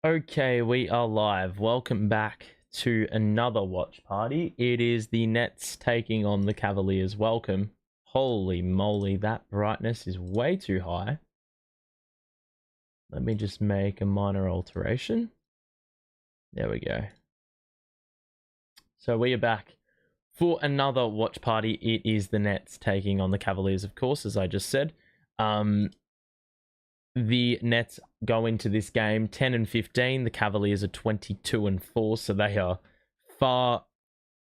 Okay, we are live. Welcome back to another watch party. It is the Nets taking on the Cavaliers. Welcome. Holy moly, that brightness is way too high. Let me just make a minor alteration. There we go. So we are back for another watch party. It is the Nets taking on the Cavaliers, of course, as I just said. The Nets go into this game 10-15. The Cavaliers are 22-4, so they are far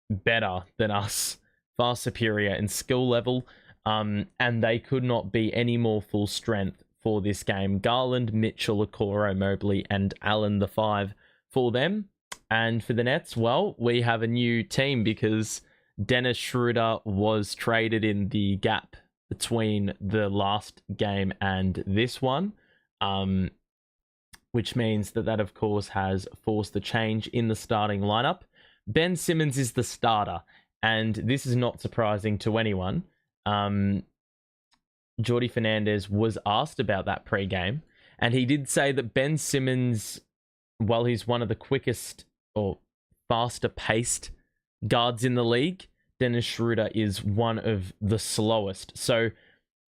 better than us, far superior in skill level, and they could not be any more full strength for this game. Garland, Mitchell, Okoro, Mobley, and Allen, the five for them. And for the Nets, well, we have a new team because Dennis Schroeder was traded in the gap between the last game and this one, which means that of course has forced a change in the starting lineup. Ben Simmons is the starter, and this is not surprising to anyone. Jordi Fernandez was asked about that pre-game, and he did say that Ben Simmons, while he's one of the quickest or faster paced guards in the league, Dennis Schroeder is one of the slowest. So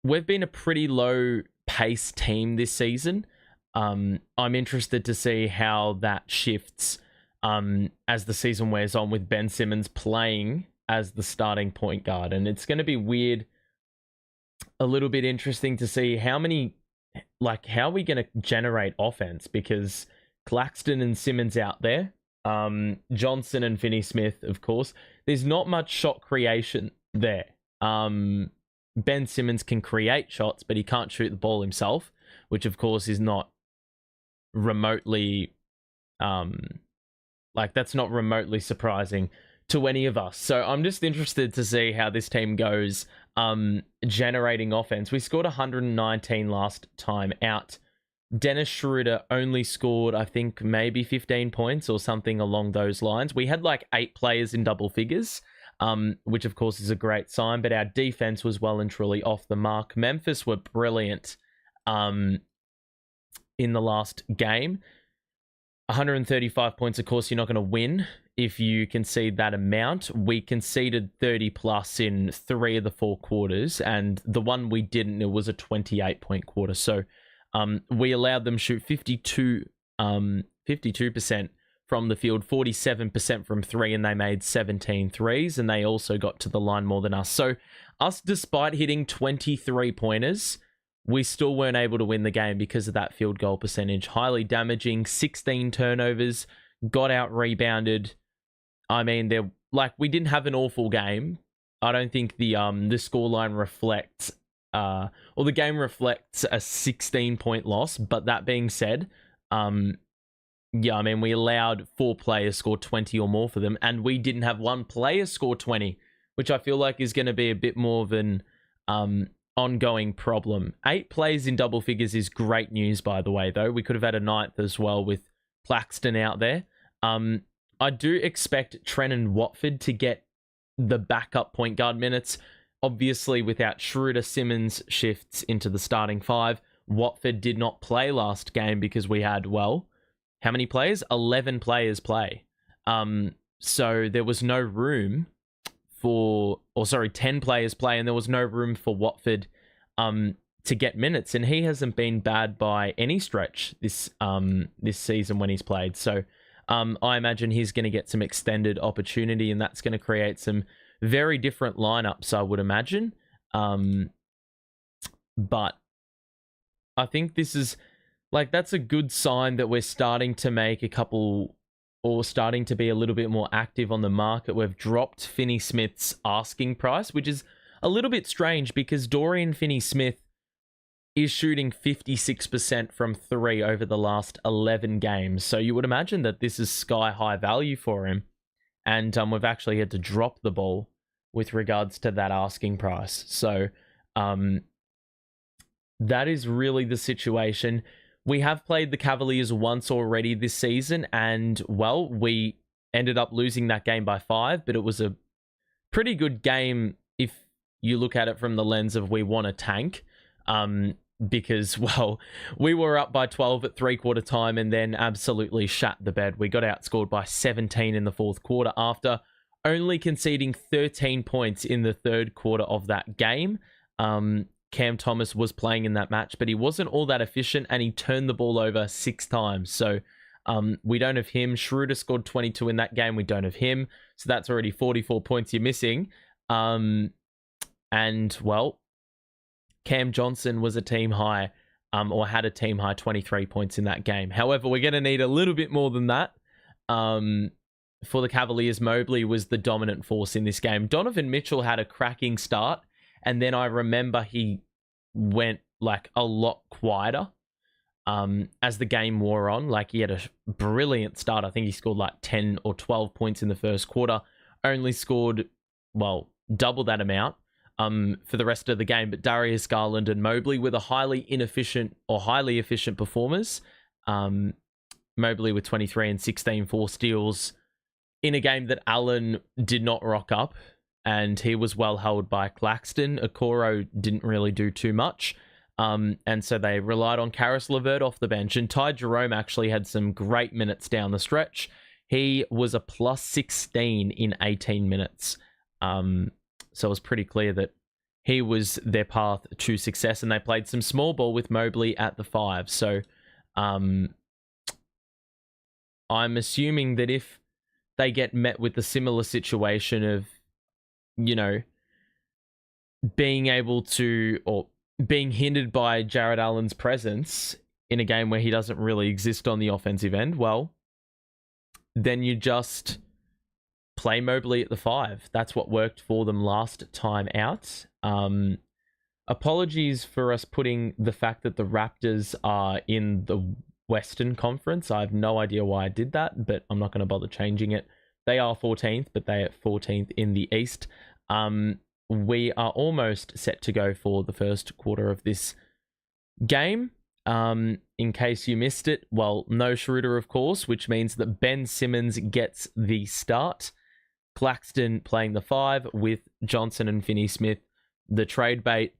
we've been a pretty low pace team this season. I'm interested to see how that shifts as the season wears on with Ben Simmons playing as the starting point guard. And it's going to be weird, a little bit interesting to see how are we going to generate offense, because Claxton and Simmons out there, Johnson and Finney-Smith, of course. There's not much shot creation there. Ben Simmons can create shots, but he can't shoot the ball himself, which of course is not remotely, that's not remotely surprising to any of us. So I'm just interested to see how this team goes generating offense. We scored 119 last time out. Dennis Schroeder only scored, I think, maybe 15 points or something along those lines. We had 8 players in double figures, which of course is a great sign, but our defense was well and truly off the mark. Memphis were brilliant in the last game. 135 points, of course, you're not going to win if you concede that amount. We conceded 30 plus in 3 of the 4 quarters, and the one we didn't, it was a 28-point quarter. So we allowed them shoot 52% from the field, 47% from 3, and they made 17 threes, and they also got to the line more than us. So us, despite hitting 23 pointers, we still weren't able to win the game because of that field goal percentage. Highly damaging, 16 turnovers, got out rebounded. I mean, we didn't have an awful game. I don't think the scoreline reflects the game reflects a 16-point loss. But that being said, we allowed 4 players score 20 or more for them, and we didn't have 1 player score 20, which I feel like is going to be a bit more of an ongoing problem. 8 players in double figures is great news, by the way, though. We could have had a 9th as well with Claxton out there. I do expect Trenton Watford to get the backup point guard minutes. Obviously, without Schroeder, Simmons shifts into the starting 5. Watford did not play last game because we had, how many players? 11 players play. So there was no room 10 players play, and there was no room for Watford to get minutes. And he hasn't been bad by any stretch this season when he's played. So I imagine he's going to get some extended opportunity, and that's going to create some very different lineups, I would imagine. But I think this is that's a good sign that we're starting to make starting to be a little bit more active on the market. We've dropped Finney-Smith's asking price, which is a little bit strange because Dorian Finney-Smith is shooting 56% from 3 over the last 11 games. So you would imagine that this is sky-high value for him. And we've actually had to drop the ball with regards to that asking price. So that is really the situation. We have played the Cavaliers once already this season, and, we ended up losing that game by 5, but it was a pretty good game if you look at it from the lens of we want to tank. because, well, we were up by 12 at three-quarter time and then absolutely shat the bed. We got outscored by 17 in the fourth quarter after only conceding 13 points in the third quarter of that game. Cam Thomas was playing in that match, but he wasn't all that efficient and he turned the ball over 6 times. So we don't have him. Schroeder scored 22 in that game. We don't have him. So that's already 44 points you're missing. And, well, Cam Johnson was a team high, or had a team high 23 points in that game. However, we're going to need a little bit more than that. For the Cavaliers, Mobley was the dominant force in this game. Donovan Mitchell had a cracking start, and then I remember he went like a lot quieter as the game wore on. Like, he had a brilliant start. I think he scored like 10 or 12 points in the first quarter. Only scored, well, double that amount for the rest of the game. But Darius Garland and Mobley were the highly efficient performers. Mobley with 23 and 16, 4 steals in a game that Allen did not rock up, and he was well held by Claxton. Okoro didn't really do too much. And so they relied on Karis LeVert off the bench. And Ty Jerome actually had some great minutes down the stretch. He was a plus 16 in 18 minutes. So it was pretty clear that he was their path to success. And they played some small ball with Mobley at the 5. So I'm assuming that if they get met with a similar situation of, you know, being able to, or being hindered by Jared Allen's presence in a game where he doesn't really exist on the offensive end, well, then you just play Mobley at the 5. That's what worked for them last time out. Apologies for us putting the fact that the Raptors are in the Western Conference. I have no idea why I did that, but I'm not going to bother changing it. They are 14th, but they are 14th in the East. We are almost set to go for the first quarter of this game. In case you missed it, well, no Schroeder, of course, which means that Ben Simmons gets the start. Claxton playing the 5 with Johnson and Finney-Smith, the trade bait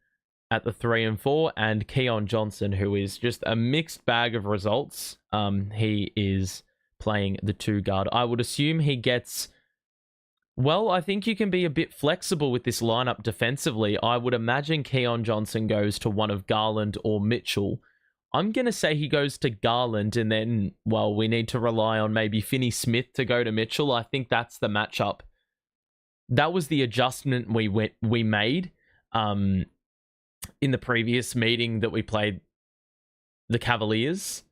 at the 3 and 4, and Keon Johnson, who is just a mixed bag of results. He is playing the 2 guard. I would assume he gets... Well, I think you can be a bit flexible with this lineup defensively. I would imagine Keon Johnson goes to one of Garland or Mitchell. I'm going to say he goes to Garland, and then, well, we need to rely on maybe Finney-Smith to go to Mitchell. I think that's the matchup. That was the adjustment we made in the previous meeting that we played the Cavaliers.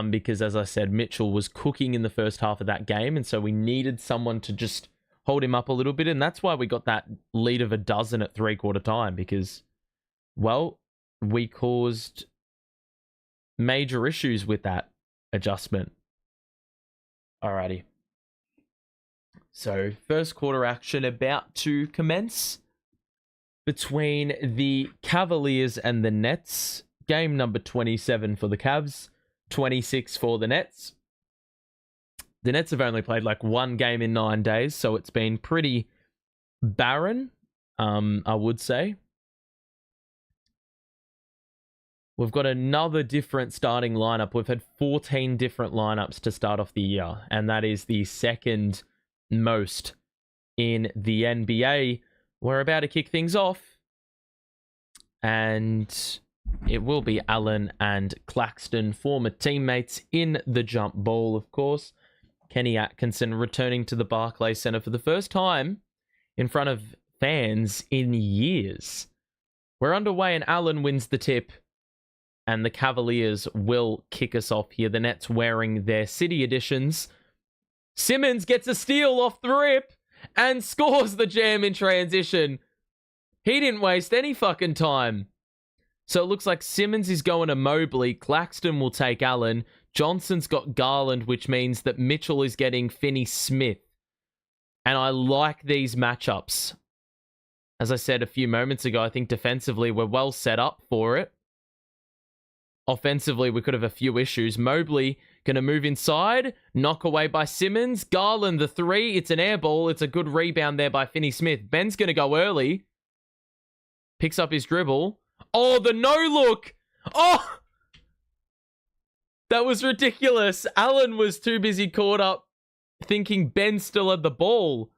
Because, as I said, Mitchell was cooking in the first half of that game, and so we needed someone to just hold him up a little bit, and that's why we got that lead of 12 at three-quarter time, because, well, we caused major issues with that adjustment. Alrighty. So, first quarter action about to commence between the Cavaliers and the Nets. Game number 27 for the Cavs, 26 for the Nets. The Nets have only played like one game in 9 days, so it's been pretty barren, I would say. We've got another different starting lineup. We've had 14 different lineups to start off the year, and that is the second most in the NBA. We're about to kick things off, and it will be Allen and Claxton, former teammates, in the jump ball, of course. Kenny Atkinson returning to the Barclays Center for the first time in front of fans in years. We're underway and Allen wins the tip, and the Cavaliers will kick us off here. The Nets wearing their city editions. Simmons gets a steal off the rip and scores the jam in transition. He didn't waste any fucking time. So it looks like Simmons is going to Mobley. Claxton will take Allen. Johnson's got Garland, which means that Mitchell is getting Finney-Smith. And I like these matchups. As I said a few moments ago, I think defensively we're well set up for it. Offensively, we could have a few issues. Mobley going to move inside. Knock away by Simmons. Garland, the 3. It's an air ball. It's a good rebound there by Finney-Smith. Ben's going to go early. Picks up his dribble. Oh, the no-look. Oh! That was ridiculous. Allen was too busy caught up thinking Ben still had the ball.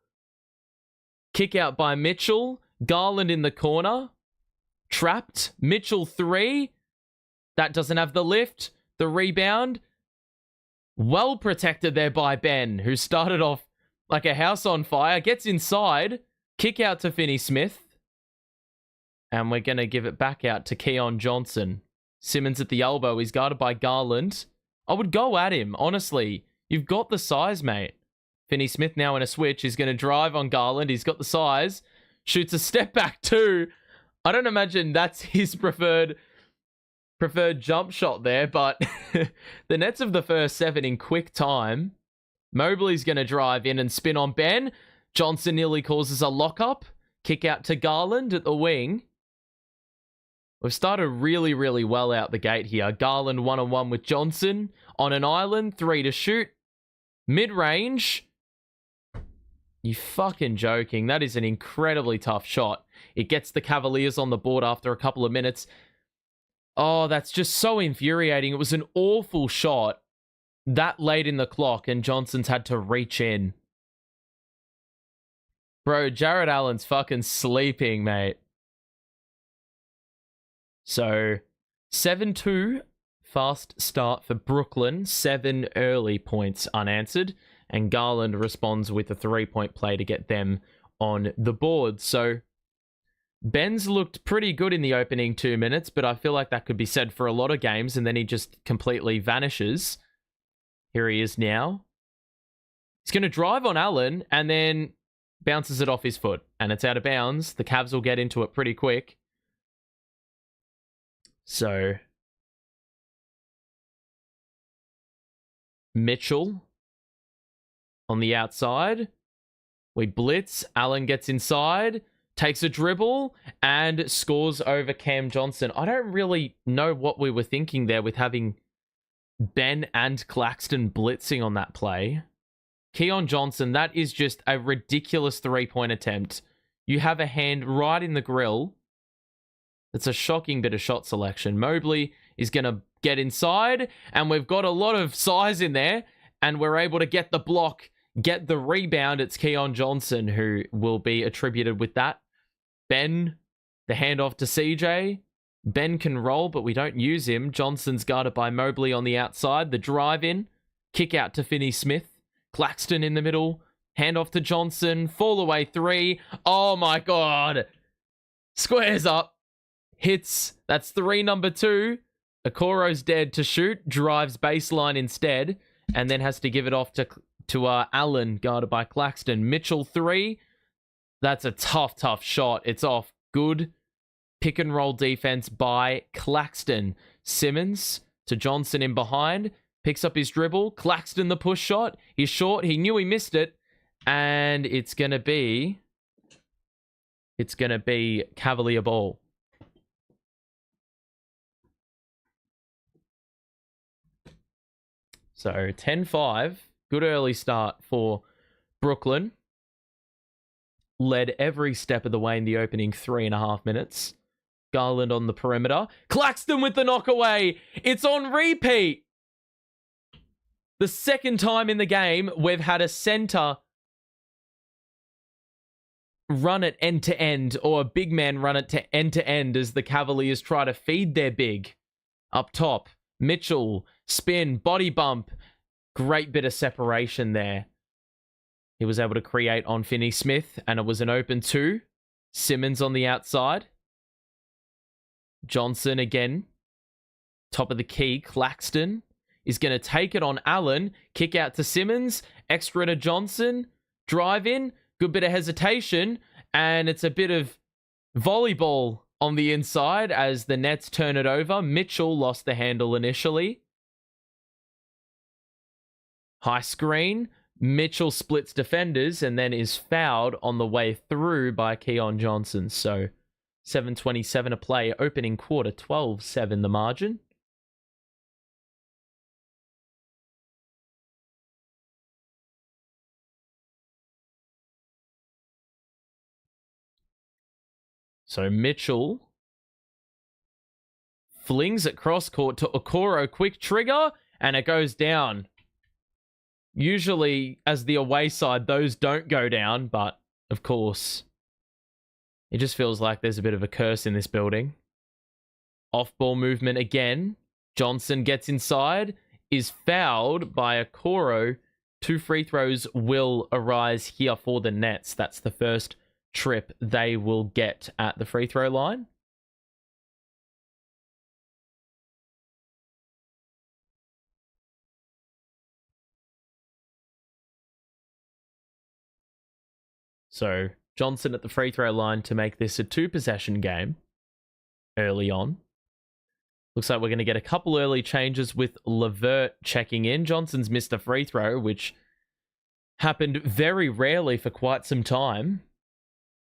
Kick out by Mitchell. Garland in the corner. Trapped. Mitchell 3. That doesn't have the lift. The rebound. Well protected there by Ben, who started off like a house on fire. Gets inside. Kick out to Finney-Smith. And we're going to give it back out to Keon Johnson. Simmons at the elbow. He's guarded by Garland. I would go at him, honestly. You've got the size, mate. Finney-Smith now in a switch. He's going to drive on Garland. He's got the size. Shoots a step back too. I don't imagine that's his preferred jump shot there, but the Nets of the first 7 in quick time. Mobley's going to drive in and spin on Ben. Johnson nearly causes a lockup. Kick out to Garland at the wing. We've started really, really well out the gate here. Garland 1-on-1 with Johnson. On an island, 3 to shoot. Mid-range. You fucking joking. That is an incredibly tough shot. It gets the Cavaliers on the board after a couple of minutes. Oh, that's just so infuriating. It was an awful shot that late in the clock, and Johnson's had to reach in. Bro, Jared Allen's fucking sleeping, mate. So, 7-2, fast start for Brooklyn. 7 early points unanswered. And Garland responds with a 3-point play to get them on the board. So, Ben's looked pretty good in the opening 2 minutes, but I feel like that could be said for a lot of games, and then he just completely vanishes. Here he is now. He's going to drive on Allen, and then bounces it off his foot, and it's out of bounds. The Cavs will get into it pretty quick. So, Mitchell on the outside. We blitz. Allen gets inside, takes a dribble, and scores over Cam Johnson. I don't really know what we were thinking there with having Ben and Claxton blitzing on that play. Keon Johnson, that is just a ridiculous 3-point attempt. You have a hand right in the grill. It's a shocking bit of shot selection. Mobley is going to get inside, and we've got a lot of size in there, and we're able to get the block, get the rebound. It's Keon Johnson who will be attributed with that. Ben, the handoff to CJ. Ben can roll, but we don't use him. Johnson's guarded by Mobley on the outside. The drive in, kick out to Finney-Smith. Claxton in the middle, handoff to Johnson. Fall away 3. Oh my God. Squares up. Hits. That's 3, number 2. Okoro's dead to shoot. Drives baseline instead. And then has to give it off to Allen, guarded by Claxton. Mitchell 3. That's a tough shot. It's off. Good pick and roll defense by Claxton. Simmons to Johnson in behind. Picks up his dribble. Claxton the push shot. He's short. He knew he missed it. And it's going to be Cavalier ball. So 10-5. Good early start for Brooklyn. Led every step of the way in the opening 3.5 minutes. Garland on the perimeter. Claxton with the knockaway. It's on repeat. The second time in the game, we've had a center run it end-to-end, or a big man run it to end-to-end as the Cavaliers try to feed their big. Up top, Mitchell, spin, body bump. Great bit of separation there. He was able to create on Finney-Smith, and it was an open 2. Simmons on the outside. Johnson again. Top of the key, Claxton is going to take it on Allen. Kick out to Simmons. Extra to Johnson. Drive in. Good bit of hesitation. And it's a bit of volleyball on the inside as the Nets turn it over. Mitchell lost the handle initially. High screen. Mitchell splits defenders and then is fouled on the way through by Keon Johnson. So 7:27 to play. Opening quarter, 12-7 the margin. So Mitchell flings it cross court to Okoro. Quick trigger, and it goes down. Usually, as the away side, those don't go down, but of course, it just feels like there's a bit of a curse in this building. Off-ball movement again. Johnson gets inside, is fouled by Okoro. 2 free throws will arise here for the Nets. That's the first trip they will get at the free throw line. So Johnson at the free throw line to make this a 2-possession game early on. Looks like we're going to get a couple early changes with Levert checking in. Johnson's missed a free throw, which happened very rarely for quite some time.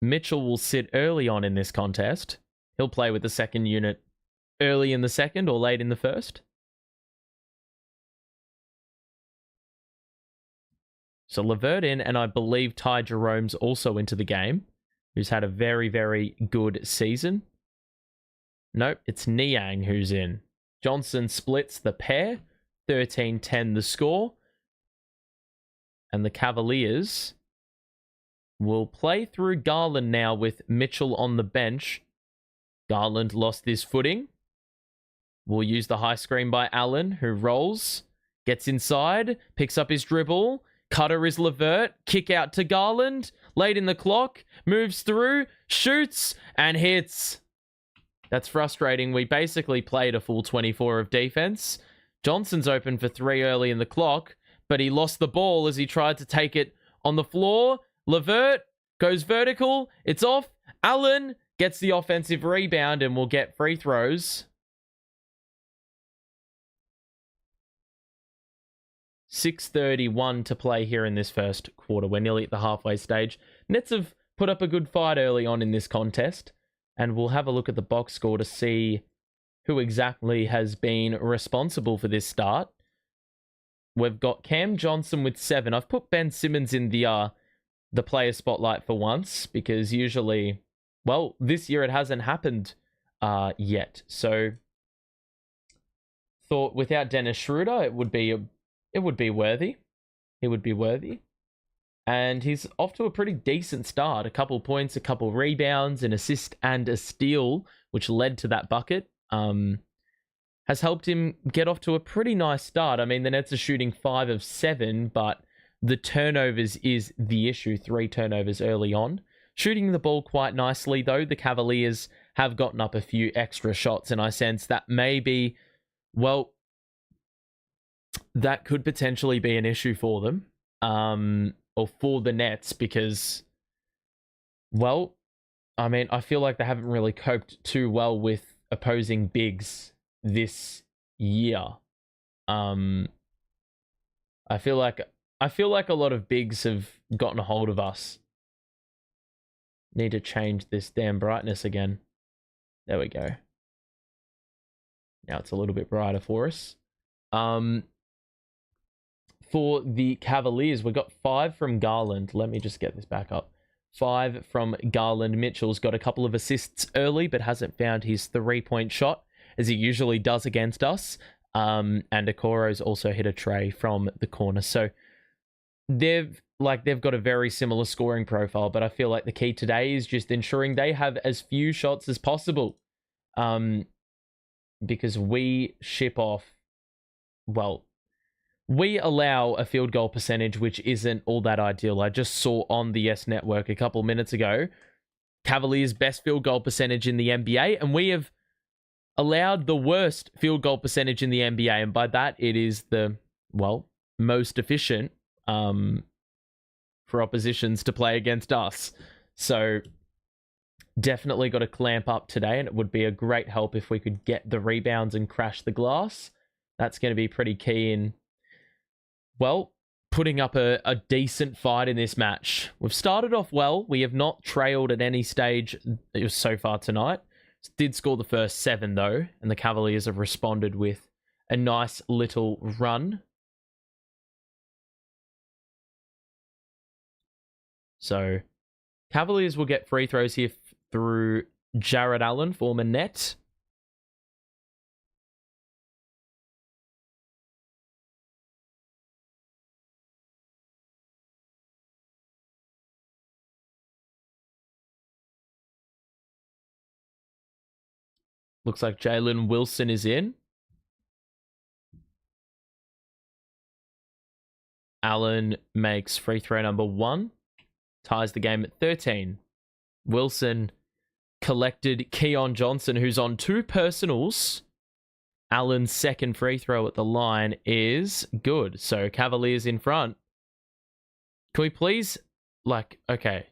Mitchell will sit early on in this contest. He'll play with the second unit early in the second or late in the first. So Levert in, and I believe Ty Jerome's also into the game, who's had a very, very good season. Nope, it's Niang who's in. Johnson splits the pair. 13-10 the score. And the Cavaliers will play through Garland now with Mitchell on the bench. Garland lost his footing. We'll use the high screen by Allen, who rolls, gets inside, picks up his dribble. Cutter is Levert. Kick out to Garland. Late in the clock. Moves through. Shoots and hits. That's frustrating. We basically played a full 24 of defense. Johnson's open for 3 early in the clock, but he lost the ball as he tried to take it on the floor. Levert goes vertical. It's off. Allen gets the offensive rebound and will get free throws. 6:31 to play here in this first quarter. We're nearly at the halfway stage. Nets have put up a good fight early on in this contest, and we'll have a look at the box score to see who exactly has been responsible for this start. We've got Cam Johnson with 7. I've put Ben Simmons in the player spotlight for once, because usually, well, this year it hasn't happened yet. So thought without Dennis Schroeder, it would be worthy. He would be worthy. And he's off to a pretty decent start. A couple points, a couple rebounds, an assist and a steal, which led to that bucket. Has helped him get off to a pretty nice start. I mean, the Nets are shooting 5 of 7, but the turnovers is the issue. 3 turnovers early on. Shooting the ball quite nicely, though. The Cavaliers have gotten up a few extra shots, and I sense that maybe, well, that could potentially be an issue for them. Or for the Nets, because, well, I mean, I feel like they haven't really coped too well with opposing bigs this year. I feel like a lot of bigs have gotten a hold of us. Need to change this damn brightness again. There we go. Now it's a little bit brighter for us. For the Cavaliers, we got 5 from Garland. Let me just get this back up. 5 from Garland. Mitchell's got a couple of assists early, but hasn't found his 3-point shot, as he usually does against us. And Okoro's also hit a tray from the corner. So they've got a very similar scoring profile, but I feel like the key today is just ensuring they have as few shots as possible. Because we ship off, well, we allow a field goal percentage which isn't all that ideal. I just saw on the Yes Network a couple minutes ago, Cavaliers' best field goal percentage in the NBA, and we have allowed the worst field goal percentage in the NBA, and by that it is the, well, most efficient for oppositions to play against us. So definitely got to clamp up today, and it would be a great help if we could get the rebounds and crash the glass. That's going to be pretty key in, well, putting up a decent fight in this match. We've started off well. We have not trailed at any stage so far tonight. Did score the first 7, though, and the Cavaliers have responded with a nice little run. So Cavaliers will get free throws here through Jared Allen, former Net. Looks like Jalen Wilson is in. Allen makes free throw number 1. Ties the game at 13. Wilson collected Keon Johnson, who's on 2 personals. Allen's second free throw at the line is good. So Cavaliers in front. Can we please, okay.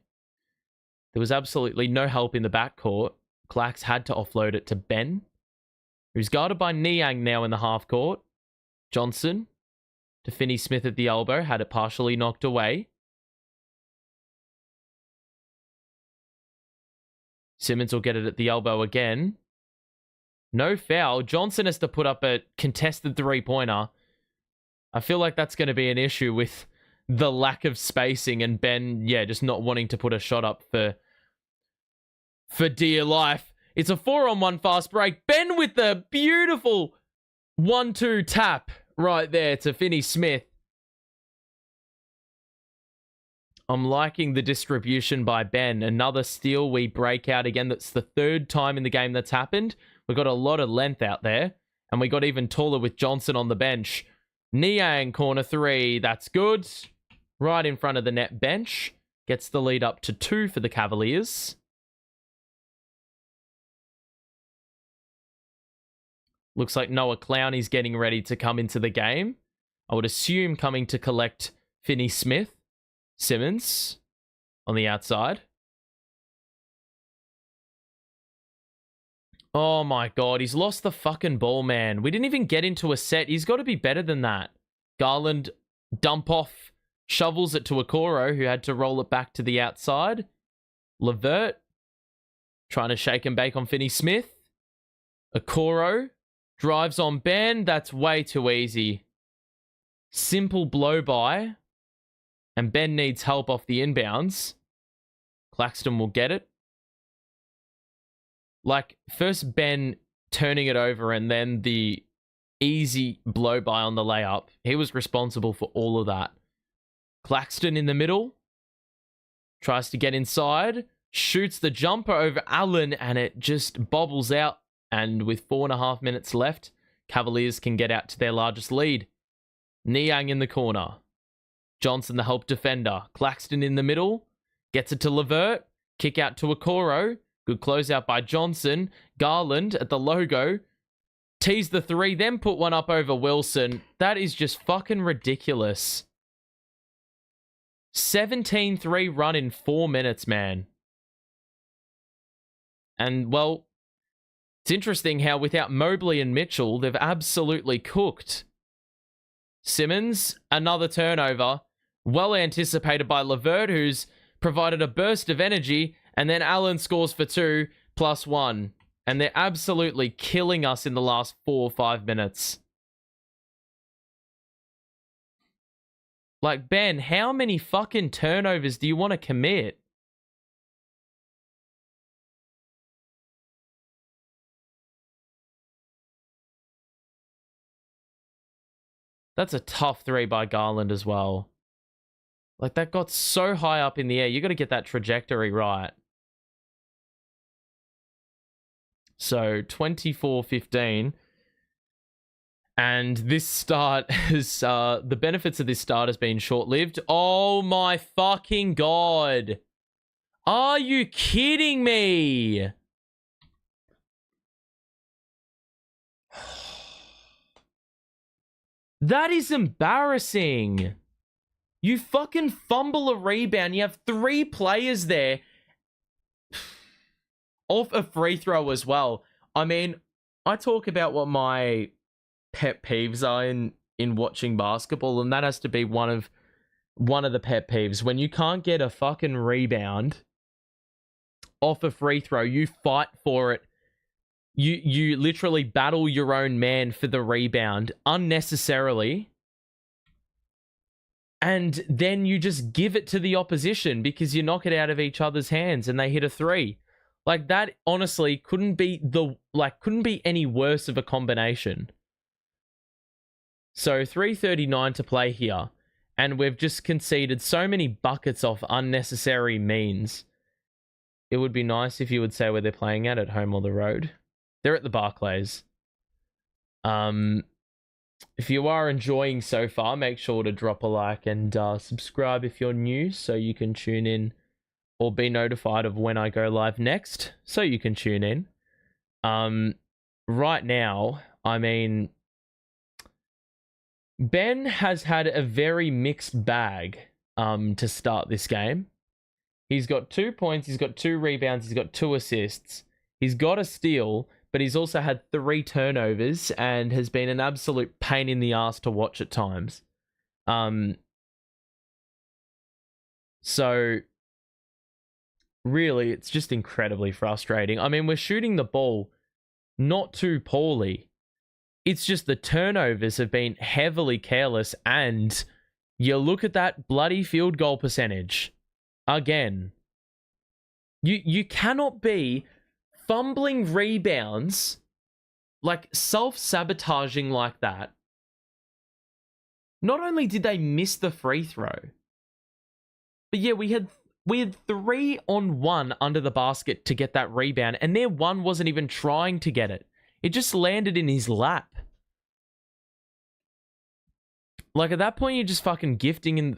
There was absolutely no help in the backcourt. Clax had to offload it to Ben, who's guarded by Niang now in the half court. Johnson to Finney-Smith at the elbow, had it partially knocked away. Simmons will get it at the elbow again. No foul. Johnson has to put up a contested three-pointer. I feel like that's going to be an issue with the lack of spacing and Ben, just not wanting to put a shot up for dear life. It's a 4-on-1 fast break. Ben with the beautiful 1-2 tap right there to Finney-Smith. I'm liking the distribution by Ben. Another steal. We break out again. That's the 3rd time in the game that's happened. We've got a lot of length out there. And we got even taller with Johnson on the bench. Niang, corner 3. That's good. Right in front of the net bench. Gets the lead up to 2 for the Cavaliers. Looks like Noah Clowney's getting ready to come into the game. I would assume coming to collect Finney-Smith. Simmons on the outside. Oh my God, he's lost the fucking ball, man. We didn't even get into a set. He's got to be better than that. Garland, dump off, shovels it to Okoro, who had to roll it back to the outside. Levert, trying to shake and bake on Finney-Smith. Okoro drives on Ben. That's way too easy. Simple blow by. And Ben needs help off the inbounds. Claxton will get it. First Ben turning it over and then the easy blow by on the layup. He was responsible for all of that. Claxton in the middle. Tries to get inside. Shoots the jumper over Allen and it just bobbles out. And with 4.5 minutes left, Cavaliers can get out to their largest lead. Niang in the corner. Johnson, the help defender. Claxton in the middle. Gets it to Levert. Kick out to Okoro. Good closeout by Johnson. Garland at the logo. Tease the 3, then put one up over Wilson. That is just fucking ridiculous. 17-3 run in 4 minutes, man. And, well, it's interesting how without Mobley and Mitchell, they've absolutely cooked. Simmons, another turnover. Well anticipated by Levert, who's provided a burst of energy, and then Allen scores for 2 plus 1. And they're absolutely killing us in the last 4 or 5 minutes. Ben, how many fucking turnovers do you want to commit? That's a tough 3 by Garland as well. That got so high up in the air. You got to get that trajectory right. So, 24-15. And this start is... the benefits of this start has been short-lived. Oh my fucking God. Are you kidding me? That is embarrassing. You fucking fumble a rebound. You have 3 players there. Off a free throw as well. I mean, I talk about what my pet peeves are in watching basketball, and that has to be one of the pet peeves. When you can't get a fucking rebound off a free throw, you fight for it. You literally battle your own man for the rebound unnecessarily. And then you just give it to the opposition because you knock it out of each other's hands and they hit a 3. That honestly couldn't be any worse of a combination. So 3:39 to play here. And we've just conceded so many buckets off unnecessary means. It would be nice if you would say where they're playing at home or the road. They're at the Barclays. If you are enjoying so far, make sure to drop a like and subscribe if you're new so you can tune in or be notified of when I go live next so you can tune in. Right now, I mean, Ben has had a very mixed bag to start this game. He's got 2 points, he's got 2 rebounds, he's got 2 assists. He's got a steal, but he's also had 3 turnovers and has been an absolute pain in the ass to watch at times. So, really, it's just incredibly frustrating. I mean, we're shooting the ball not too poorly. It's just the turnovers have been heavily careless, and you look at that bloody field goal percentage. Again, you cannot be fumbling rebounds, like self-sabotaging like that. Not only did they miss the free throw, but yeah, we had 3-on-1 under the basket to get that rebound, and their one wasn't even trying to get it. It just landed in his lap. Like, at that point, you're just fucking gifting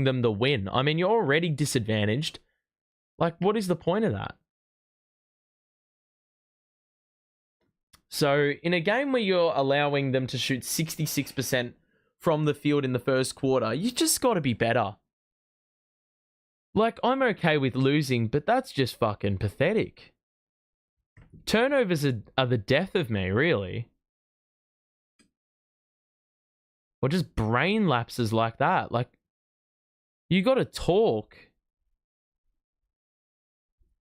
them the win. I mean, you're already disadvantaged. Like, what is the point of that? So, in a game where you're allowing them to shoot 66% from the field in the first quarter, you just got to be better. Like, I'm okay with losing, but that's just fucking pathetic. Turnovers are the death of me, really. Or just brain lapses like that. Like, you got to talk.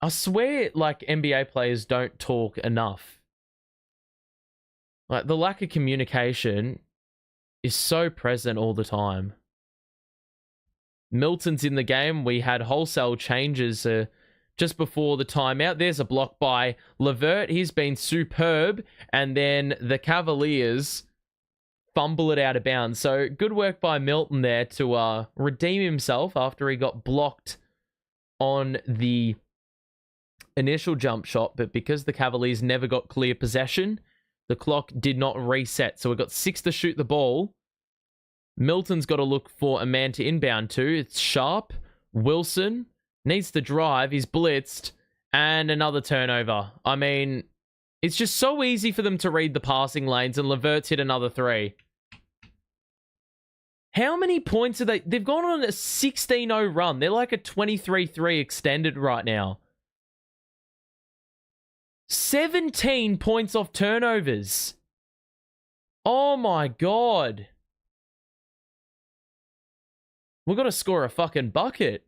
I swear, like, NBA players don't talk enough. Like, the lack of communication is so present all the time. Milton's in the game. We had wholesale changes just before the timeout. There's a block by Levert. He's been superb. And then the Cavaliers fumble it out of bounds. So good work by Milton there to redeem himself after he got blocked on the initial jump shot. But because the Cavaliers never got clear possession, the clock did not reset. So we've got 6 to shoot the ball. Milton's got to look for a man to inbound to. It's Sharp. Wilson needs to drive. He's blitzed. And another turnover. I mean, it's just so easy for them to read the passing lanes, and Levert's hit another 3. How many points are they? They've gone on a 16-0 run. They're like a 23-3 extended right now. 17 points off turnovers. Oh my God. We've got to score a fucking bucket.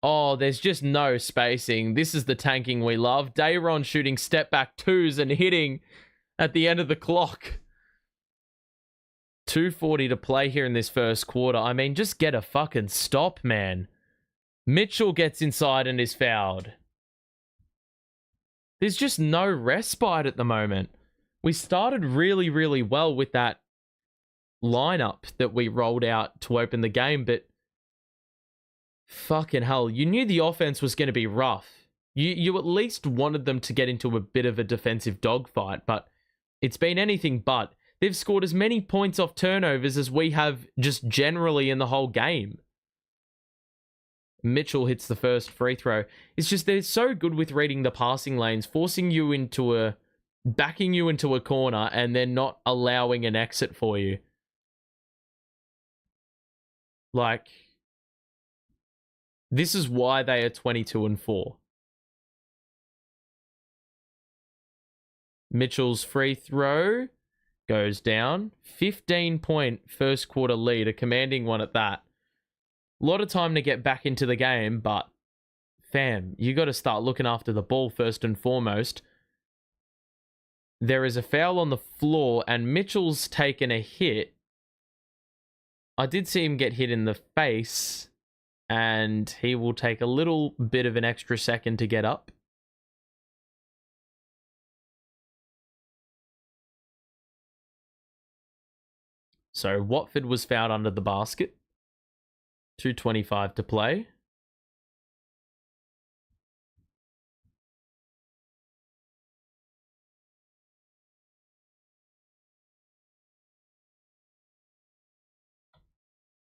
Oh, there's just no spacing. This is the tanking we love. Dayron shooting step back 2s and hitting at the end of the clock. 2:40 to play here in this first quarter. I mean, just get a fucking stop, man. Mitchell gets inside and is fouled. There's just no respite at the moment. We started really, really well with that lineup that we rolled out to open the game, but fucking hell, you knew the offense was going to be rough. You at least wanted them to get into a bit of a defensive dogfight, but it's been anything but. They've scored as many points off turnovers as we have just generally in the whole game. Mitchell hits the first free throw. It's just they're so good with reading the passing lanes, backing you into a corner and then not allowing an exit for you. Like, this is why they are 22-4. Mitchell's free throw goes down. 15-point first quarter lead, a commanding one at that. A lot of time to get back into the game, but fam, you got to start looking after the ball first and foremost. There is a foul on the floor, and Mitchell's taken a hit. I did see him get hit in the face, and he will take a little bit of an extra second to get up. So Watford was fouled under the basket. 2:25 to play.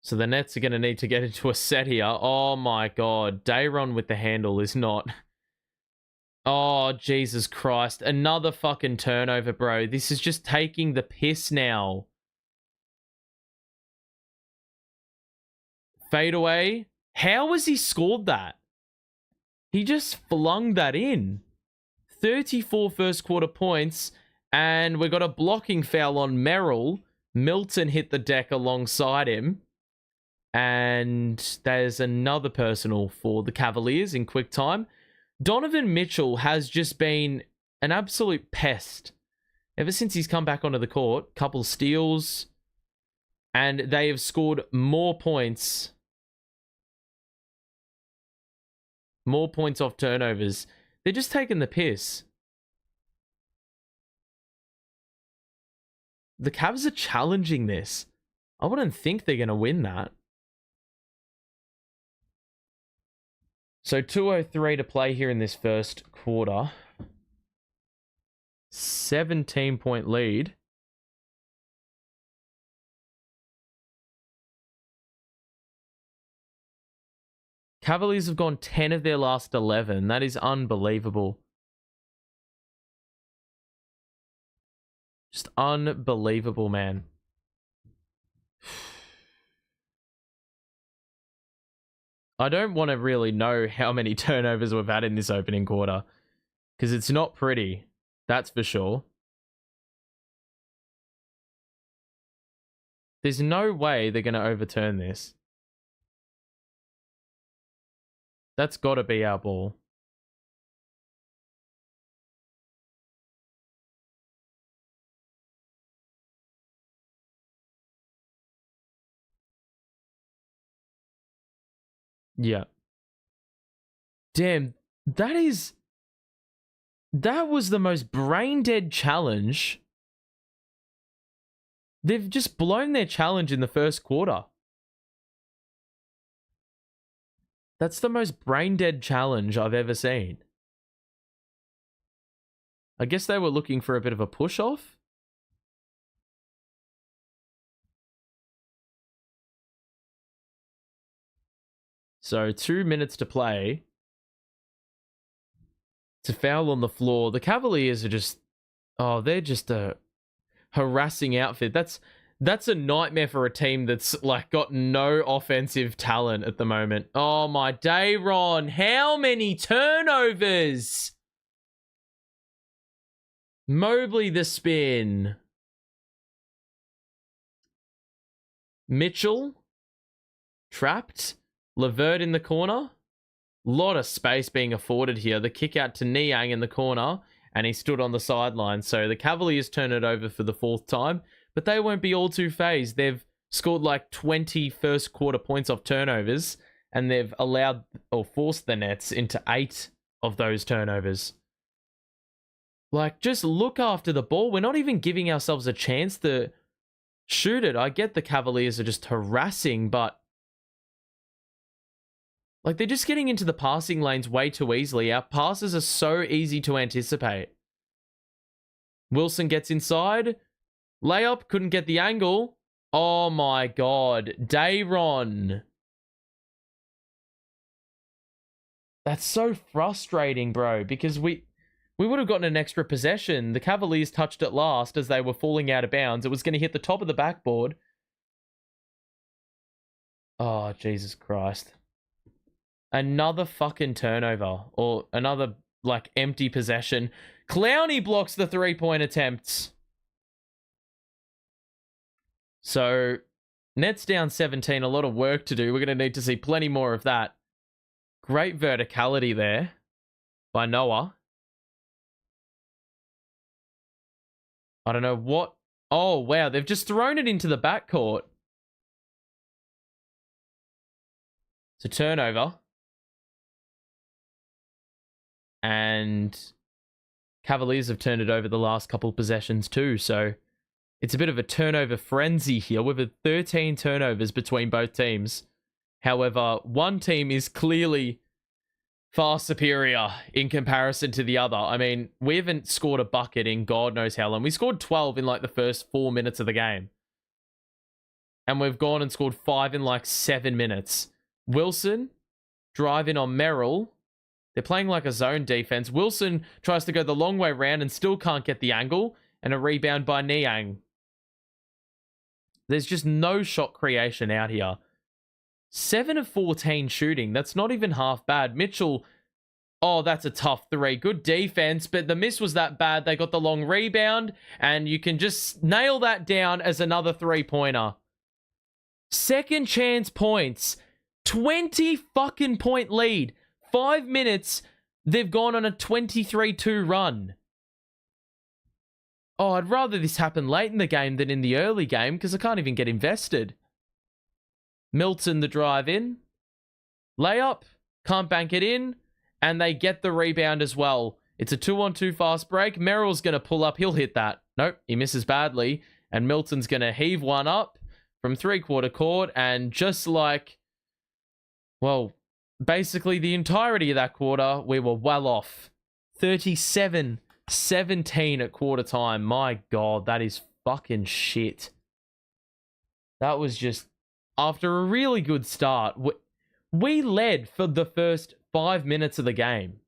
So the Nets are going to need to get into a set here. Oh my God. Dayron with the handle is not... Oh, Jesus Christ. Another fucking turnover, bro. This is just taking the piss now. Fade away. How has he scored that? He just flung that in. 34 first quarter points. And we got a blocking foul on Merrill. Milton hit the deck alongside him. And there's another personal for the Cavaliers in quick time. Donovan Mitchell has just been an absolute pest ever since he's come back onto the court. Couple steals. And they have scored more points. More points off turnovers. They're just taking the piss. The Cavs are challenging this. I wouldn't think they're going to win that. So 2:03 to play here in this first quarter. 17-point lead. Cavaliers have gone 10 of their last 11. That is unbelievable. Just unbelievable, man. I don't want to really know how many turnovers we've had in this opening quarter, because it's not pretty. That's for sure. There's no way they're going to overturn this. That's got to be our ball. Yeah. Damn, that was the most brain dead challenge. They've just blown their challenge in the first quarter. That's the most brain dead challenge I've ever seen. I guess they were looking for a bit of a push off. So 2 minutes to play. It's a foul on the floor. The Cavaliers are just... Oh, they're just a harassing outfit. That's a nightmare for a team that's like got no offensive talent at the moment. Oh my day, Ron. How many turnovers? Mobley the spin. Mitchell. Trapped. Levert in the corner. Lot of space being afforded here. The kick out to Niang in the corner. And he stood on the sideline. So the Cavaliers turn it over for the 4th time. But they won't be all too phased. They've scored like 20 first quarter points off turnovers. And they've allowed or forced the Nets into 8 of those turnovers. Like, just look after the ball. We're not even giving ourselves a chance to shoot it. I get the Cavaliers are just harassing, but... Like, they're just getting into the passing lanes way too easily. Our passes are so easy to anticipate. Wilson gets inside. Layup, couldn't get the angle. Oh my God. Dayron. That's so frustrating, bro, because we would have gotten an extra possession. The Cavaliers touched it last as they were falling out of bounds. It was going to hit the top of the backboard. Oh, Jesus Christ. Another fucking turnover. Or another, like, empty possession. Clowney blocks the 3-point attempts. So, Nets down 17. A lot of work to do. We're going to need to see plenty more of that. Great verticality there by Noah. I don't know what... Oh, wow. They've just thrown it into the backcourt. It's a turnover. And Cavaliers have turned it over the last couple of possessions too. So it's a bit of a turnover frenzy here. We've had 13 turnovers between both teams. However, one team is clearly far superior in comparison to the other. I mean, we haven't scored a bucket in God knows how long. We scored 12 in like the first 4 minutes of the game. And we've gone and scored 5 in like 7 minutes. Wilson, drive in on Merrill. They're playing like a zone defense. Wilson tries to go the long way round and still can't get the angle. And a rebound by Niang. There's just no shot creation out here. 7 of 14 shooting. That's not even half bad. Mitchell, oh, that's a tough 3. Good defense, but the miss was that bad. They got the long rebound, and you can just nail that down as another 3-pointer. Second chance points. 20 fucking point lead. 5 minutes, they've gone on a 23-2 run. Oh, I'd rather this happen late in the game than in the early game because I can't even get invested. Milton, the drive in. Layup. Can't bank it in. And they get the rebound as well. It's a 2-on-2 fast break. Merrill's going to pull up. He'll hit that. Nope, he misses badly. And Milton's going to heave one up from 3/4 court. And just like, well, basically the entirety of that quarter, we were well off. 37-17 at quarter time. My God, that is fucking shit. That was just, after a really good start, we led for the first 5 minutes of the game.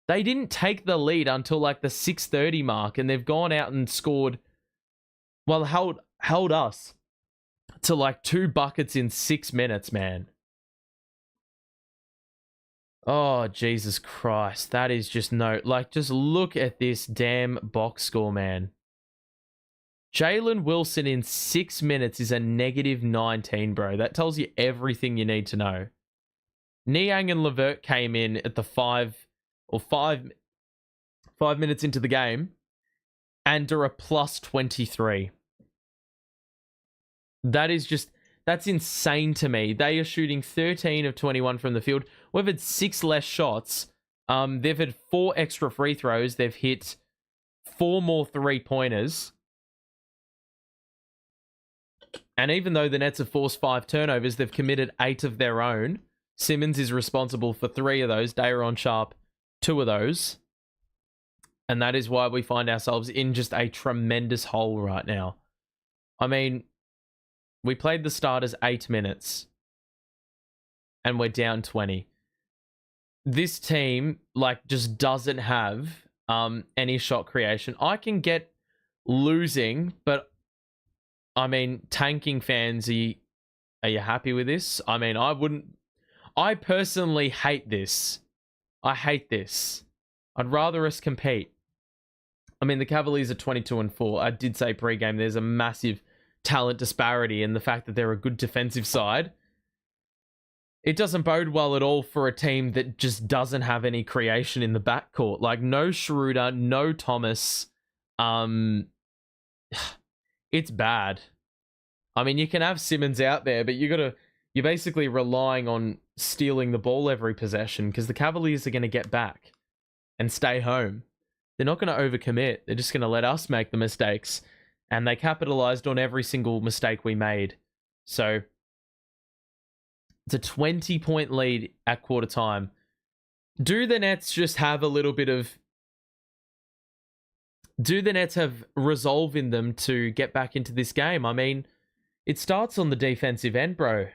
They didn't take the lead until like the 6:30 mark, and they've gone out and scored, well, held us to like 2 buckets in 6 minutes, man. Oh, Jesus Christ. That is just no... Like, just look at this damn box score, man. Jalen Wilson in 6 minutes is a -19, bro. That tells you everything you need to know. Niang and Levert came in at the 5 minutes into the game and are a +23. That is just... That's insane to me. They are shooting 13 of 21 from the field. We've had 6 less shots. They've had 4 extra free throws. They've hit 4 more 3-pointers. And even though the Nets have forced 5 turnovers, they've committed 8 of their own. Simmons is responsible for 3 of those. Dayron Sharp, 2 of those. And that is why we find ourselves in just a tremendous hole right now. I mean... We played the starters 8 minutes. And we're down 20. This team, like, just doesn't have any shot creation. I can get losing, but, I mean, tanking fans, are you happy with this? I mean, I personally hate this. I hate this. I'd rather us compete. I mean, the Cavaliers are 22-4. I did say pre-game there's a massive talent disparity, and the fact that they're a good defensive side, it doesn't bode well at all for a team that just doesn't have any creation in the backcourt. Like, no Schroeder, no Thomas. It's bad. I mean, you can have Simmons out there, but you're basically relying on stealing the ball every possession because the Cavaliers are going to get back and stay home. They're not going to overcommit. They're just going to let us make the mistakes. And they capitalized on every single mistake we made. So it's a 20-point lead at quarter time. Do the Nets just have a little bit of... Do the Nets have resolve in them to get back into this game? I mean, it starts on the defensive end, bro.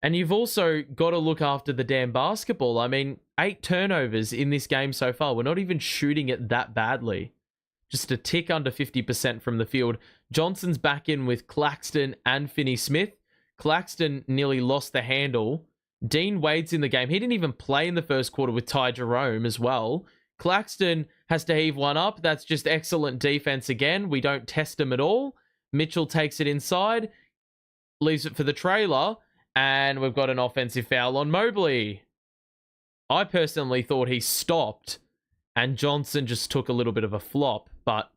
And you've also got to look after the damn basketball. I mean, 8 turnovers in this game so far. We're not even shooting it that badly. Just a tick under 50% from the field. Johnson's back in with Claxton and Finney-Smith. Claxton nearly lost the handle. Dean Wade's in the game. He didn't even play in the first quarter with Ty Jerome as well. Claxton has to heave one up. That's just excellent defense again. We don't test him at all. Mitchell takes it inside, leaves it for the trailer, and we've got an offensive foul on Mobley. I personally thought he stopped, and Johnson just took a little bit of a flop, but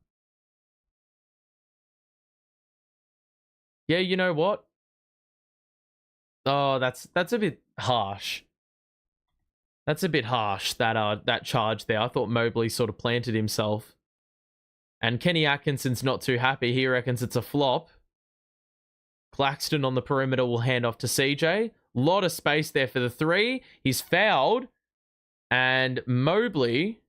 yeah, you know what? Oh, that's a bit harsh. That's a bit harsh, that charge there. I thought Mobley sort of planted himself. And Kenny Atkinson's not too happy. He reckons it's a flop. Claxton on the perimeter will hand off to CJ. Lot of space there for the 3. He's fouled. And Mobley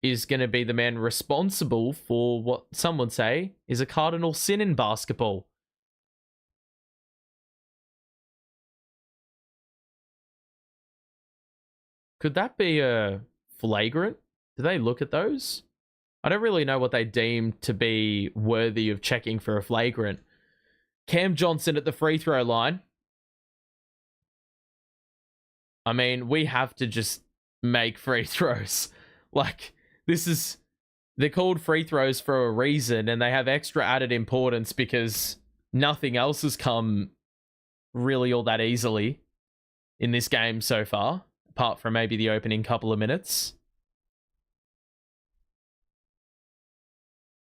is going to be the man responsible for what some would say is a cardinal sin in basketball. Could that be a flagrant? Do they look at those? I don't really know what they deem to be worthy of checking for a flagrant. Cam Johnson at the free throw line. I mean, we have to just make free throws. Like, they're called free throws for a reason, and they have extra added importance because nothing else has come really all that easily in this game so far, apart from maybe the opening couple of minutes.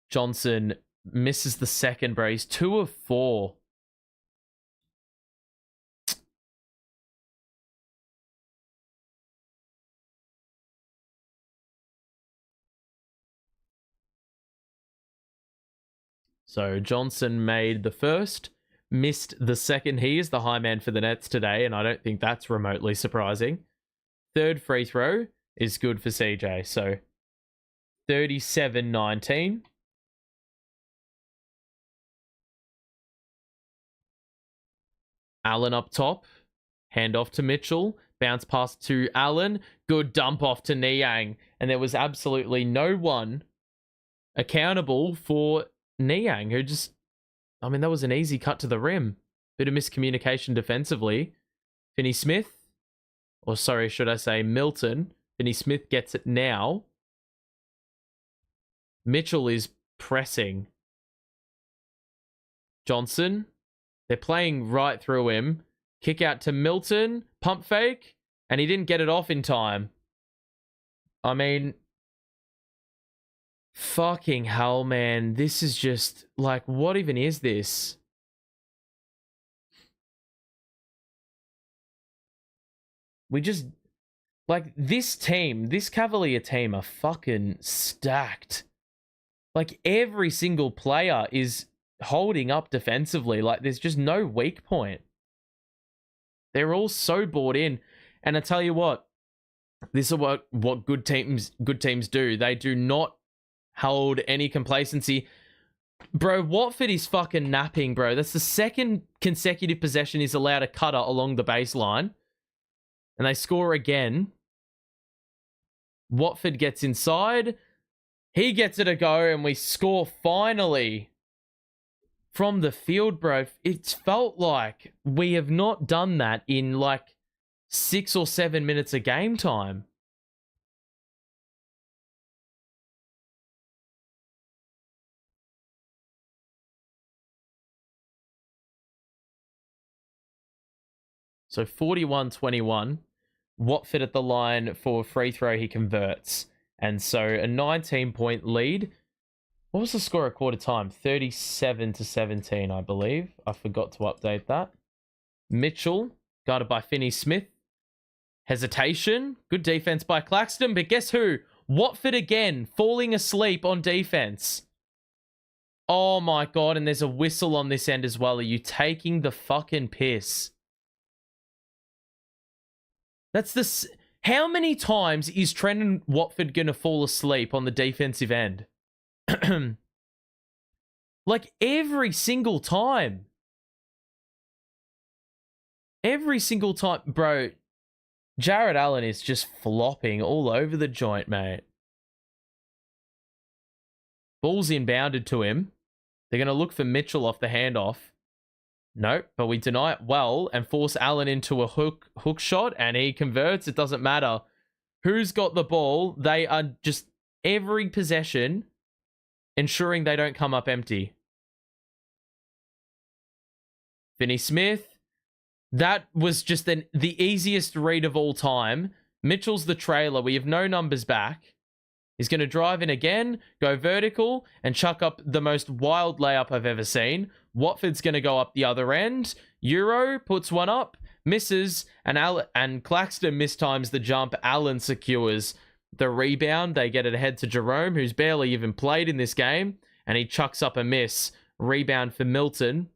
Johnson misses the second, bro. He's 2 of 4. So Johnson made the first, missed the second. He is the high man for the Nets today, and I don't think that's remotely surprising. Third free throw is good for CJ. So 37-19. Allen up top. Hand off to Mitchell. Bounce pass to Allen. Good dump off to Niang. And there was absolutely no one accountable for Niang, who just... I mean, that was an easy cut to the rim. Bit of miscommunication defensively. Finney Smith. Or sorry, should I say Milton. Finney Smith gets it now. Mitchell is pressing. Johnson. They're playing right through him. Kick out to Milton. Pump fake. And he didn't get it off in time. I mean... Fucking hell, man. This is just... Like, what even is this? We just... Like, this team, this Cavalier team are fucking stacked. Like, every single player is holding up defensively. Like, there's just no weak point. They're all so bought in. And I tell you what, this is what good teams do. They do not hold any complacency. Bro, Watford is fucking napping, bro. That's the second consecutive possession he's allowed a cutter along the baseline. And they score again. Watford gets inside. He gets it a go, and we score finally from the field, bro. It's felt like we have not done that in like 6 or 7 minutes of game time. So 41-21. Watford at the line for free throw, he converts. And so a 19-point lead. What was the score at quarter time? 37-17, I believe. I forgot to update that. Mitchell, guarded by Finney Smith. Hesitation. Good defense by Claxton, but guess who? Watford again, falling asleep on defense. Oh my God, and there's a whistle on this end as well. Are you taking the fucking piss? That's the... How many times is Trendon Watford going to fall asleep on the defensive end? Like, every single time. Every single time. Bro, Jared Allen is just flopping all over the joint, mate. Ball's inbounded to him. They're going to look for Mitchell off the handoff. Nope, but we deny it well and force Allen into a hook shot, and he converts. It doesn't matter who's got the ball. They are just every possession ensuring they don't come up empty. Finney Smith. That was just the easiest read of all time. Mitchell's the trailer. We have no numbers back. He's going to drive in again, go vertical, and chuck up the most wild layup I've ever seen. Watford's going to go up the other end. Euro puts one up, misses, and Claxton mistimes the jump. Allen secures the rebound. They get it ahead to Jerome, who's barely even played in this game, and he chucks up a miss. Rebound for Milton.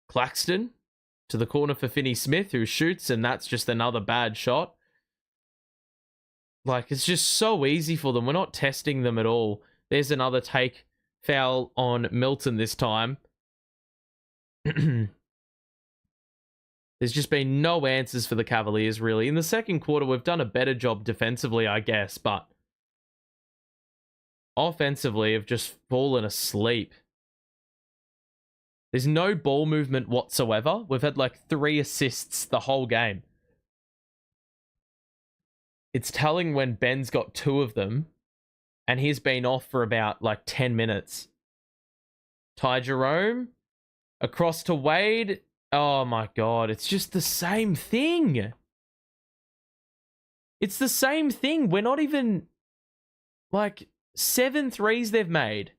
Claxton to the corner for Finney Smith, who shoots, and that's just another bad shot. Like, it's just so easy for them. We're not testing them at all. There's another take foul on Milton this time. There's just been no answers for the Cavaliers, really. In the second quarter, we've done a better job defensively, I guess, but offensively have just fallen asleep. There's no ball movement whatsoever. We've had like 3 assists the whole game. It's telling when Ben's got 2 of them, and he's been off for about like 10 minutes. Ty Jerome, across to Wade. Oh my God, it's just the same thing. It's the same thing. We're not even like 7 threes they've made.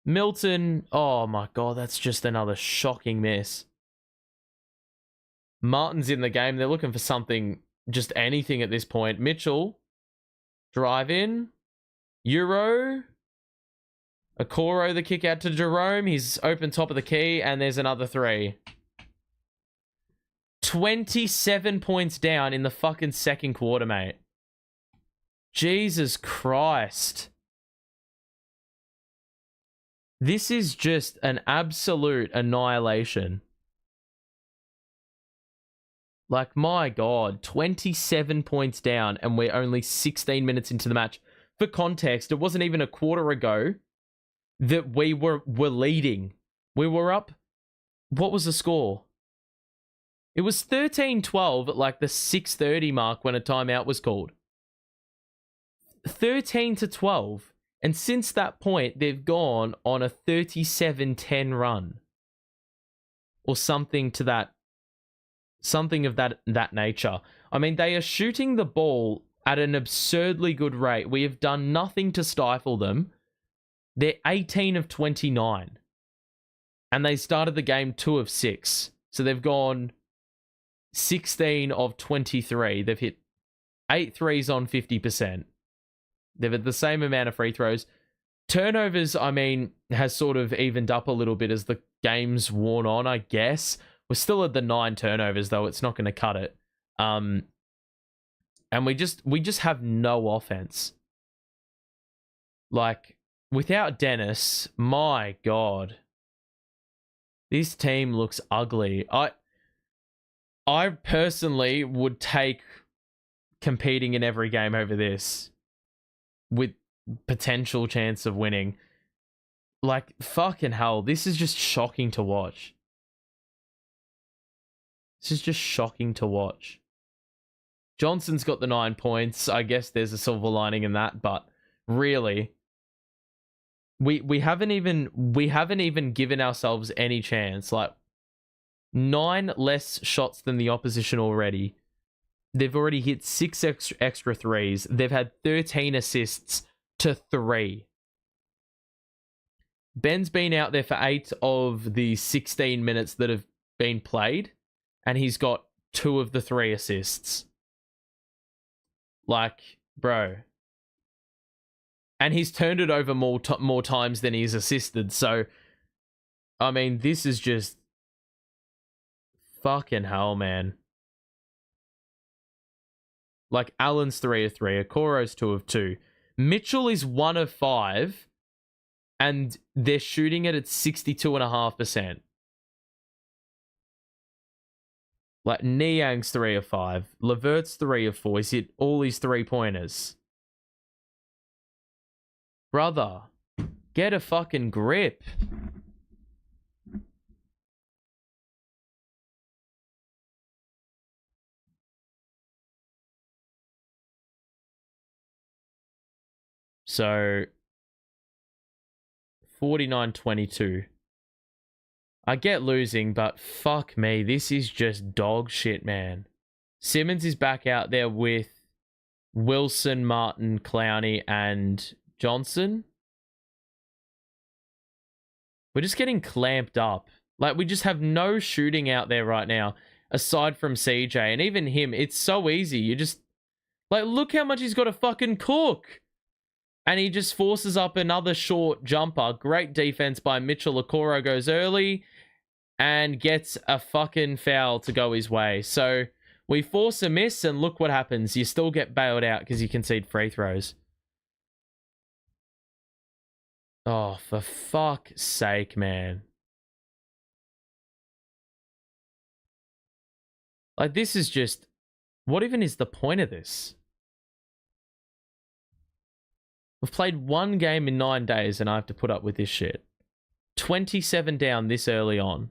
Milton, oh my God, that's just another shocking miss. Martin's in the game. They're looking for something, just anything at this point. Mitchell, drive in. Euro. Okoro, the kick out to Jerome. He's open top of the key, and there's another 3. 27 points down in the fucking second quarter, mate. Jesus Christ. This is just an absolute annihilation. Like, my God, 27 points down, and we're only 16 minutes into the match. For context, it wasn't even a quarter ago that we were leading. We were up. What was the score? It was 13-12 at like the 6:30 mark when a timeout was called. 13-12. And since that point, they've gone on a 37-10 run. Or something to that. Something of that nature. I mean, they are shooting the ball at an absurdly good rate. We have done nothing to stifle them. They're 18 of 29. And they started the game 2 of 6. So they've gone 16 of 23. They've hit 8 threes on 50%. They've had the same amount of free throws. Turnovers, I mean, has sort of evened up a little bit as the game's worn on, I guess. We're still at the 9 turnovers, though. It's not going to cut it. And we just have no offense. Like, without Dennis, my God. This team looks ugly. I personally would take competing in every game over this, with potential chance of winning. Like, fucking hell, this is just shocking to watch. This is just shocking to watch. Johnson's got the 9 points. I guess there's a silver lining in that, but really, we haven't even given ourselves any chance. Like, 9 less shots than the opposition already. They've already hit 6 extra threes. They've had 13 assists to 3. Ben's been out there for 8 of the 16 minutes that have been played, and he's got 2 of the 3 assists. Like, bro. And he's turned it over more times than he's assisted. So, I mean, this is just fucking hell, man. Like, Allen's 3 of 3. Okoro's 2 of 2. Mitchell is 1 of 5. And they're shooting it at 62.5%. Like, Niang's 3 of 5. Levert's 3 of 4. He's hit all his 3-pointers. Brother, get a fucking grip. So, 49-22. I get losing, but fuck me. This is just dog shit, man. Simmons is back out there with Wilson, Martin, Clowney, and Johnson. We're just getting clamped up. Like, we just have no shooting out there right now, aside from CJ. And even him, it's so easy. You just, like, look how much he's got to fucking cook. And he just forces up another short jumper. Great defense by Mitchell. Okoro goes early and gets a fucking foul to go his way. So We force a miss, and look what happens. You still get bailed out because you concede free throws. Oh, for fuck's sake, man. Like, this is just... What even is the point of this? We've played one game in 9 days, and I have to put up with this shit. 27 down this early on.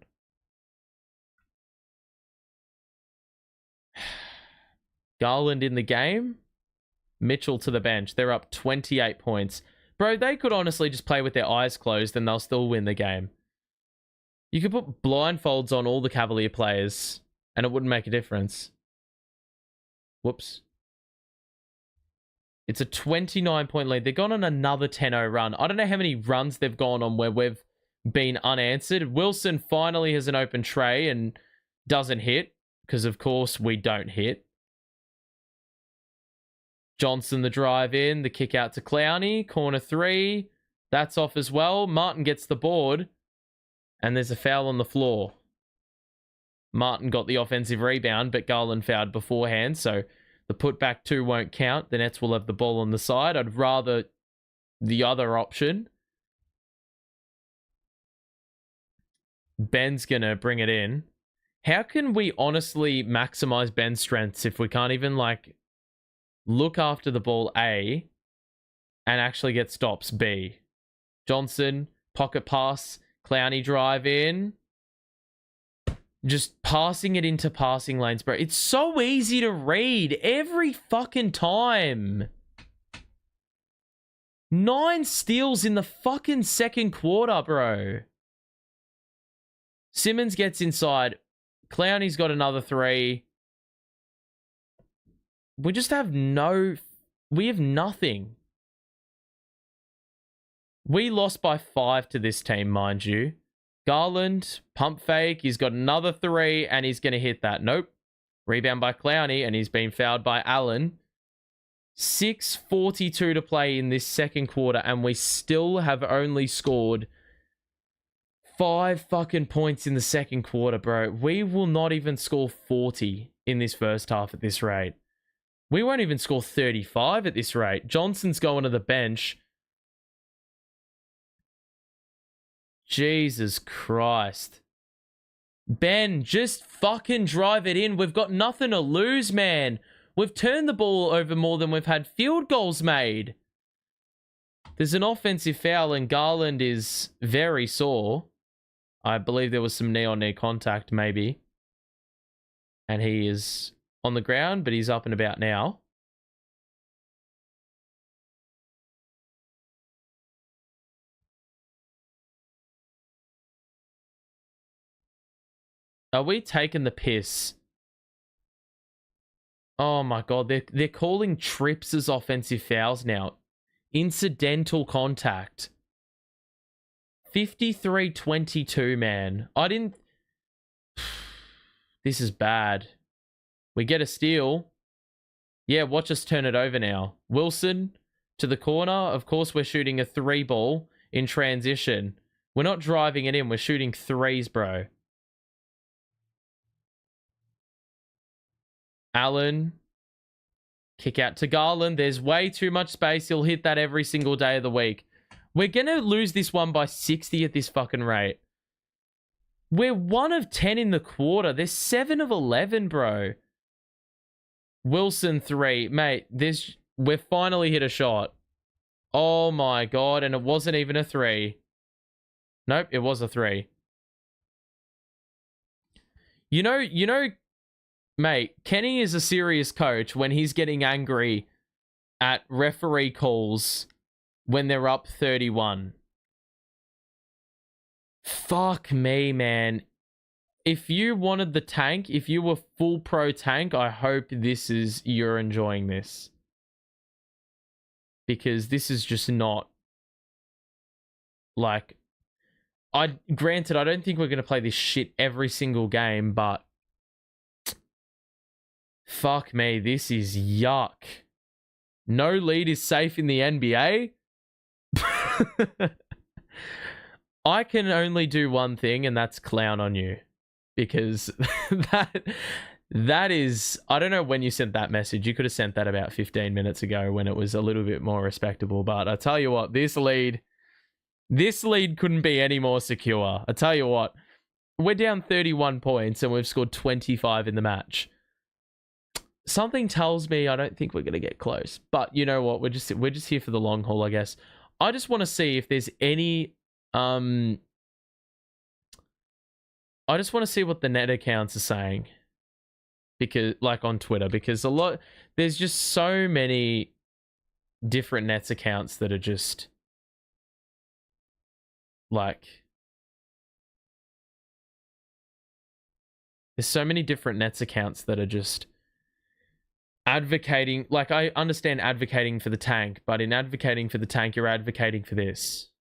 Garland in the game. Mitchell to the bench. They're up 28 points. Bro, they could honestly just play with their eyes closed and they'll still win the game. You could put blindfolds on all the Cavalier players and it wouldn't make a difference. Whoops. It's a 29-point lead. They've gone on another 10-0 run. I don't know how many runs they've gone on where we've been unanswered. Wilson finally has an open tray and doesn't hit because, of course, we don't hit. Johnson, the drive in, the kick out to Clowney, corner 3. That's off as well. Martin gets the board, and there's a foul on the floor. Martin got the offensive rebound, but Garland fouled beforehand, so the putback 2 won't count. The Nets will have the ball on the side. I'd rather the other option. Ben's going to bring it in. How can we honestly maximize Ben's strengths if we can't even, like, look after the ball, A, and actually get stops, B? Johnson, pocket pass, Clowney drive in. Just passing it into passing lanes, bro. It's so easy to read every fucking time. 9 steals in the fucking second quarter, bro. Simmons gets inside. Clowney's got another 3. We just have we have nothing. We lost by 5 to this team, mind you. Garland, pump fake. He's got another 3, and he's going to hit that. Nope. Rebound by Clowney, and he's been fouled by Allen. 6:42 to play in this second quarter, and we still have only scored 5 fucking points in the second quarter, bro. We will not even score 40 in this first half at this rate. We won't even score 35 at this rate. Johnson's going to the bench. Jesus Christ. Ben, just fucking drive it in. We've got nothing to lose, man. We've turned the ball over more than we've had field goals made. There's an offensive foul and Garland is very sore. I believe there was some knee-on-knee contact, maybe. And he is on the ground, but he's up and about now. Are we taking the piss? Oh my god, they're calling trips as offensive fouls now. Incidental contact. 53-22, man. This is bad. We get a steal. Yeah, watch us turn it over now. Wilson to the corner. Of course, we're shooting a 3 ball in transition. We're not driving it in. We're shooting 3s, bro. Allen. Kick out to Garland. There's way too much space. He'll hit that every single day of the week. We're going to lose this one by 60 at this fucking rate. We're 1 of 10 in the quarter. They're 7 of 11, bro. Wilson 3. Mate, we've finally hit a shot. Oh my god, and it wasn't even a 3. Nope, it was a 3. You know, mate, Kenny is a serious coach when he's getting angry at referee calls when they're up 31. Fuck me, man. If you wanted the tank, if you were full pro tank, I hope you're enjoying this. Because this is just not like, granted, I don't think we're going to play this shit every single game, but fuck me, this is yuck. No lead is safe in the NBA. I can only do one thing, and that's clown on you. Because That is, I don't know when you sent that message. You could have sent that about 15 minutes ago when it was a little bit more respectable. But I tell you what, this lead couldn't be any more secure. I tell you what, we're down 31 points and we've scored 25 in the match. Something tells me I don't think we're going to get close. But you know what? We're just here for the long haul, I guess. I just want to see if there's any... I just want to see what the net accounts are saying. Because, like, on Twitter. Because there's just so many different Nets accounts that are just... like... There's so many different Nets accounts that are just... advocating, like, I understand advocating for the tank, but in advocating for the tank, you're advocating for this.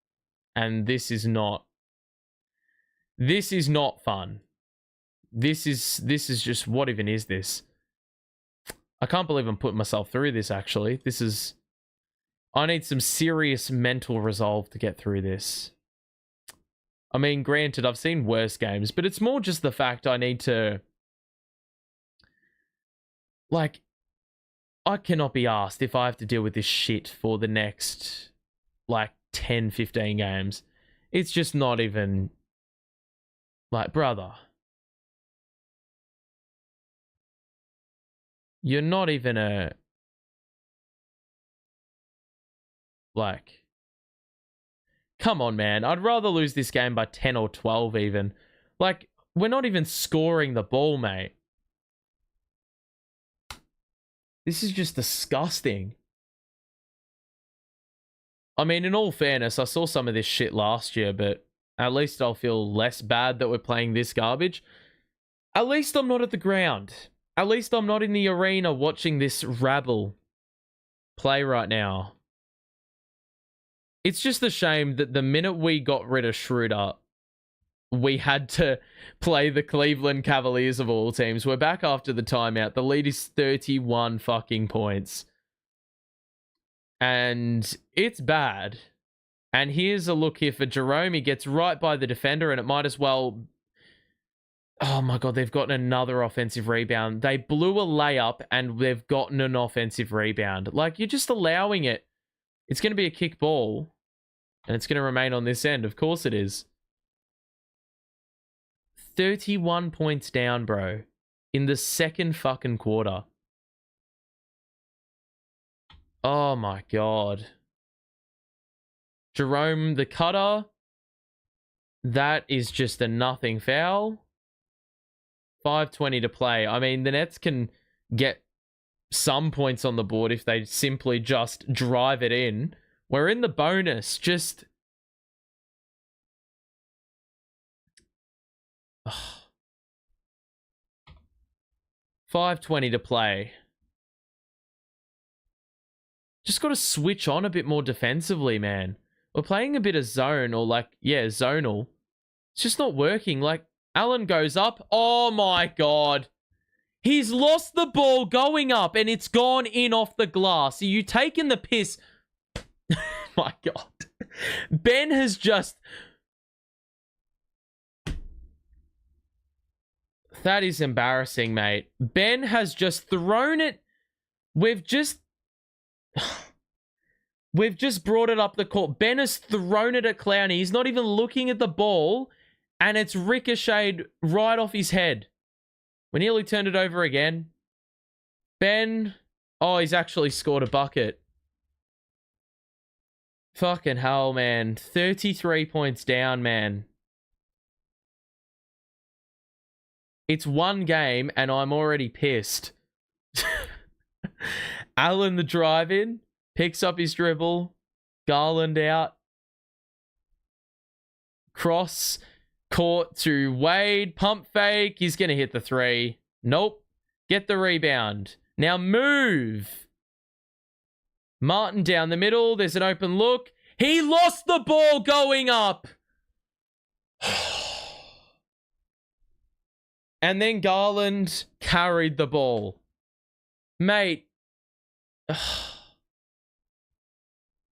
And this is not fun. This is just, what even is this? I can't believe I'm putting myself through this, actually. I need some serious mental resolve to get through this. I mean, granted, I've seen worse games, but it's more just the fact I need to... like... I cannot be asked if I have to deal with this shit for the next, like, 10, 15 games. It's just not even... like, brother. You're not even a... like... come on, man. I'd rather lose this game by 10 or 12 even. Like, we're not even scoring the ball, mate. This is just disgusting. I mean, in all fairness, I saw some of this shit last year, but at least I'll feel less bad that we're playing this garbage. At least I'm not at the ground. At least I'm not in the arena watching this rabble play right now. It's just a shame that the minute we got rid of Schroeder, we had to play the Cleveland Cavaliers of all teams. We're back after the timeout. The lead is 31 fucking points. And it's bad. And here's a look here for Jerome. He gets right by the defender and it might as well... oh my God, they've gotten another offensive rebound. They blew a layup and they've gotten an offensive rebound. Like, you're just allowing it. It's going to be a kick ball. And it's going to remain on this end. Of course it is. 31 points down, bro. In the second fucking quarter. Oh my God. Jerome, the cutter. That is just a nothing foul. 5:20 to play. I mean, the Nets can get some points on the board if they simply just drive it in. We're in the bonus. Just... 5:20 to play. Just got to switch on a bit more defensively, man. We're playing a bit of zone or like, yeah, zonal. It's just not working. Like, Allen goes up. Oh my God. He's lost the ball going up and it's gone in off the glass. Are you taking the piss? My God. Ben has just... that is embarrassing, mate. Ben has just thrown it. We've just brought it up the court. Ben has thrown it at Clowney. He's not even looking at the ball, and it's ricocheted right off his head. We nearly turned it over again. Ben, oh, he's actually scored a bucket. Fucking hell, man. 33 points down, man. It's one game, and I'm already pissed. Allen the drive-in, picks up his dribble. Garland out. Cross, court to Wade. Pump fake. He's going to hit the three. Nope. Get the rebound. Now move. Martin down the middle. There's an open look. He lost the ball going up. And then Garland carried the ball. Mate.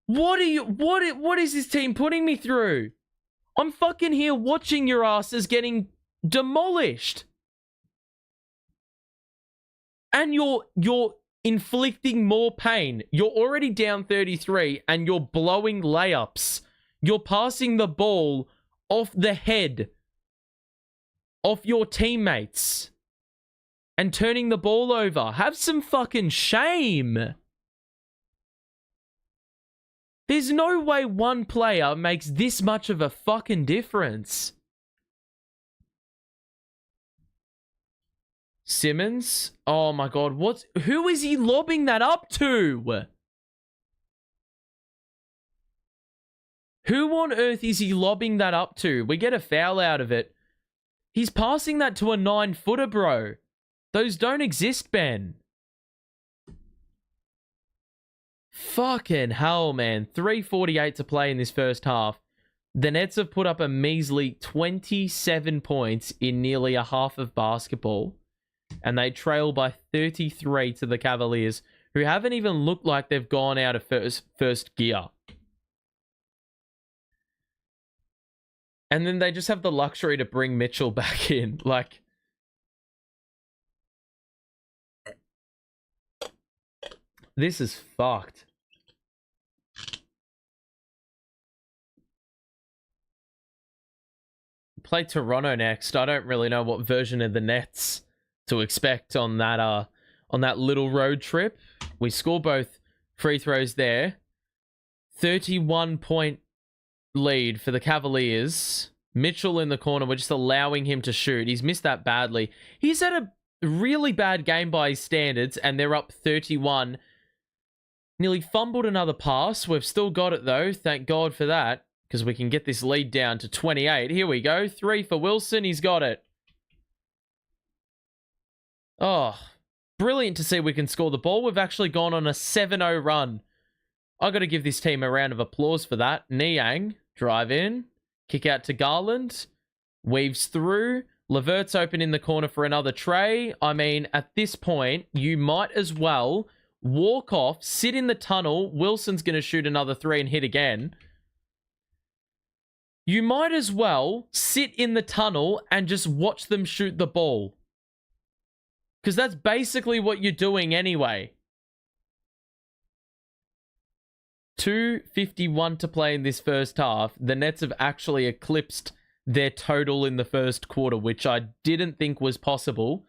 What is this team putting me through? I'm fucking here watching your asses getting demolished. And you're inflicting more pain. You're already down 33 and you're blowing layups. You're passing the ball off the head of your teammates and turning the ball over. Have some fucking shame. There's no way one player makes this much of a fucking difference. Simmons? Oh my god, who is he lobbing that up to? Who on earth is he lobbing that up to? We get a foul out of it. He's passing that to a 9-footer, bro. Those don't exist, Ben. Fucking hell, man. 3:48 to play in this first half. The Nets have put up a measly 27 points in nearly a half of basketball. And they trail by 33 to the Cavaliers, who haven't even looked like they've gone out of first gear. And then they just have the luxury to bring Mitchell back in. Like, this is fucked. Play Toronto next. I don't really know what version of the Nets to expect on that little road trip. We score both free throws there. 31-point lead for the Cavaliers. Mitchell in the corner. We're just allowing him to shoot. He's missed that badly. He's had a really bad game by his standards, and they're up 31. Nearly fumbled another pass. We've still got it, though. Thank God for that, because we can get this lead down to 28. Here we go. 3 for Wilson. He's got it. Oh, brilliant to see we can score the ball. We've actually gone on a 7-0 run. I got to give this team a round of applause for that. Niang, drive in, kick out to Garland, weaves through. Levert's open in the corner for another tray. I mean, at this point, you might as well walk off, sit in the tunnel. Wilson's going to shoot another 3 and hit again. You might as well sit in the tunnel and just watch them shoot the ball. Because that's basically what you're doing anyway. 2:51 to play in this first half. The Nets have actually eclipsed their total in the first quarter, which I didn't think was possible.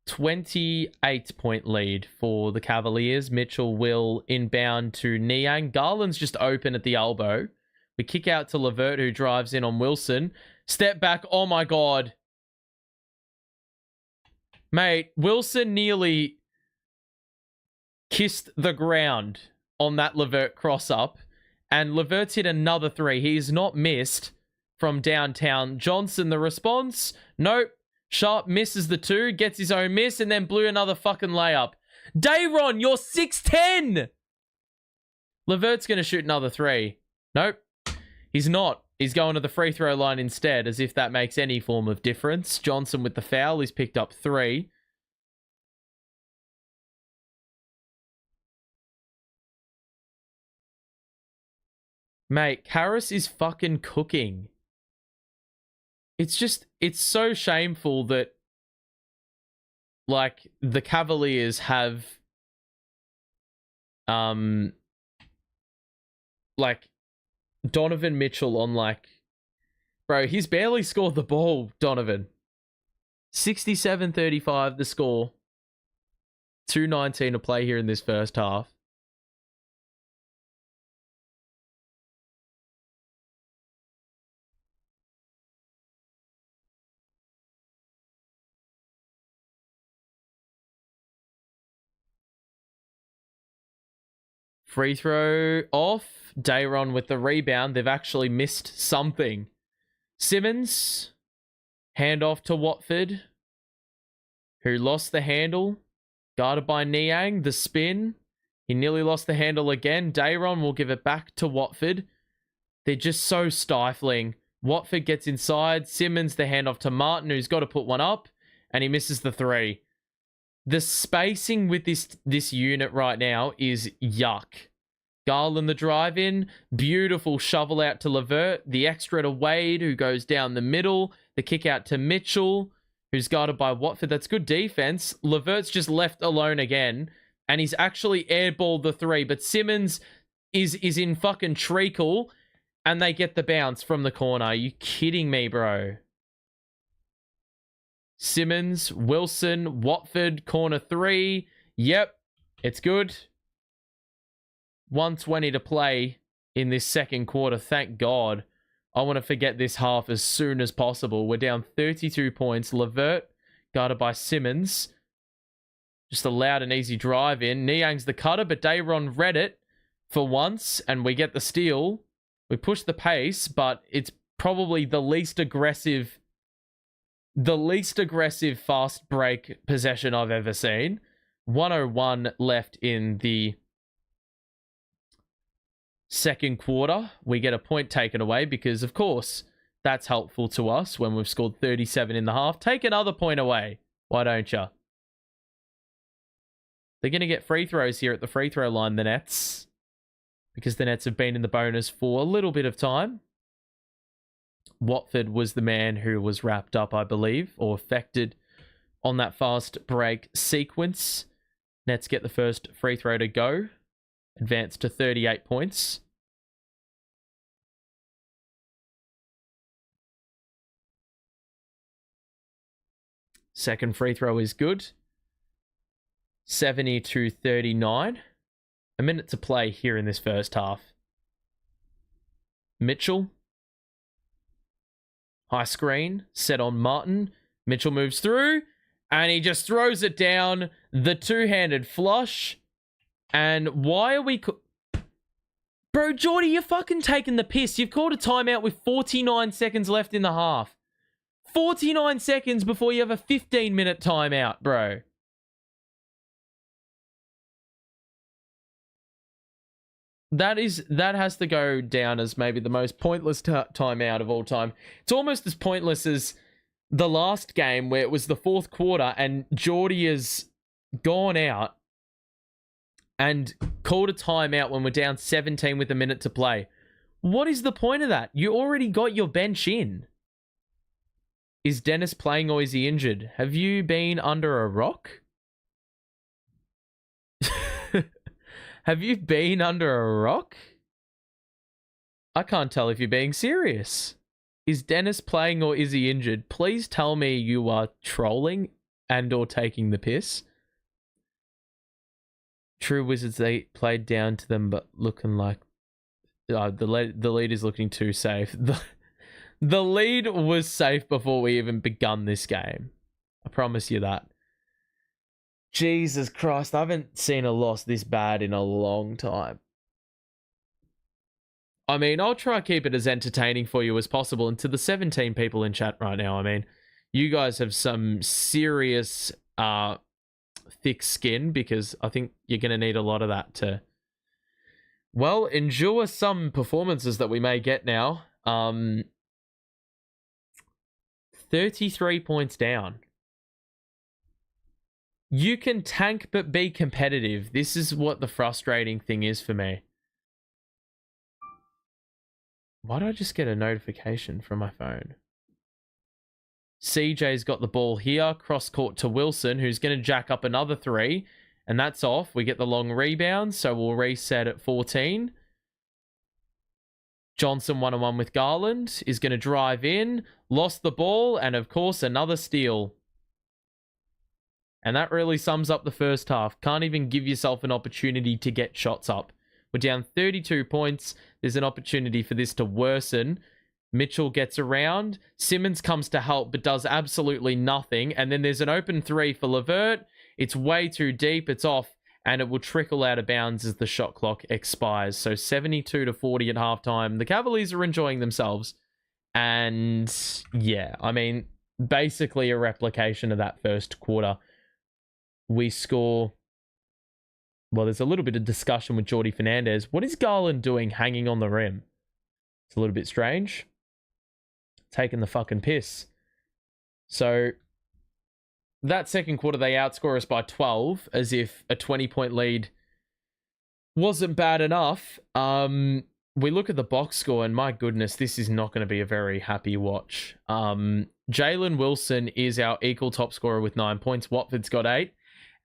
28-point lead for the Cavaliers. Mitchell will inbound to Niang. Garland's just open at the elbow. We kick out to Levert, who drives in on Wilson. Step back. Oh my god. Mate, Wilson nearly kissed the ground on that Levert cross-up. And Levert's hit another 3. He's not missed from downtown. Johnson, the response? Nope. Sharp misses the 2, gets his own miss, and then blew another fucking layup. Dayron, you're 6'10". Levert's going to shoot another 3. Nope. He's not. He's going to the free throw line instead, as if that makes any form of difference. Johnson with the foul. He's picked up 3. Mate, Karras is fucking cooking. It's so shameful that, like, the Cavaliers have, like, Donovan Mitchell on, like, bro, he's barely scored the ball, Donovan. 67-35 the score. 2:19 to play here in this first half. Free throw off. Dayron with the rebound. They've actually missed something. Simmons. Handoff to Watford, who lost the handle. Guarded by Niang. The spin. He nearly lost the handle again. Dayron will give it back to Watford. They're just so stifling. Watford gets inside. Simmons, the handoff to Martin, who's got to put one up. And he misses the 3. The spacing with this unit right now is yuck. Garland the drive in. Beautiful shovel out to Levert. The extra to Wade, who goes down the middle. The kick out to Mitchell. who's guarded by Watford. That's good defense. Levert's just left alone again, and he's actually airballed the three, but Simmons is in fucking treacle, and they get the bounce from the corner. Are you kidding me, bro? Simmons, Wilson, Watford, corner three. Yep, it's good. 1:20 to play in this second quarter. Thank God. I want to forget this half as soon as possible. We're down 32 points. Levert, guarded by Simmons. Just a loud and easy drive in. Niang's the cutter, but Dayron read it for once, and we get the steal. We push the pace, but it's probably the least aggressive fast break possession I've ever seen. 1:01 left in the second quarter. We get a point taken away because, of course, that's helpful to us when we've scored 37 in the half. Take another point away. Why don't you? They're going to get free throws here at the free throw line, the Nets, because the Nets have been in the bonus for a little bit of time. Watford was the man who was wrapped up, I believe, or affected on that fast break sequence. Nets get the first free throw to go. Advance to 38 points. Second free throw is good. 70-39. A minute to play here in this first half. Mitchell. High screen. Set on Martin. Mitchell moves through. And he just throws it down. The two-handed flush. And why are we... Bro, Geordie, you're fucking taking the piss. You've called a timeout with 49 seconds left in the half. 49 seconds before you have a 15-minute timeout, bro. That has to go down as maybe the most pointless timeout of all time. It's almost as pointless as the last game where it was the fourth quarter and Geordie has gone out and called a timeout when we're down 17 with a minute to play. What is the point of that? You already got your bench in. Is Dennis playing or is he injured? Have you been under a rock? Have you been under a rock? I can't tell if you're being serious. Is Dennis playing or is he injured? Please tell me you are trolling and or taking the piss. True Wizards, they played down to them, but looking like the lead is looking too safe. The lead was safe before we even begun this game. I promise you that. Jesus Christ, I haven't seen a loss this bad in a long time. I mean, I'll try to keep it as entertaining for you as possible. And to the 17 people in chat right now, I mean, you guys have some serious... thick skin, because I think you're going to need a lot of that to, well, endure some performances that we may get now. 33 points down. You can tank but be competitive. This is what the frustrating thing is for me. Why did I just get a notification from my phone? CJ's got the ball here. Cross court to Wilson, who's going to jack up another three. And that's off. We get the long rebound, so we'll reset at 14. Johnson 1-on-1 with Garland. Is going to drive in. Lost the ball. And, of course, another steal. And that really sums up the first half. Can't even give yourself an opportunity to get shots up. We're down 32 points. There's an opportunity for this to worsen. Mitchell gets around. Simmons comes to help, but does absolutely nothing. And then there's an open three for Levert. It's way too deep. It's off, and it will trickle out of bounds as the shot clock expires. So 72-40 at halftime. The Cavaliers are enjoying themselves. And yeah, I mean, basically a replication of that first quarter. We score... Well, there's a little bit of discussion with Jordi Fernandez. What is Garland doing hanging on the rim? It's a little bit strange. Taking the fucking piss. So, that second quarter, they outscore us by 12, as if a 20-point lead wasn't bad enough. we look at the box score, and my goodness, this is not going to be a very happy watch. Jalen Wilson is our equal top scorer with 9 points. Watford's got 8.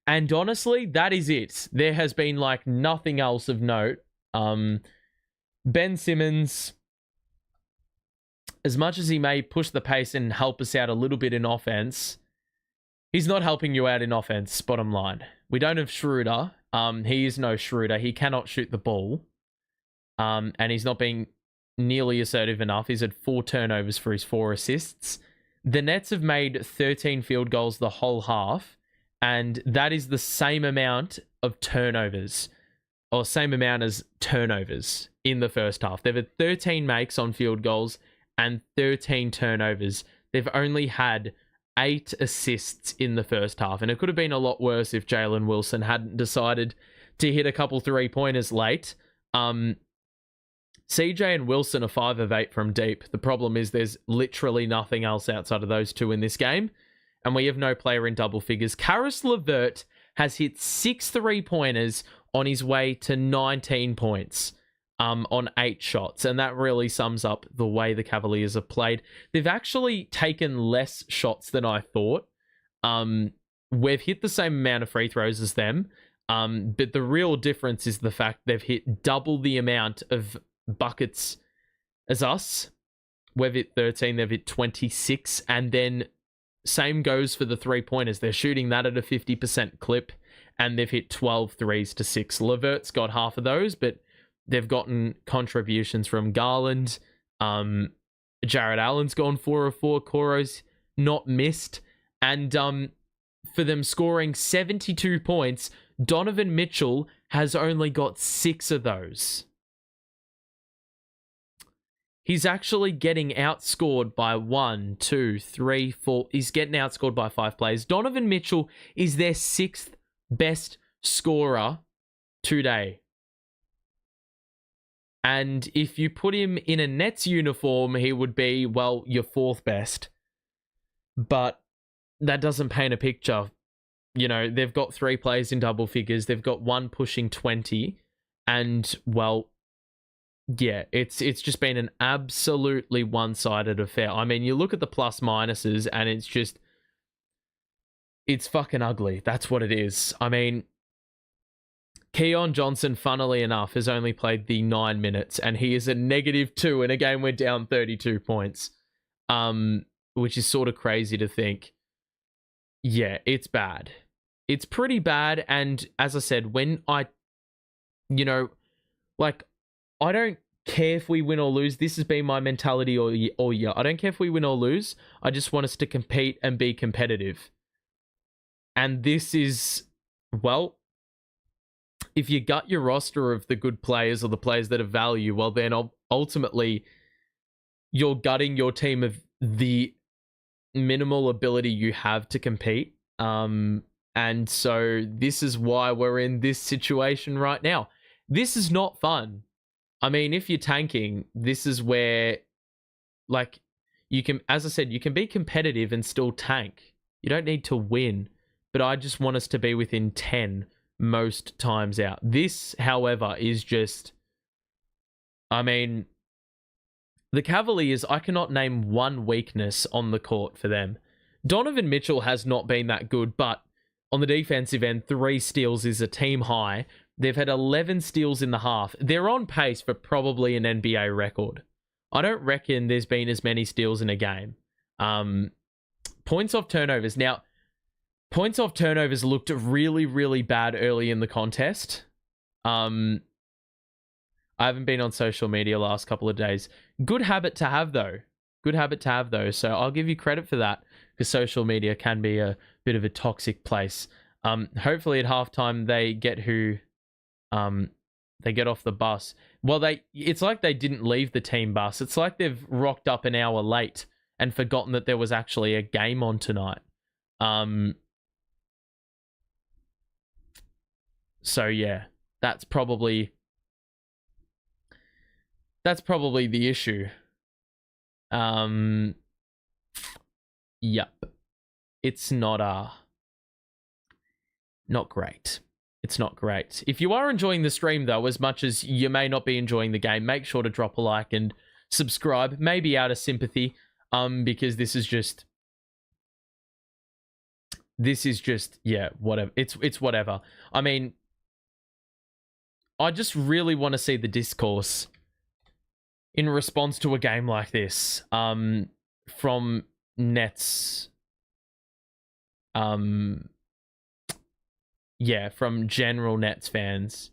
And honestly, that is it. There has been like nothing else of note. Ben Simmons, as much as he may push the pace and help us out a little bit in offense, he's not helping you out in offense, bottom line. We don't have Schroeder. He is no Schroeder. He cannot shoot the ball. And he's not being nearly assertive enough. He's had 4 turnovers for his 4 assists. The Nets have made 13 field goals the whole half, and that is the same amount of turnovers, or same amount as turnovers in the first half. They've had 13 makes on field goals and 13 turnovers. They've only had 8 assists in the first half, and it could have been a lot worse if Jalen Wilson hadn't decided to hit a couple 3-pointers late. CJ and Wilson are 5 of 8 from deep. The problem is there's literally nothing else outside of those two in this game, and we have no player in double figures. Karis LeVert has hit 6 3-pointers on his way to 19 points on 8 shots, and that really sums up the way the Cavaliers have played. They've actually taken less shots than I thought. We've hit the same amount of free throws as them, but the real difference is the fact they've hit double the amount of buckets as us. We've hit 13, they've hit 26, and then same goes for the 3-pointers. They're shooting that at a 50% clip, and they've hit 12 threes to 6. LeVert's got half of those, but they've gotten contributions from Garland. Jared Allen's gone 4 of 4. Koro's not missed. And for them scoring 72 points, Donovan Mitchell has only got 6 of those. He's actually getting outscored by 1, 2, 3, 4. He's getting outscored by 5 players. Donovan Mitchell is their 6th best scorer today. And if you put him in a Nets uniform, he would be, well, your 4th best. But that doesn't paint a picture. You know, they've got 3 players in double figures. They've got 1 pushing 20. And, well, yeah, it's just been an absolutely one-sided affair. I mean, you look at the plus minuses and it's fucking ugly. That's what it is. I mean, Keon Johnson, funnily enough, has only played the 9 minutes, and he is a -2 in a game we're down 32 points, which is sort of crazy to think. Yeah, it's bad. It's pretty bad, and as I said, when I don't care if we win or lose. This has been my mentality all year. I don't care if we win or lose. I just want us to compete and be competitive. And this is, well, if you gut your roster of the good players or the players that have value, well, then ultimately you're gutting your team of the minimal ability you have to compete. And so this is why we're in this situation right now. This is not fun. I mean, if you're tanking, this is where, like, you can, as I said, you can be competitive and still tank. You don't need to win, but I just want us to be within 10 most times out. This, however, is just, I mean, the Cavaliers, I cannot name one weakness on the court for them. Donovan Mitchell has not been that good, but on the defensive end, 3 steals is a team high. They've had 11 steals in the half. They're on pace for probably an NBA record. I don't reckon there's been as many steals in a game. Points off turnovers. Now, points off turnovers looked really, really bad early in the contest. I haven't been on social media last couple of days. Good habit to have, though. Good habit to have, though. So I'll give you credit for that, because social media can be a bit of a toxic place. Hopefully at halftime they get off the bus. Well, it's like they didn't leave the team bus. It's like they've rocked up an hour late and forgotten that there was actually a game on tonight. So yeah, that's probably the issue. Yep. It's not great. It's not great. If you are enjoying the stream, though, as much as you may not be enjoying the game, make sure to drop a like and subscribe, maybe out of sympathy, because this is just, yeah, whatever. It's whatever. I mean, I just really want to see the discourse in response to a game like this, from Nets, yeah, from general Nets fans.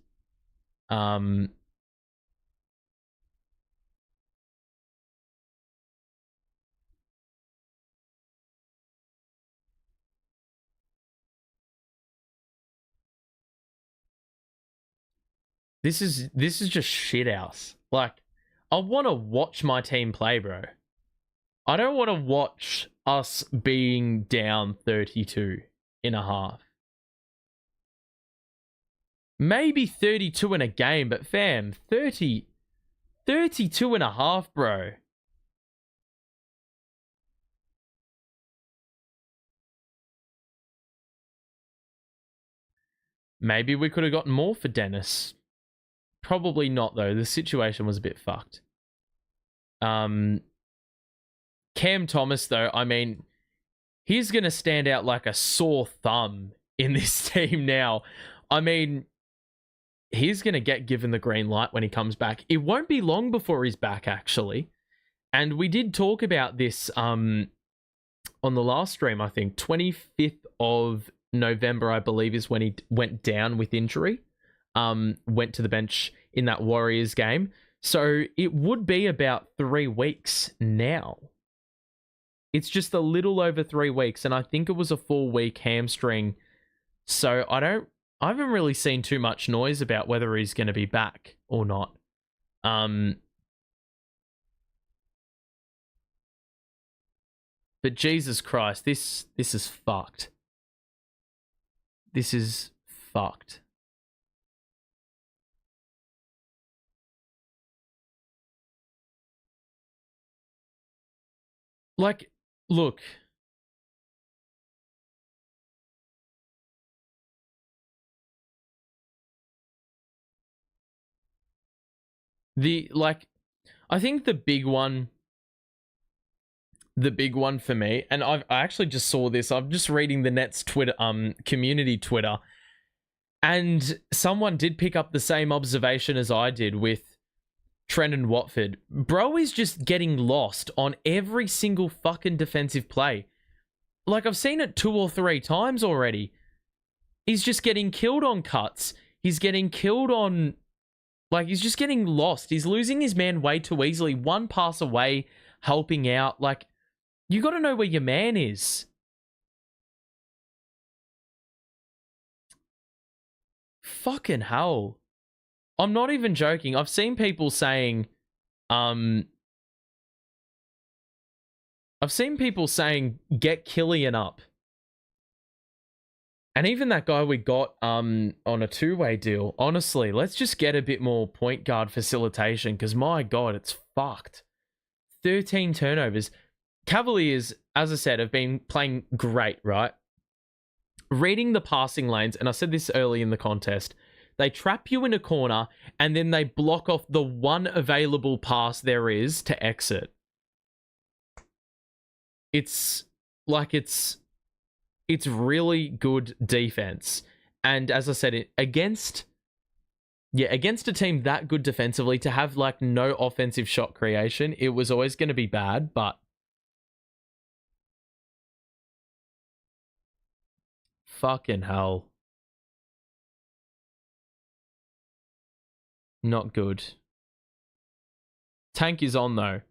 This is just shit house. Like, I want to watch my team play, bro. I don't want to watch us being down 32 and a half. Maybe 32 in a game, but fam, 32 and a half, bro. Maybe we could have gotten more for Dennis. Probably not, though. The situation was a bit fucked. Cam Thomas, though, I mean, he's going to stand out like a sore thumb in this team now. I mean, he's going to get given the green light when he comes back. It won't be long before he's back, actually. And we did talk about this on the last stream, I think. 25th of November, I believe, is when he went down with injury. Went to the bench in that Warriors game. So it would be about 3 weeks now. It's just a little over 3 weeks, and I think it was a 4-week hamstring. So I haven't really seen too much noise about whether he's going to be back or not. But Jesus Christ, this is fucked. This is fucked. Like, look. I think the big one for me, and I actually just saw this. I'm just reading the Nets Twitter, community Twitter, and someone did pick up the same observation as I did with Trendon Watford. Bro is just getting lost on every single fucking defensive play. Like, I've seen it 2 or 3 times already. He's just getting killed on cuts. He's getting killed on... Like, he's just getting lost. He's losing his man way too easily. One pass away, helping out. Like, you got to know where your man is. Fucking hell. I'm not even joking. I've seen people saying, get Killian up. And even that guy we got on a 2-way deal, honestly, let's just get a bit more point guard facilitation, because my God, it's fucked. 13 turnovers. Cavaliers, as I said, have been playing great, right? Reading the passing lanes, and I said this early in the contest, they trap you in a corner, and then they block off the one available pass there is to exit. It's really good defense. And as I said, against a team that good defensively, to have like no offensive shot creation, it was always going to be bad, but fucking hell. Not good. Tank is on, though.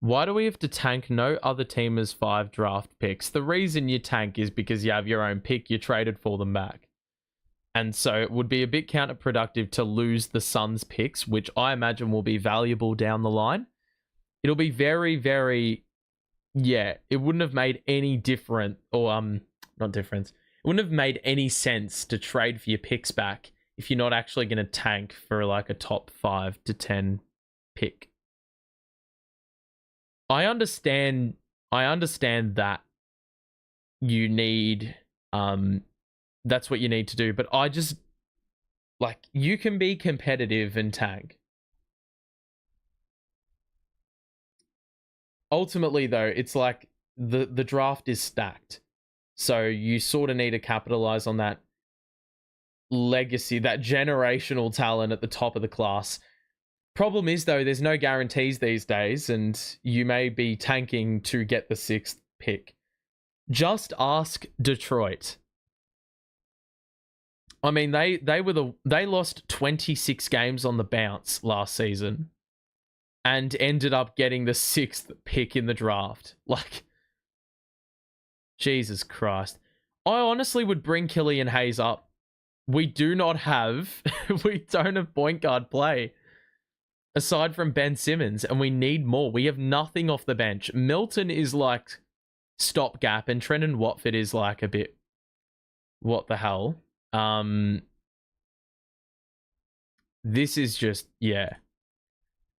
Why do we have to tank? No other team has 5 draft picks. The reason you tank is because you have your own pick. You traded for them back. And so it would be a bit counterproductive to lose the Suns picks, which I imagine will be valuable down the line. It'll be very, very... Yeah, it wouldn't have made any difference, or not difference. It wouldn't have made any sense to trade for your picks back if you're not actually going to tank for like a top 5 to 10 pick. I understand that you need that's what you need to do. But I just, like, you can be competitive and tank. Ultimately, though, it's like the draft is stacked. So you sort of need to capitalize on that legacy, that generational talent at the top of the class. Problem is, though, there's no guarantees these days, and you may be tanking to get the 6th pick. Just ask Detroit. I mean, they lost 26 games on the bounce last season and ended up getting the 6th pick in the draft. Like, Jesus Christ. I honestly would bring Killian Hayes up. We don't have point guard play aside from Ben Simmons, and we need more. We have nothing off the bench. Milton is like stopgap, and Trendon Watford is like a bit, what the hell? This is just, yeah.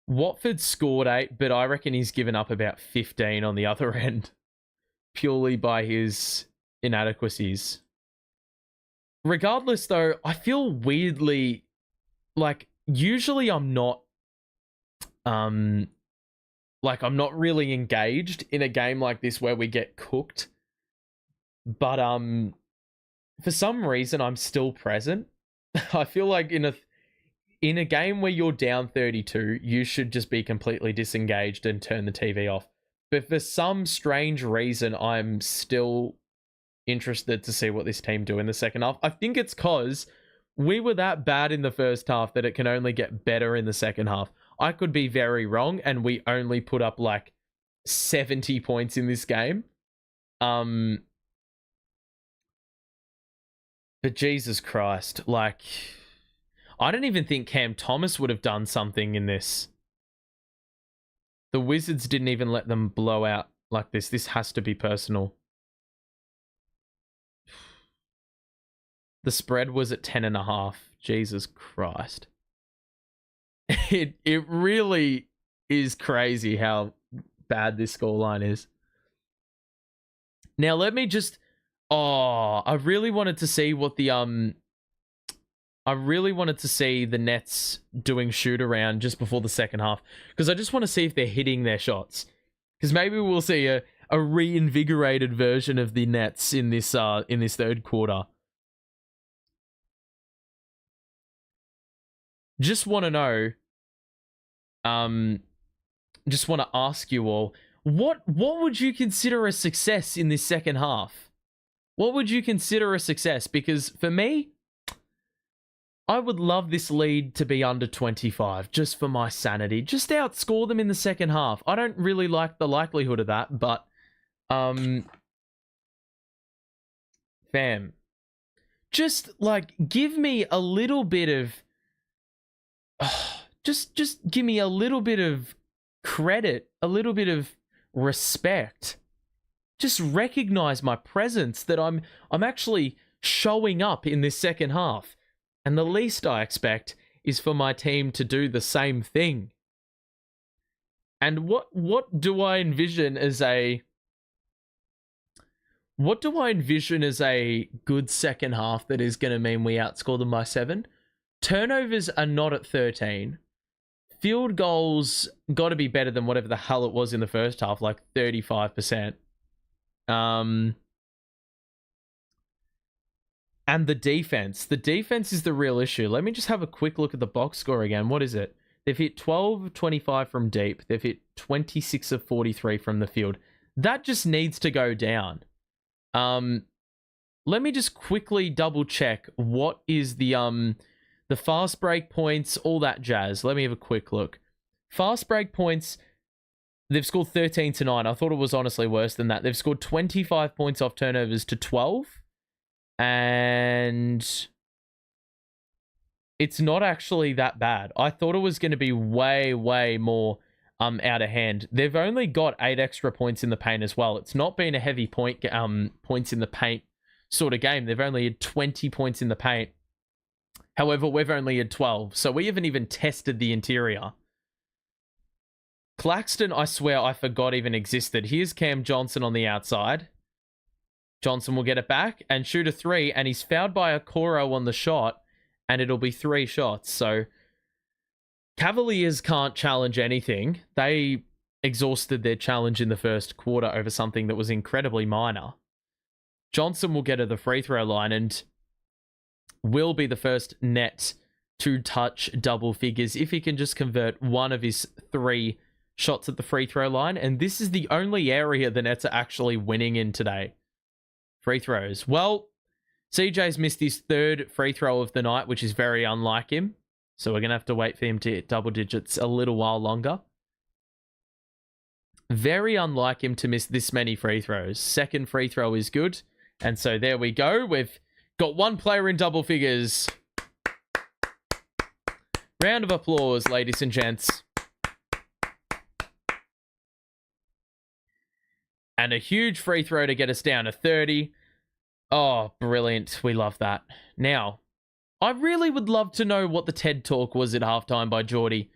Watford scored 8, but I reckon he's given up about 15 on the other end, purely by his inadequacies. Regardless, though, I feel weirdly, like, usually I'm not, like, I'm not really engaged in a game like this where we get cooked. But, for some reason, I'm still present. I feel like in a game where you're down 32, you should just be completely disengaged and turn the TV off. But for some strange reason, I'm still interested to see what this team do in the second half. I think it's because we were that bad in the first half that it can only get better in the second half. I could be very wrong, and we only put up like 70 points in this game. But Jesus Christ, like, I don't even think Cam Thomas would have done something in this. The Wizards didn't even let them blow out like this. This has to be personal. The spread was at 10.5. Jesus Christ. It really is crazy how bad this scoreline is. Now let me just, I really wanted to see what the I really wanted to see the Nets doing shoot around just before the second half, because I just want to see if they're hitting their shots. Because maybe we'll see a reinvigorated version of the Nets in this third quarter. Just want to know, just want to ask you all, what would you consider a success in this second half? What would you consider a success? Because for me, I would love this lead to be under 25, just for my sanity. Just outscore them in the second half. I don't really like the likelihood of that, but, fam, just, like, give me a little bit of, just give me a little bit of credit, a little bit of respect. Just recognize my presence, that I'm actually showing up in this second half. And the least I expect is for my team to do the same thing. And what do I envision as a good second half that is going to mean we outscore them by 7? Turnovers are not at 13. Field goals got to be better than whatever the hell it was in the first half, like 35%. And the defense. The defense is the real issue. Let me just have a quick look at the box score again. What is it? They've hit 12 of 25 from deep. They've hit 26 of 43 from the field. That just needs to go down. Let me just quickly double check what is the fast break points, all that jazz. Let me have a quick look. Fast break points, they've scored 13-9. I thought it was honestly worse than that. They've scored 25 points off turnovers to 12. And it's not actually that bad. I thought it was going to be way, way more out of hand. They've only got 8 extra points in the paint as well. It's not been a heavy points in the paint sort of game. They've only had 20 points in the paint. However, we've only had 12, so we haven't even tested the interior. Claxton, I swear I forgot even existed. Here's Cam Johnson on the outside. Johnson will get it back and shoot a 3, and he's fouled by Okoro on the shot, and it'll be 3 shots. So Cavaliers can't challenge anything. They exhausted their challenge in the first quarter over something that was incredibly minor. Johnson will get to the free throw line and will be the first net to touch double figures if he can just convert one of his 3 shots at the free throw line. And this is the only area the Nets are actually winning in today. Free throws. Well, CJ's missed his 3rd free throw of the night, which is very unlike him. So we're going to have to wait for him to hit double digits a little while longer. Very unlike him to miss this many free throws. 2nd free throw is good. And so there we go. We've got one player in double figures. Round of applause, ladies and gents. And a huge free throw to get us down to 30. Oh, brilliant. We love that. Now, I really would love to know what the TED Talk was at halftime by Geordie.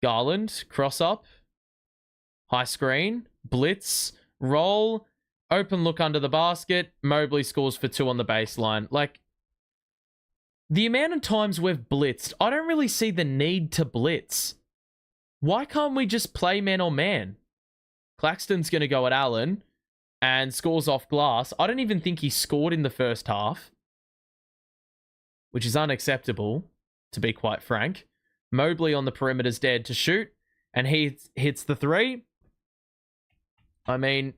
Garland, cross up, high screen, blitz, roll, open look under the basket. Mobley scores for 2 on the baseline. Like, the amount of times we've blitzed, I don't really see the need to blitz. Why can't we just play man on man? Claxton's going to go at Allen and scores off glass. I don't even think he scored in the first half, which is unacceptable, to be quite frank. Mobley on the perimeter's dead to shoot, and he hits the 3. I mean,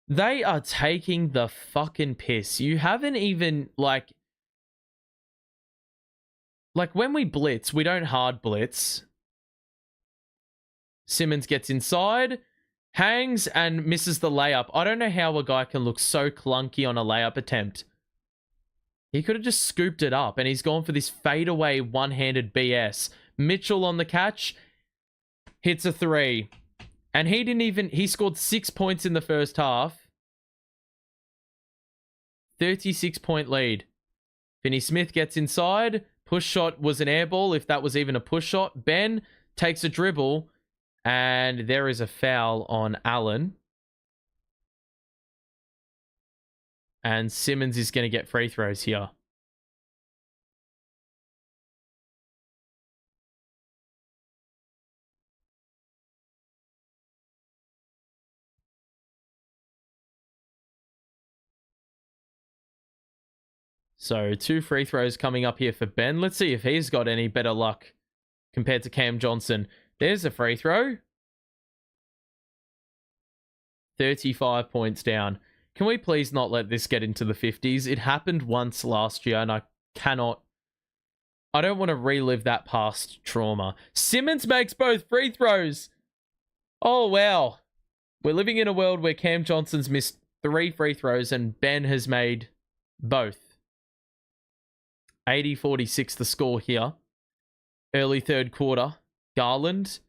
they are taking the fucking piss. You haven't even, like when we blitz, we don't hard blitz. Simmons gets inside, hangs, and misses the layup. I don't know how a guy can look so clunky on a layup attempt. He could have just scooped it up, and he's gone for this fadeaway one-handed BS. Mitchell on the catch, hits a 3. And he scored 6 points in the first half. 36-point lead. Finney-Smith gets inside. Push shot was an air ball, if that was even a push shot. Ben takes a dribble, and there is a foul on Allen. And Simmons is going to get free throws here. So 2 free throws coming up here for Ben. Let's see if he's got any better luck compared to Cam Johnson. There's a free throw. 35 points down. Can we please not let this get into the 50s? It happened once last year, and I don't want to relive that past trauma. Simmons makes both free throws. Oh, wow. We're living in a world where Cam Johnson's missed 3 free throws, and Ben has made both. 80-46 the score here. Early 3rd quarter. Garland.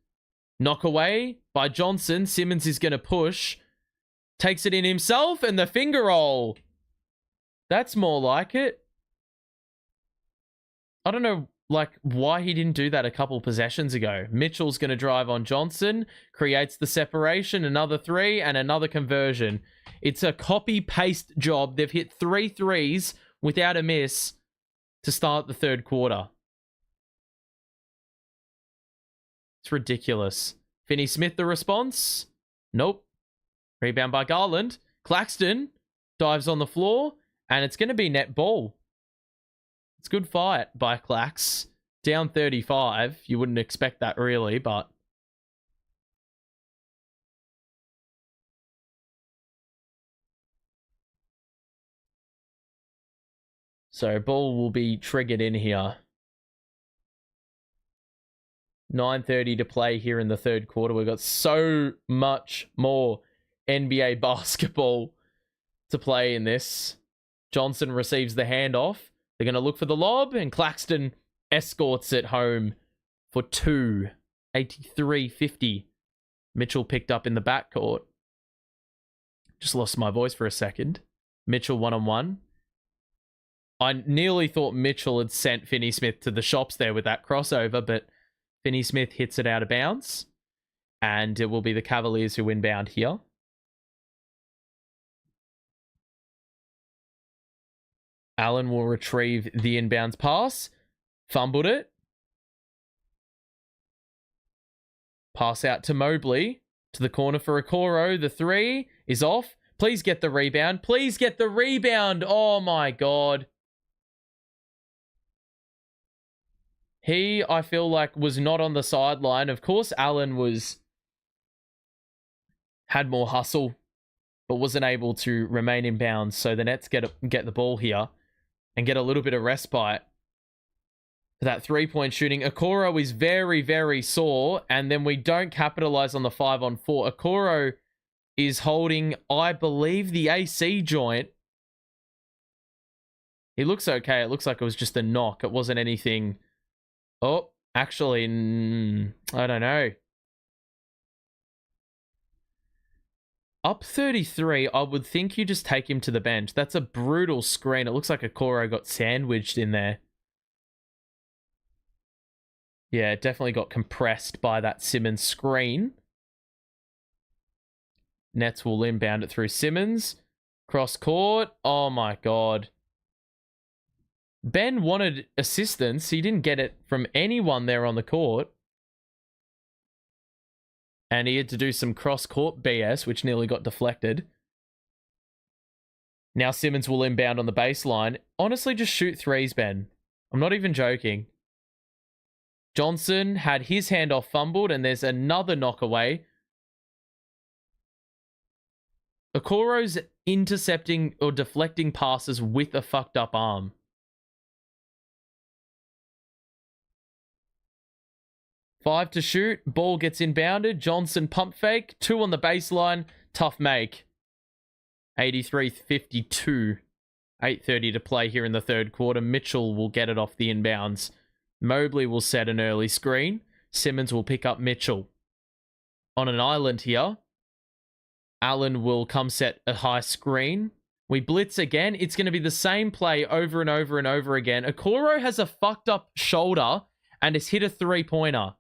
Knock away by Johnson. Simmons is going to push. Takes it in himself, and the finger roll. That's more like it. I don't know, why he didn't do that a couple possessions ago. Mitchell's going to drive on Johnson. Creates the separation. Another 3 and another conversion. It's a copy-paste job. They've hit 3 threes without a miss to start the 3rd quarter. It's ridiculous. Finney-Smith the response? Nope. Rebound by Garland. Claxton dives on the floor, and it's going to be net ball. It's good fight by Clax. Down 35. You wouldn't expect that really, but... So ball will be triggered in here. 9:30 to play here in the 3rd quarter. We've got so much more NBA basketball to play in this. Johnson receives the handoff. They're going to look for the lob, and Claxton escorts it home for 2. 83-50. Mitchell picked up in the backcourt. Just lost my voice for a second. Mitchell one-on-one. I nearly thought Mitchell had sent Finney-Smith to the shops there with that crossover, but Finney-Smith hits it out of bounds. And it will be the Cavaliers who inbound here. Allen will retrieve the inbounds pass. Fumbled it. Pass out to Mobley. To the corner for Okoro. The three is off. Please get the rebound. Please get the rebound. Oh my God. He, I feel like, was not on the sideline. Of course, Allen had more hustle, but wasn't able to remain in bounds. So the Nets get the ball here and get a little bit of respite. That three-point shooting. Okoro is very, very sore, and then we don't capitalize on the 5-on-4. Okoro is holding, I believe, the AC joint. He looks okay. It looks like it was just a knock. It wasn't anything. Oh, actually, I don't know. Up 33, I would think you just take him to the bench. That's a brutal screen. It looks like Okoro got sandwiched in there. Yeah, it definitely got compressed by that Simmons screen. Nets will inbound it through Simmons. Cross court. Oh my God. Ben wanted assistance. He didn't get it from anyone there on the court. And he had to do some cross-court BS, which nearly got deflected. Now Simmons will inbound on the baseline. Honestly, just shoot threes, Ben. I'm not even joking. Johnson had his handoff fumbled, and there's another knock away. Okoro's intercepting or deflecting passes with a fucked up arm. Five to shoot. Ball gets inbounded. Johnson pump fake. 2 on the baseline. Tough make. 83-52. 8:30 to play here in the third quarter. Mitchell will get it off the inbounds. Mobley will set an early screen. Simmons will pick up Mitchell. On an island here. Allen will come set a high screen. We blitz again. It's going to be the same play over and over and over again. Okoro has a fucked up shoulder and has hit a three-pointer.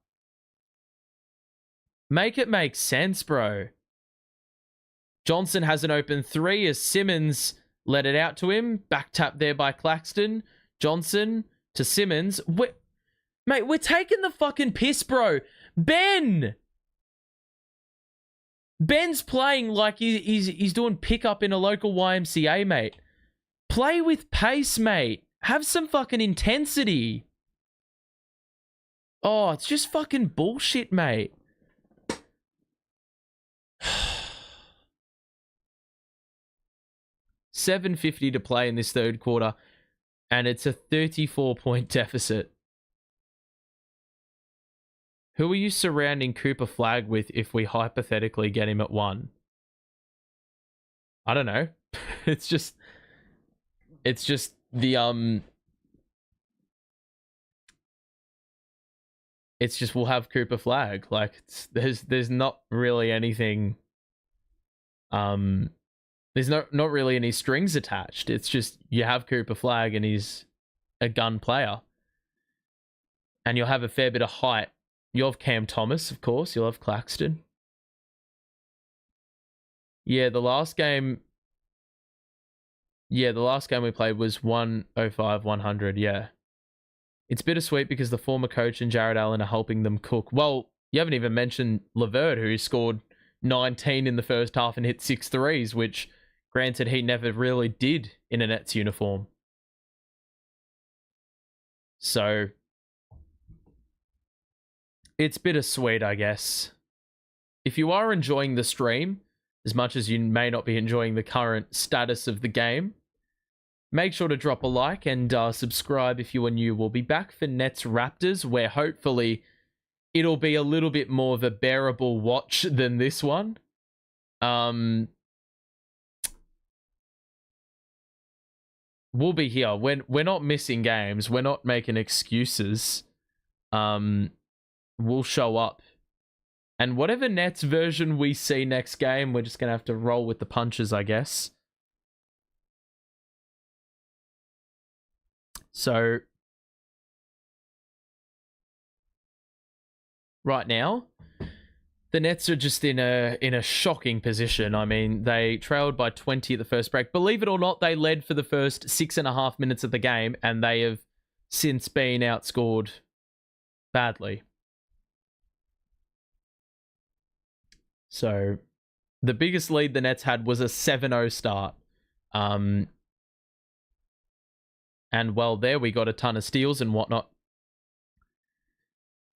Make it make sense, bro. Johnson has an open three as Simmons let it out to him. Back tap there by Claxton. Johnson to Simmons. Mate, we're taking the fucking piss, bro. Ben's playing like he's doing pickup in a local YMCA, mate. Play with pace, mate. Have some fucking intensity. Oh, it's just fucking bullshit, mate. $7.50 to play in this third quarter, and it's a 34-point deficit. Who are you surrounding Cooper Flagg with if we hypothetically get him at 1? I don't know. It's just the it's just we'll have Cooper Flagg. Like there's not really anything. There's not really any strings attached. It's just you have Cooper Flagg and he's a gun player, and you'll have a fair bit of height. You'll have Cam Thomas, of course. You'll have Claxton. Yeah, the last game we played was 105-100. Yeah. It's bittersweet because the former coach and Jared Allen are helping them cook. Well, you haven't even mentioned Levert, who scored 19 in the first half and hit 6 threes, which, granted, he never really did in a Nets uniform. So it's bittersweet, I guess. If you are enjoying the stream, as much as you may not be enjoying the current status of the game, make sure to drop a like and subscribe if you are new. We'll be back for Nets Raptors, where hopefully it'll be a little bit more of a bearable watch than this one. We'll be here. We're not missing games. We're not making excuses. We'll show up. And whatever Nets version we see next game, we're just going to have to roll with the punches, I guess. So, right now, The Nets are just in a shocking position. I mean, they trailed by 20 at the first break. Believe it or not, they led for the first 6.5 minutes of the game, and they have since been outscored badly. So, the biggest lead the Nets had was a 7-0 start. And, well, there we got a ton of steals and whatnot.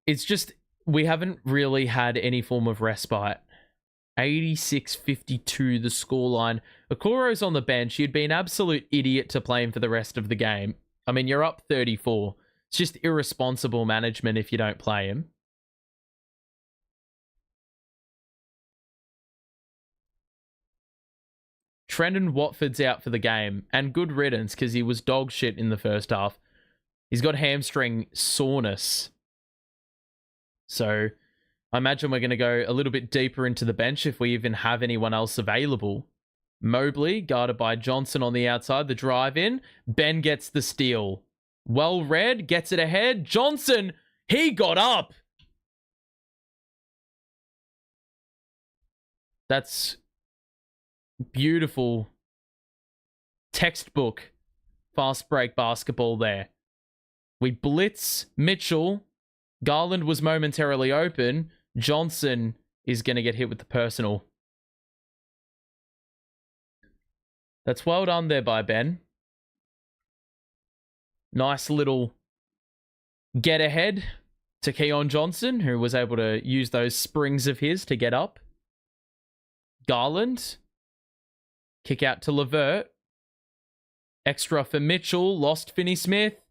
It's just, we haven't really had any form of respite. 86-52 the scoreline. Okoro's on the bench. You'd be an absolute idiot to play him for the rest of the game. I mean, you're up 34. It's just irresponsible management if you don't play him. Trendon Watford's out for the game, and good riddance because he was dog shit in the first half. He's got hamstring soreness. So I imagine we're going to go a little bit deeper into the bench if we even have anyone else available. Mobley, guarded by Johnson on the outside, the drive in. Ben gets the steal. Well read, gets it ahead. Johnson, he got up. That's beautiful textbook fast break basketball there. We blitz Mitchell. Garland was momentarily open. Johnson is going to get hit with the personal. That's well done there by Ben. Nice little get ahead to Keon Johnson, who was able to use those springs of his to get up. Garland. Kick out to LeVert. Extra for Mitchell. Lost Finney-Smith.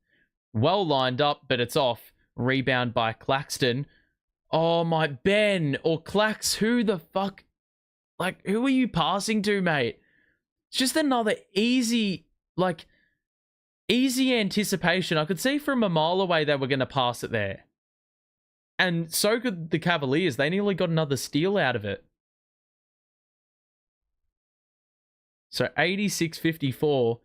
Well lined up, but it's off. Rebound by Claxton. Oh, my Ben or Clax. Who the fuck? Like, who are you passing to, mate? It's just another easy anticipation. I could see from a mile away they were going to pass it there. And so could the Cavaliers. They nearly got another steal out of it. So 86-54.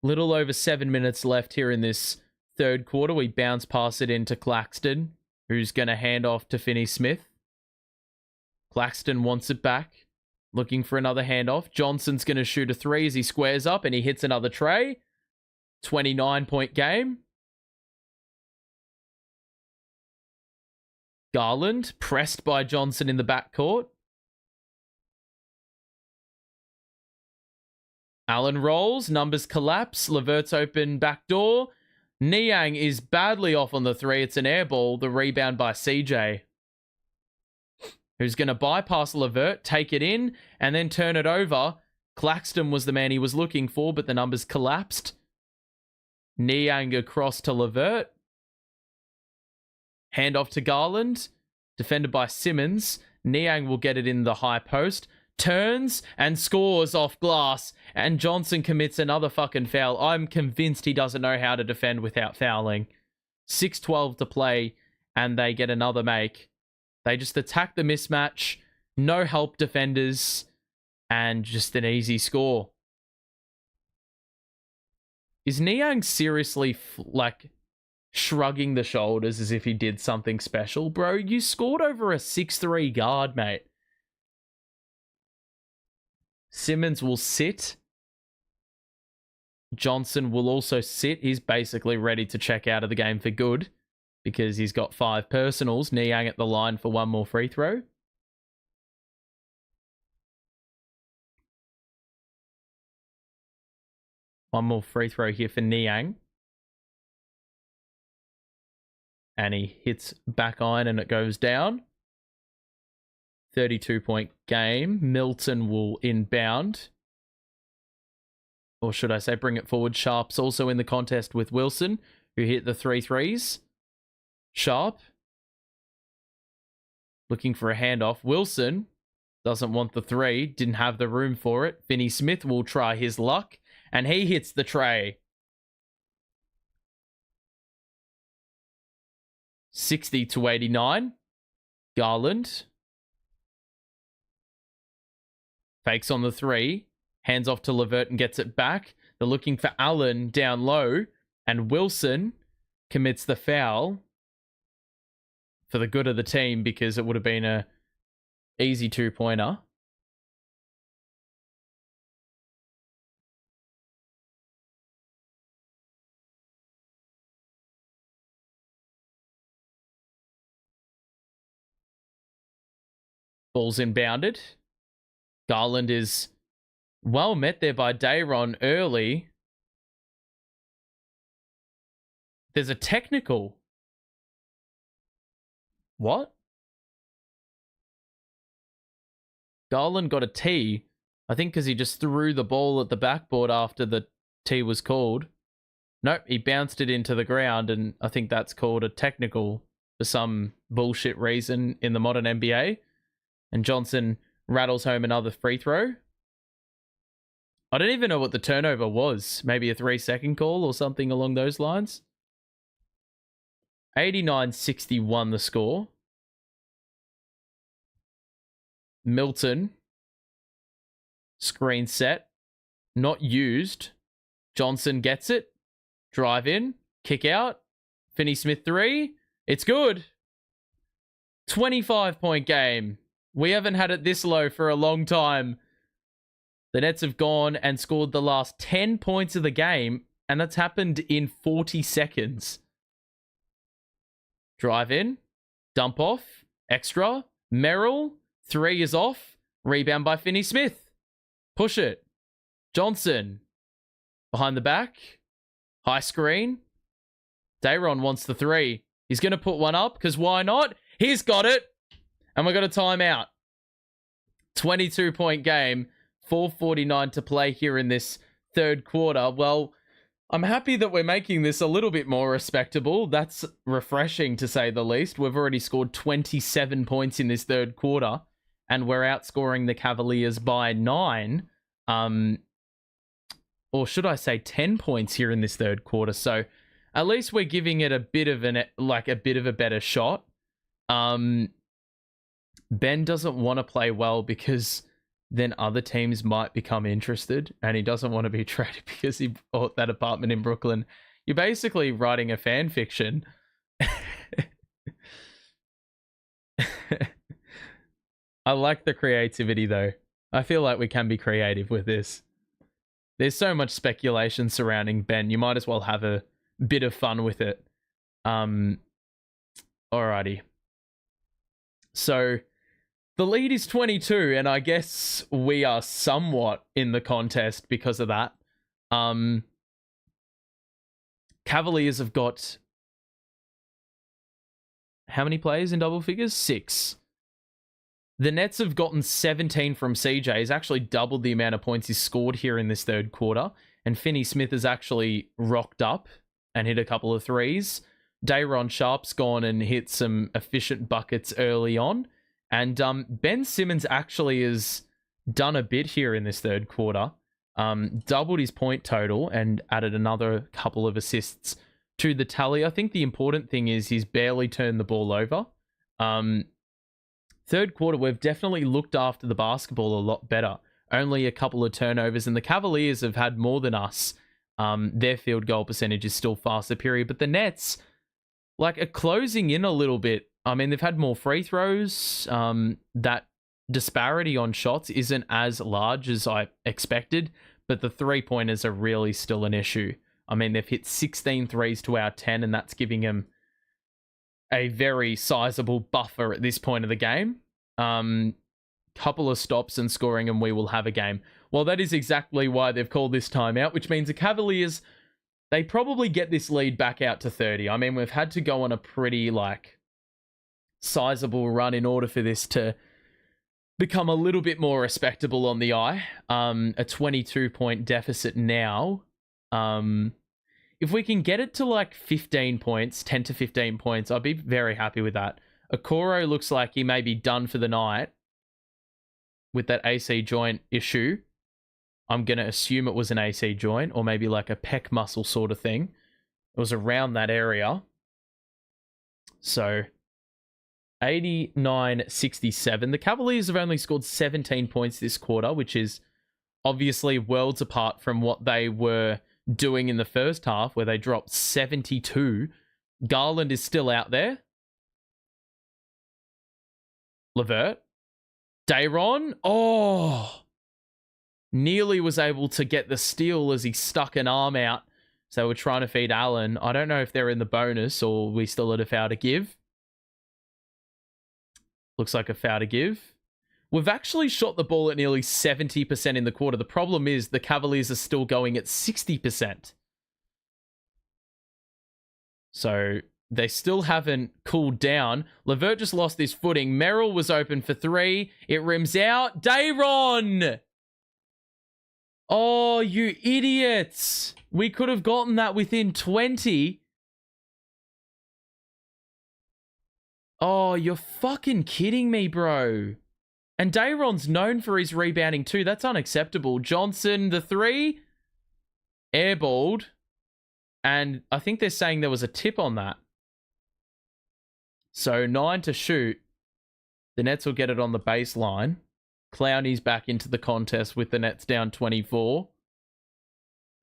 Little over 7 minutes left here in this third quarter. We bounce pass it into Claxton, who's going to hand off to Finney-Smith. Claxton wants it back. Looking for another handoff. Johnson's going to shoot a three as he squares up and he hits another tray. 29-point game. Garland pressed by Johnson in the backcourt. Allen rolls. Numbers collapse. LeVert's open back door. Niang is badly off on the three. It's an air ball. The rebound by CJ. Who's going to bypass LeVert, take it in, and then turn it over. Claxton was the man he was looking for, but the numbers collapsed. Niang across to LeVert. Hand off to Garland. Defended by Simmons. Niang will get it in the high post. Turns and scores off glass. And Johnson commits another fucking foul. I'm convinced he doesn't know how to defend without fouling. 6:12 to play, and they get another make. They just attack the mismatch. No help defenders. And just an easy score. Is Niang seriously, shrugging the shoulders as if he did something special? Bro, you scored over a 6'3" guard, mate. Simmons will sit. Johnson will also sit. He's basically ready to check out of the game for good because he's got 5 personals. Niang at the line for one more free throw. One more free throw here for Niang. And he hits back iron and it goes down. 32-point game. Milton will inbound. Or should I say bring it forward. Sharp's also in the contest with Wilson, who hit the 3 threes. Sharp. Looking for a handoff. Wilson doesn't want the 3. Didn't have the room for it. Finney-Smith will try his luck. And he hits the tray. 60-89. Garland. Fakes on the 3. Hands off to LeVert and gets it back. They're looking for Allen down low. And Wilson commits the foul. For the good of the team, because it would have been a Easy 2-pointer. Ball's inbounded. Garland is well met there by Dayron early. There's a technical. What? Garland got a tee. I think because he just threw the ball at the backboard after the tee was called. Nope, he bounced it into the ground, and I think that's called a technical for some bullshit reason in the modern NBA. And Johnson rattles home another free throw. I don't even know what the turnover was. Maybe a 3-second call or something along those lines. 89-61 the score. Milton. Screen set. Not used. Johnson gets it. Drive in. Kick out. Finney-Smith 3. It's good. 25-point game. We haven't had it this low for a long time. The Nets have gone and scored the last 10 points of the game, and that's happened in 40 seconds. Drive in. Dump off. Extra. Merrill. 3 is off. Rebound by Finney-Smith. Push it. Johnson. Behind the back. High screen. Dayron wants the 3. He's going to put one up, because why not? He's got it. And we got a timeout. 22-point game. 4:49 to play here in this third quarter. Well, I'm happy that we're making this a little bit more respectable. That's refreshing, to say the least. We've already scored 27 points in this third quarter, and we're outscoring the Cavaliers by 9. Or should I say 10 points here in this third quarter. So at least we're giving it a bit of a better shot. Ben doesn't want to play well because then other teams might become interested, and he doesn't want to be traded because he bought that apartment in Brooklyn. You're basically writing a fan fiction. I like the creativity, though. I feel like we can be creative with this. There's so much speculation surrounding Ben. You might as well have a bit of fun with it. Alrighty. So the lead is 22, and I guess we are somewhat in the contest because of that. Cavaliers have got how many players in double figures? 6. The Nets have gotten 17 from CJ. He's actually doubled the amount of points he's scored here in this third quarter. And Finney-Smith has actually rocked up and hit a couple of threes. Dayron Sharp's gone and hit some efficient buckets early on. And Ben Simmons actually has done a bit here in this third quarter. Doubled his point total and added another couple of assists to the tally. I think the important thing is he's barely turned the ball over. Third quarter, we've definitely looked after the basketball a lot better. Only a couple of turnovers, and the Cavaliers have had more than us. Their field goal percentage is still far superior, but the Nets, are closing in a little bit. I mean, they've had more free throws. That disparity on shots isn't as large as I expected, but the three-pointers are really still an issue. I mean, they've hit 16 threes to our 10, and that's giving them a very sizable buffer at this point of the game. Couple of stops and scoring, and we will have a game. Well, that is exactly why they've called this timeout, which means the Cavaliers, they probably get this lead back out to 30. I mean, we've had to go on a pretty, sizable run in order for this to become a little bit more respectable on the eye. A 22-point deficit now. If we can get it to 15 points, 10 to 15 points, I'd be very happy with that. Okoro looks like he may be done for the night with that AC joint issue. I'm going to assume it was an AC joint or maybe a pec muscle sort of thing. It was around that area. So 89-67. The Cavaliers have only scored 17 points this quarter, which is obviously worlds apart from what they were doing in the first half, where they dropped 72. Garland is still out there. LeVert. Dayron. Oh. Nearly was able to get the steal as he stuck an arm out. So we're trying to feed Allen. I don't know if they're in the bonus or we still had a foul to give. Looks like a foul to give. We've actually shot the ball at nearly 70% in the quarter. The problem is the Cavaliers are still going at 60%. So they still haven't cooled down. Levert just lost his footing. Merrill was open for three. It rims out. Dayron! Oh, you idiots. We could have gotten that within 20. Oh, you're fucking kidding me, bro. And Dayron's known for his rebounding too. That's unacceptable. Johnson, the three. Airballed. And I think they're saying there was a tip on that. So 9 to shoot. The Nets will get it on the baseline. Clowney's back into the contest with the Nets down 24.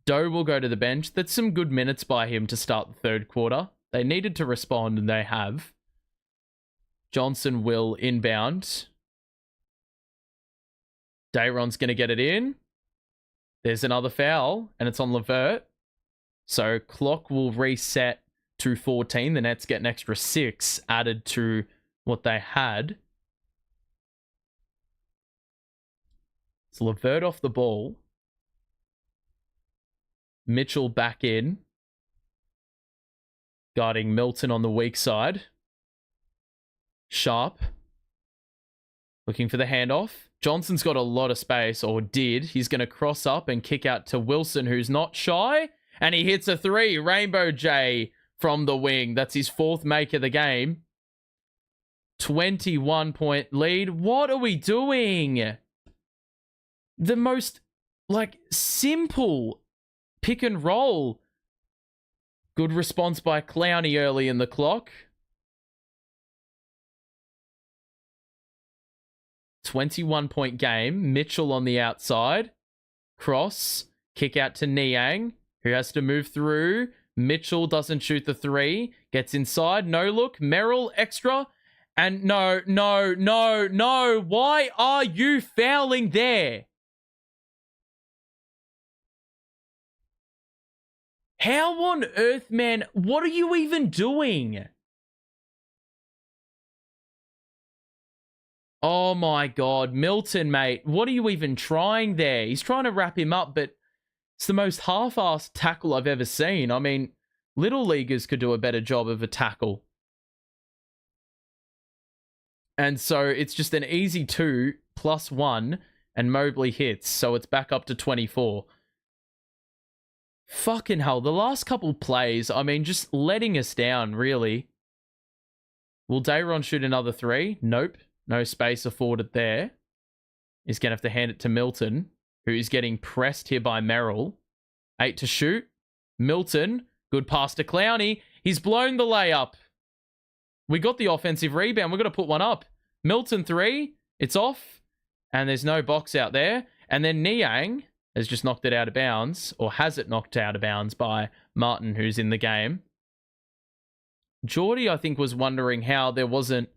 Doe will go to the bench. That's some good minutes by him to start the third quarter. They needed to respond, and they have. Johnson will inbound. Dayron's going to get it in. There's another foul, and it's on Levert. So clock will reset to 14. The Nets get an extra 6 added to what they had. It's Levert off the ball. Mitchell back in. Guarding Milton on the weak side. Sharp. Looking for the handoff. Johnson's got a lot of space, or did. He's going to cross up and kick out to Wilson, who's not shy. And he hits a three. Rainbow J from the wing. That's his fourth make of the game. 21-point lead. What are we doing? The most, simple pick and roll. Good response by Clowney early in the clock. 21-point game. Mitchell on the outside. Cross. Kick out to Niang, who has to move through. Mitchell doesn't shoot the three. Gets inside. No look. Merrill extra. And no. Why are you fouling there? How on earth, man? What are you even doing? Oh my God. Milton, mate. What are you even trying there? He's trying to wrap him up, but it's the most half-assed tackle I've ever seen. I mean, little leaguers could do a better job of a tackle. And so it's just an easy 2 plus 1, and Mobley hits. So it's back up to 24. Fucking hell. The last couple plays, I mean, just letting us down, really. Will Dayron shoot another 3? Nope. No space afforded there. He's going to have to hand it to Milton, who is getting pressed here by Merrill. 8 to shoot. Milton. Good pass to Clowney. He's blown the layup. We got the offensive rebound. We've got to put one up. Milton 3. It's off. And there's no box out there. And then Niang has just knocked it out of bounds. Or has it knocked out of bounds by Martin, who's in the game. Geordie, I think, was wondering how there wasn't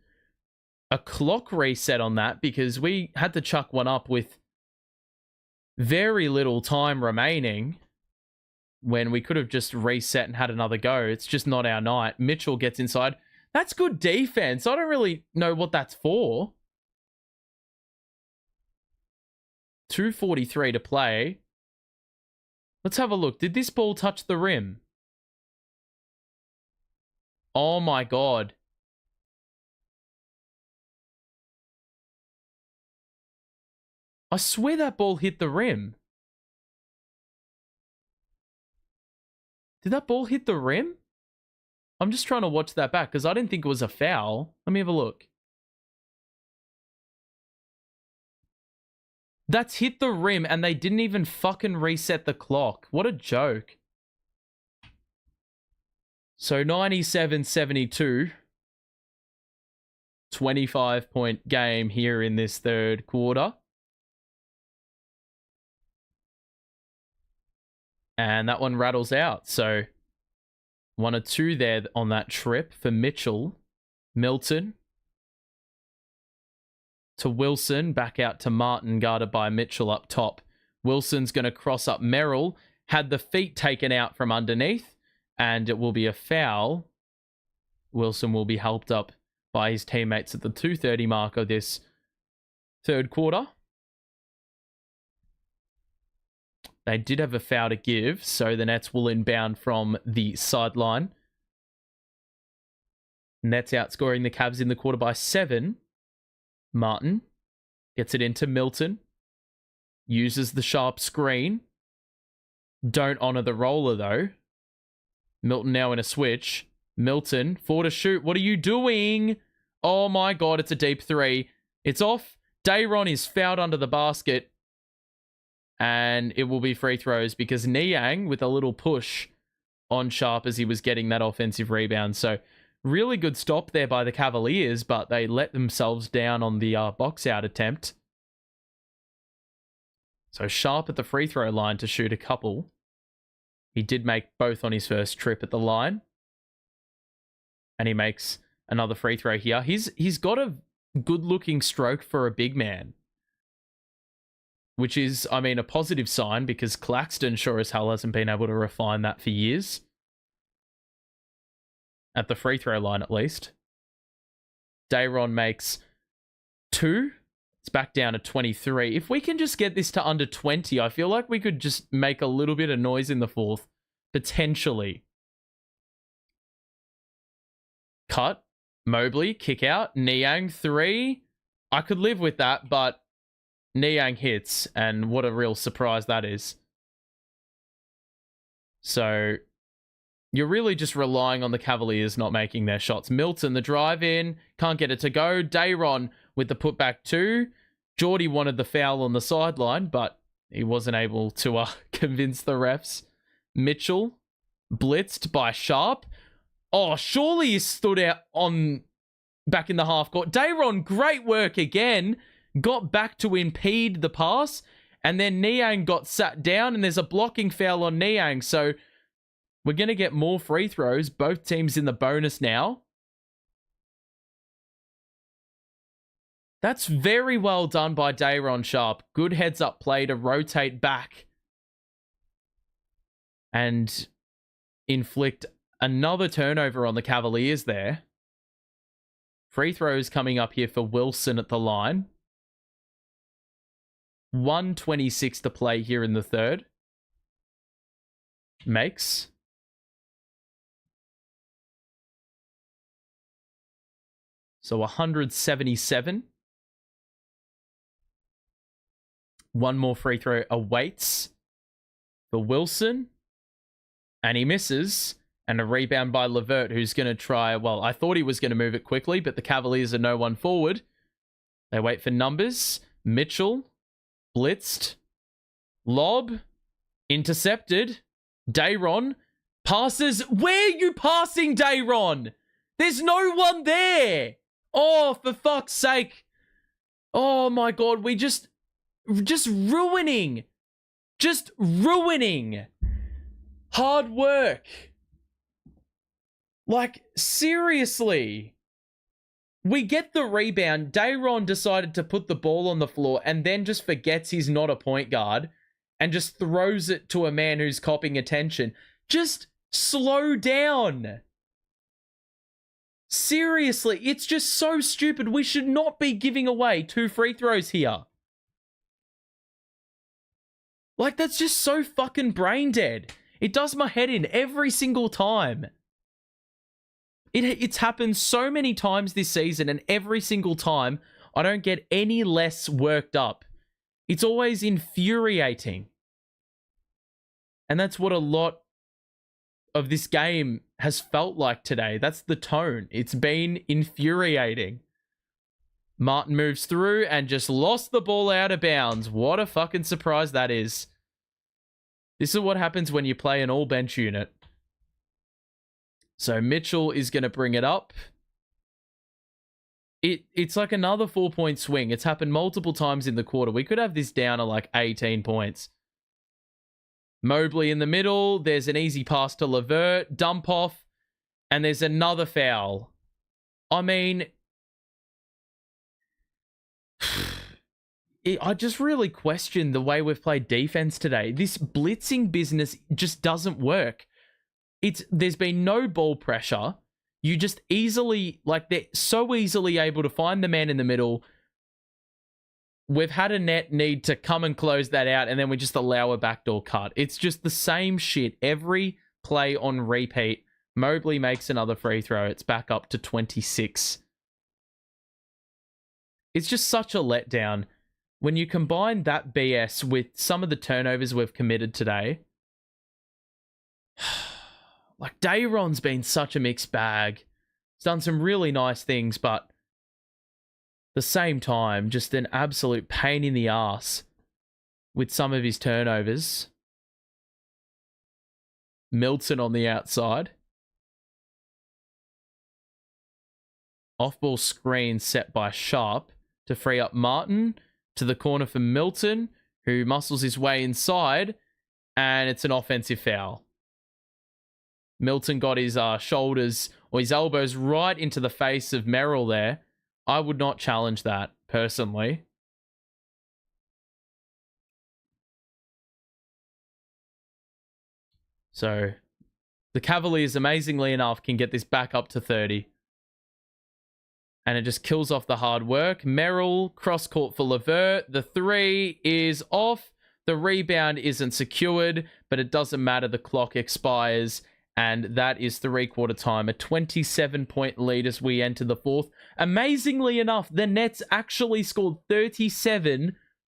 a clock reset on that, because we had to chuck one up with very little time remaining when we could have just reset and had another go. It's just not our night. Mitchell gets inside. That's good defense. I don't really know what that's for. 2:43 to play. Let's have a look. Did this ball touch the rim? Oh my God. I swear that ball hit the rim. Did that ball hit the rim? I'm just trying to watch that back because I didn't think it was a foul. Let me have a look. That's hit the rim and they didn't even fucking reset the clock. What a joke. So 97-72. 25-point game here in this third quarter. And that one rattles out. So 1 or 2 there on that trip for Mitchell. Milton. to Wilson, back out to Martin, guarded by Mitchell up top. Wilson's going to cross up Merrill, had the feet taken out from underneath, and it will be a foul. Wilson will be helped up by his teammates at the 2:30 mark of this third quarter. They did have a foul to give, so the Nets will inbound from the sideline. Nets outscoring the Cavs in the quarter by 7. Martin gets it into Milton. Uses the sharp screen. Don't honor the roller, though. Milton now in a switch. Milton, 4 to shoot. What are you doing? Oh my God, it's a deep 3. It's off. Dayron is fouled under the basket. And it will be free throws because Niang with a little push on Sharp as he was getting that offensive rebound. So really good stop there by the Cavaliers, but they let themselves down on the box out attempt. So Sharp at the free throw line to shoot a couple. He did make both on his first trip at the line. And he makes another free throw here. He's got a good-looking stroke for a big man. Which is, I mean, a positive sign because Claxton sure as hell hasn't been able to refine that for years. At the free throw line, at least. Dayron makes 2. It's back down to 23. If we can just get this to under 20, I feel like we could just make a little bit of noise in the fourth. Potentially. Cut. Mobley, kick out. Niang, 3. I could live with that, but Niang hits, and what a real surprise that is. So, you're really just relying on the Cavaliers not making their shots. Milton, the drive in, can't get it to go. Dayron with the putback 2. Geordie wanted the foul on the sideline, but he wasn't able to convince the refs. Mitchell, blitzed by Sharp. Oh, surely he stood out on back in the half court. Dayron, great work again. Got back to impede the pass, and then Niang got sat down, and there's a blocking foul on Niang. So we're going to get more free throws. Both teams in the bonus now. That's very well done by Dayron Sharp. Good heads-up play to rotate back and inflict another turnover on the Cavaliers there. Free throws coming up here for Wilson at the line. 1:26 to play here in the third. Makes. So 177. One more free throw awaits for Wilson. And he misses. And a rebound by Levert, who's going to try... Well, I thought he was going to move it quickly, but the Cavaliers are no one forward. They wait for numbers. Mitchell... blitzed. Lob. Intercepted. Dayron. Passes. Where are you passing, Dayron? There's no one there. Oh, for fuck's sake. Oh my God. We just ruining. Just ruining. Hard work. Like, seriously. We get the rebound. Dayron decided to put the ball on the floor and then just forgets he's not a point guard and just throws it to a man who's copping attention. Just slow down. Seriously, it's just so stupid. We should not be giving away 2 free throws here. Like, that's just so fucking brain dead. It does my head in every single time. It's happened so many times this season, and every single time, I don't get any less worked up. It's always infuriating. And that's what a lot of this game has felt like today. That's the tone. It's been infuriating. Martin moves through and just lost the ball out of bounds. What a fucking surprise that is. This is what happens when you play an all-bench unit. So Mitchell is going to bring it up. It's like another 4-point swing. It's happened multiple times in the quarter. We could have this down to like 18 points. Mobley in the middle. There's an easy pass to Levert. Dump off. And there's another foul. I mean... I just really question the way we've played defense today. This blitzing business just doesn't work. There's been no ball pressure. You just easily, they're so easily able to find the man in the middle. We've had a net need to come and close that out, and then we just allow a backdoor cut. It's just the same shit every play on repeat. Mobley makes another free throw. It's back up to 26. It's just such a letdown. When you combine that BS with some of the turnovers we've committed today, Dayron's been such a mixed bag. He's done some really nice things, but at the same time, just an absolute pain in the ass with some of his turnovers. Milton on the outside. Off-ball screen set by Sharp to free up Martin to the corner for Milton, who muscles his way inside, and it's an offensive foul. Milton got his shoulders or his elbows right into the face of Merrill there. I would not challenge that, personally. So, the Cavaliers, amazingly enough, can get this back up to 30. And it just kills off the hard work. Merrill, cross-court for LeVert. The three is off. The rebound isn't secured, but it doesn't matter. The clock expires. And that is three-quarter time. A 27-point lead as we enter the fourth. Amazingly enough, the Nets actually scored 37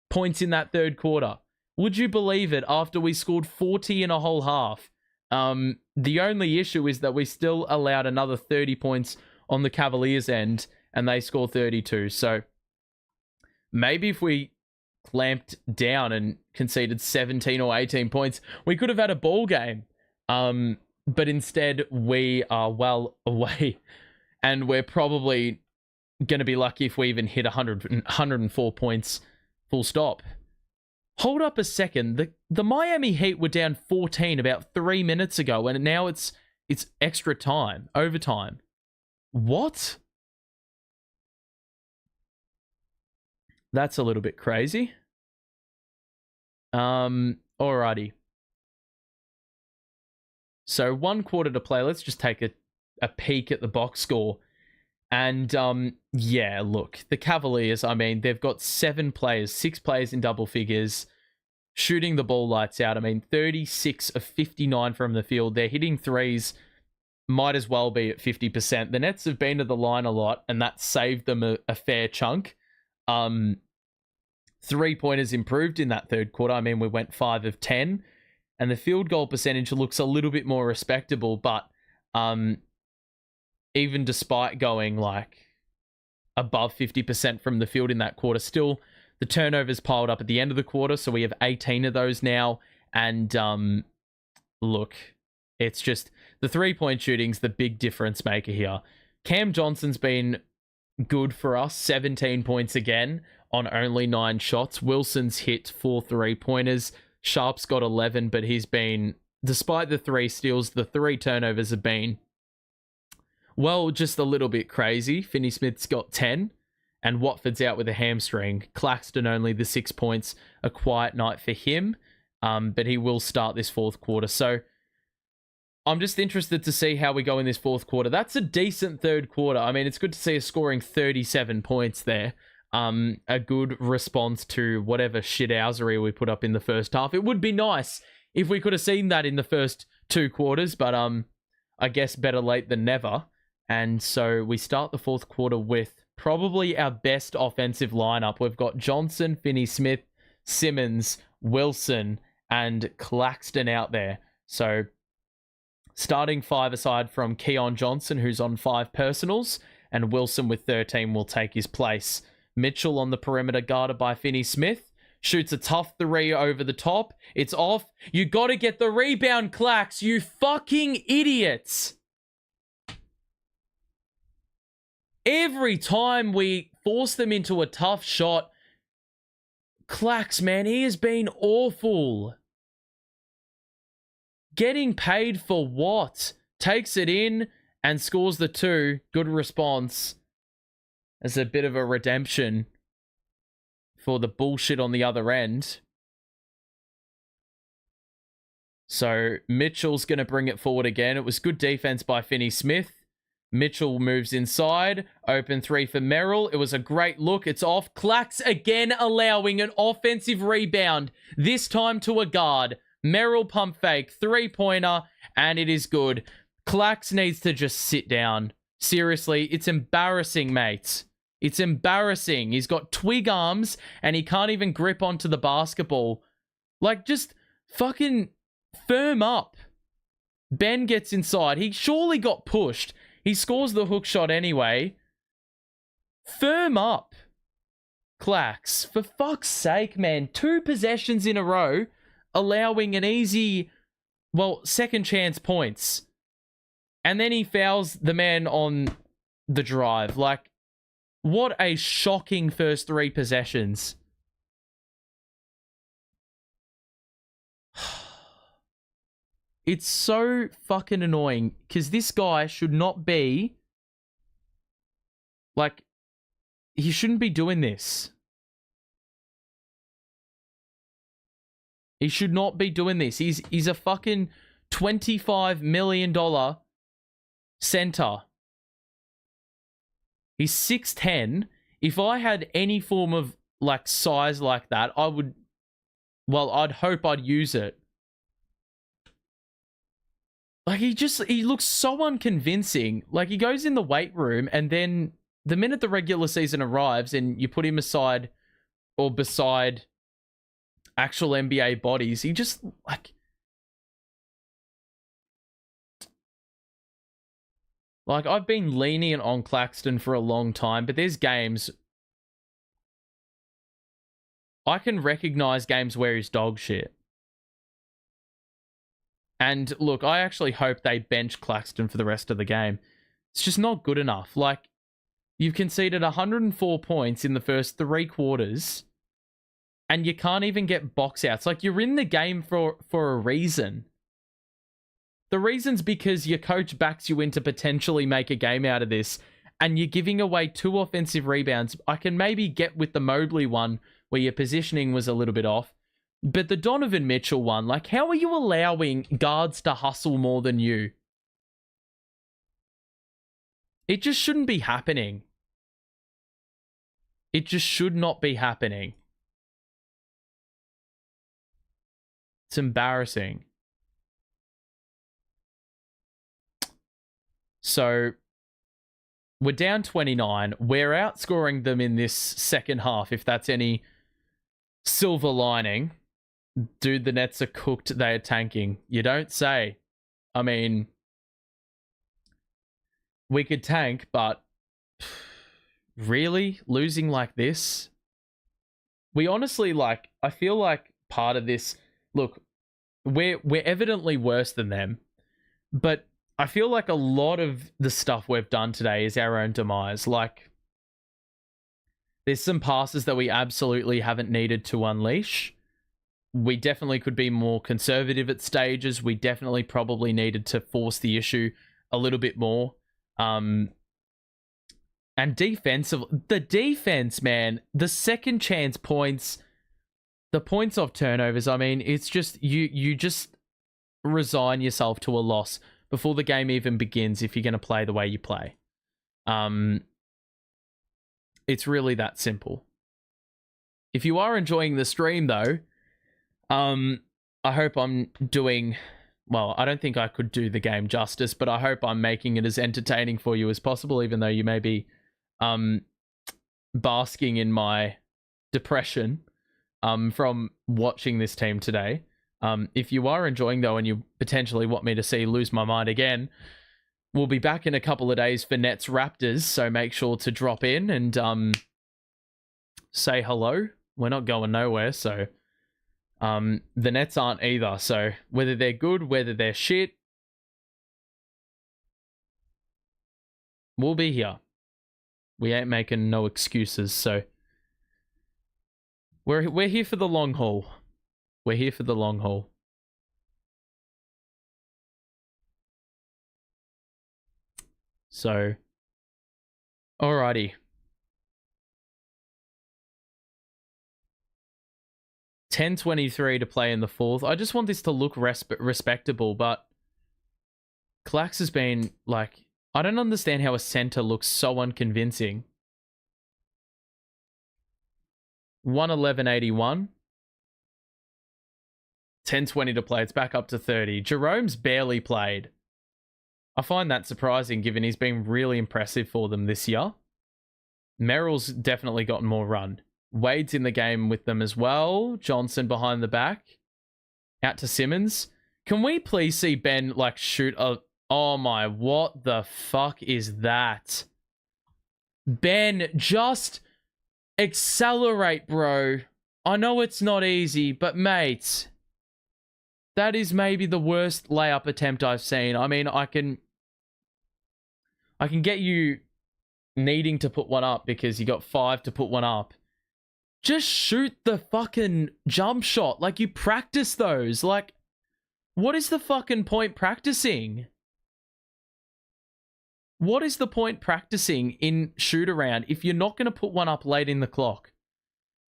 points in that third quarter. Would you believe it? After we scored 40 in a whole half. The only issue is that we still allowed another 30 points on the Cavaliers' end, and they score 32. So maybe if we clamped down and conceded 17 or 18 points, we could have had a ball game. But instead, we are well away, and we're probably going to be lucky if we even hit 104 points full stop. Hold up a second. The Miami Heat were down 14 about 3 minutes ago, and now it's extra time, overtime. What? That's a little bit crazy. Alrighty. So 1 quarter to play. Let's just take a peek at the box score. And yeah, look, the Cavaliers, I mean, they've got 6 players in double figures, shooting the ball lights out. I mean, 36 of 59 from the field. They're hitting threes, might as well be at 50%. The Nets have been to the line a lot, and that saved them a fair chunk. 3-pointers improved in that third quarter. I mean, we went 5 of 10. And the field goal percentage looks a little bit more respectable, but even despite going above 50% from the field in that quarter, still the turnovers piled up at the end of the quarter, so we have 18 of those now. And look, it's just the 3-point shooting's the big difference maker here. Cam Johnson's been good for us, 17 points again on only 9 shots. Wilson's hit 4 3-pointers. Sharp's got 11, but he's been, despite the 3 steals, the 3 turnovers have been, well, just a little bit crazy. Finney-Smith's got 10, and Watford's out with a hamstring. Claxton only the 6 points. A quiet night for him, but he will start this fourth quarter. So I'm just interested to see how we go in this fourth quarter. That's a decent third quarter. I mean, it's good to see us scoring 37 points there. A good response to whatever shithousery we put up in the first half. It would be nice if we could have seen that in the first 2 quarters, but I guess better late than never. And so we start the fourth quarter with probably our best offensive lineup. We've got Johnson, Finney-Smith, Simmons, Wilson, and Claxton out there. So starting 5 aside from Keon Johnson, who's on 5 personals, and Wilson with 13 will take his place. Mitchell on the perimeter, guarded by Finney-Smith. Shoots a tough 3 over the top. It's off. You got to get the rebound, Clax. You fucking idiots. Every time we force them into a tough shot, Clax, man, he has been awful. Getting paid for what? Takes it in and scores the 2. Good response. As a bit of a redemption for the bullshit on the other end. So Mitchell's going to bring it forward again. It was good defense by Finney-Smith. Mitchell moves inside. Open three for Merrill. It was a great look. It's off. Clax again allowing an offensive rebound. This time to a guard. Merrill pump fake. Three-pointer. And it is good. Clax needs to just sit down. Seriously, it's embarrassing, mates. It's embarrassing. He's got twig arms and he can't even grip onto the basketball. Like, just fucking firm up. Ben gets inside. He surely got pushed. He scores the hook shot anyway. Firm up. Clax. For fuck's sake, man. 2 possessions in a row, allowing an easy, well, second chance points. And then he fouls the man on the drive. Like, what a shocking first 3 possessions. It's so fucking annoying because this guy should not be, like, he shouldn't be doing this. He should not be doing this. He's a fucking $25 million center. He's 6'10". If I had any form of, like, size like that, I would, well, I'd hope I'd use it. Like, he looks so unconvincing. Like, he goes in the weight room, and then the minute the regular season arrives and you put him aside or beside actual NBA bodies, he just, like... Like, I've been lenient on Claxton for a long time, but there's games... I can recognize games where he's dog shit. And look, I actually hope they bench Claxton for the rest of the game. It's just not good enough. Like, you've conceded 104 points in the first 3 quarters, and you can't even get box outs. Like, you're in the game for a reason. The reason's because your coach backs you in to potentially make a game out of this, and you're giving away 2 offensive rebounds. I can maybe get with the Mobley one, where your positioning was a little bit off. But the Donovan Mitchell one, like, how are you allowing guards to hustle more than you? It just shouldn't be happening. It just should not be happening. It's embarrassing. So, we're down 29. We're outscoring them in this second half, if that's any silver lining. Dude, the Nets are cooked. They are tanking. You don't say. I mean, we could tank, but really? Losing like this? We honestly, like, I feel like part of this... Look, we're evidently worse than them, but I feel like a lot of the stuff we've done today is our own demise. Like, there's some passes that we absolutely haven't needed to unleash. We definitely could be more conservative at stages. We definitely probably needed to force the issue a little bit more. And defensive, the defense, man, the second chance points, the points off turnovers. I mean, it's just, you just resign yourself to a loss before the game even begins if you're going to play the way you play. It's really that simple. If you are enjoying the stream, though, I hope I'm doing... Well, I don't think I could do the game justice, but I hope I'm making it as entertaining for you as possible, even though you may be basking in my depression from watching this team today. If you are enjoying, though, and you potentially want me to see lose my mind again, we'll be back in a couple of days for Nets Raptors, so make sure to drop in and say hello. We're not going nowhere, so... the Nets aren't either, so whether they're good, whether they're shit, we'll be here. We ain't making no excuses, so we're here for the long haul. We're here for the long haul. So, alrighty. 10:23 to play in the fourth. I just want this to look respectable, but Clax has been like, I don't understand how a center looks so unconvincing. 111.81. 10:20 to play. It's back up to 30. Jerome's barely played. I find that surprising given he's been really impressive for them this year. Merrill's definitely gotten more run. Wade's in the game with them as well. Johnson behind the back. Out to Simmons. Can we please see Ben like shoot a... Oh my, what the fuck is that? Ben, just accelerate, bro. I know it's not easy, but mate, that is maybe the worst layup attempt I've seen. I mean, I can get you needing to put one up because you got 5 to put one up. Just shoot the fucking jump shot. Like, you practice those. Like, what is the fucking point practicing? What is the point practicing in shoot around if you're not going to put one up late in the clock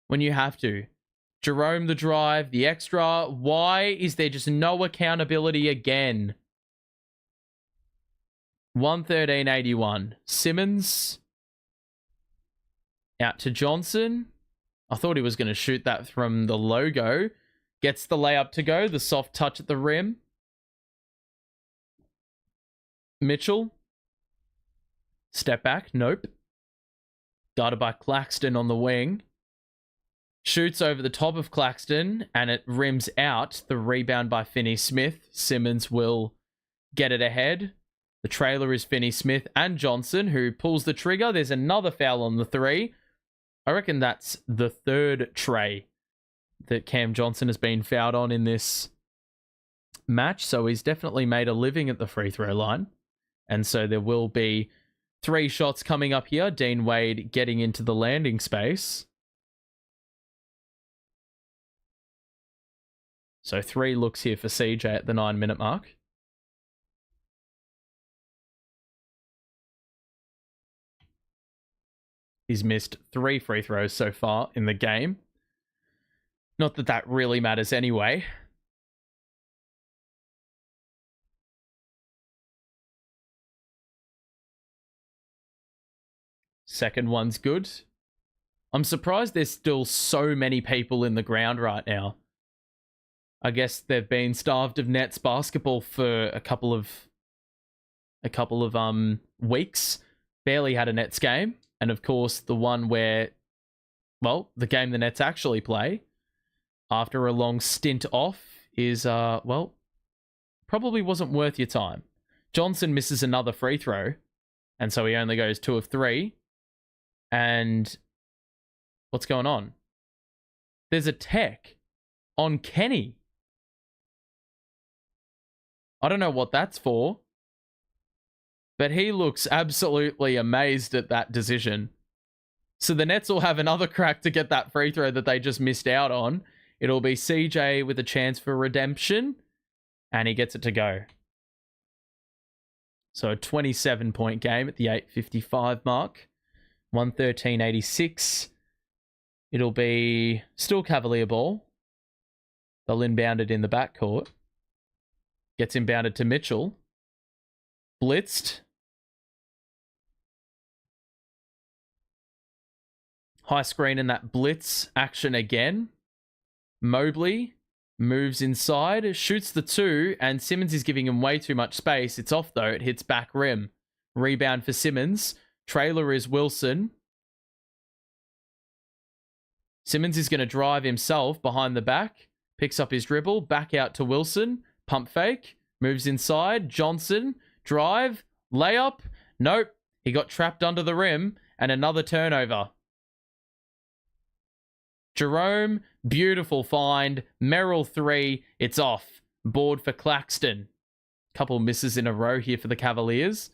when you have to? Jerome the drive, the extra. Why is there just no accountability again? 113.81. Simmons out to Johnson. I thought he was going to shoot that from the logo. Gets the layup to go. The soft touch at the rim. Mitchell. Step back. Nope. Guarded by Claxton on the wing. Shoots over the top of Claxton and it rims out. The rebound by Finney-Smith. Simmons will get it ahead. The trailer is Finney-Smith and Johnson, who pulls the trigger. There's another foul on the 3. I reckon that's the 3rd tray that Cam Johnson has been fouled on in this match. So he's definitely made a living at the free throw line. And so there will be 3 shots coming up here. Dean Wade getting into the landing space. So 3 looks here for CJ at the 9-minute mark. He's missed 3 free throws so far in the game. Not that that really matters anyway. Second one's good. I'm surprised there's still so many people in the ground right now. I guess they've been starved of Nets basketball for a couple of weeks. Barely had a Nets game. And of course, the one where, well, the game the Nets actually play after a long stint off is, well, probably wasn't worth your time. Johnson misses another free throw. And so he only goes 2 of 3. And what's going on? There's a tech on Kenny. I don't know what that's for. But he looks absolutely amazed at that decision. So the Nets will have another crack to get that free throw that they just missed out on. It'll be CJ with a chance for redemption. And he gets it to go. So a 27-point game at the 8:55 mark. 113.86. It'll be still Cavalier ball. They'll inbound it in the backcourt. Gets inbounded to Mitchell. Blitzed. High screen in that blitz action again. Mobley moves inside, shoots the 2, and Simmons is giving him way too much space. It's off though. It hits back rim. Rebound for Simmons. Trailer is Wilson. Simmons is going to drive himself behind the back. Picks up his dribble. Back out to Wilson. Pump fake. Moves inside. Johnson. Drive. Layup. Nope. He got trapped under the rim. And another turnover. Jerome. Beautiful find. Merrill 3. It's off. Board for Claxton. Couple misses in a row here for the Cavaliers.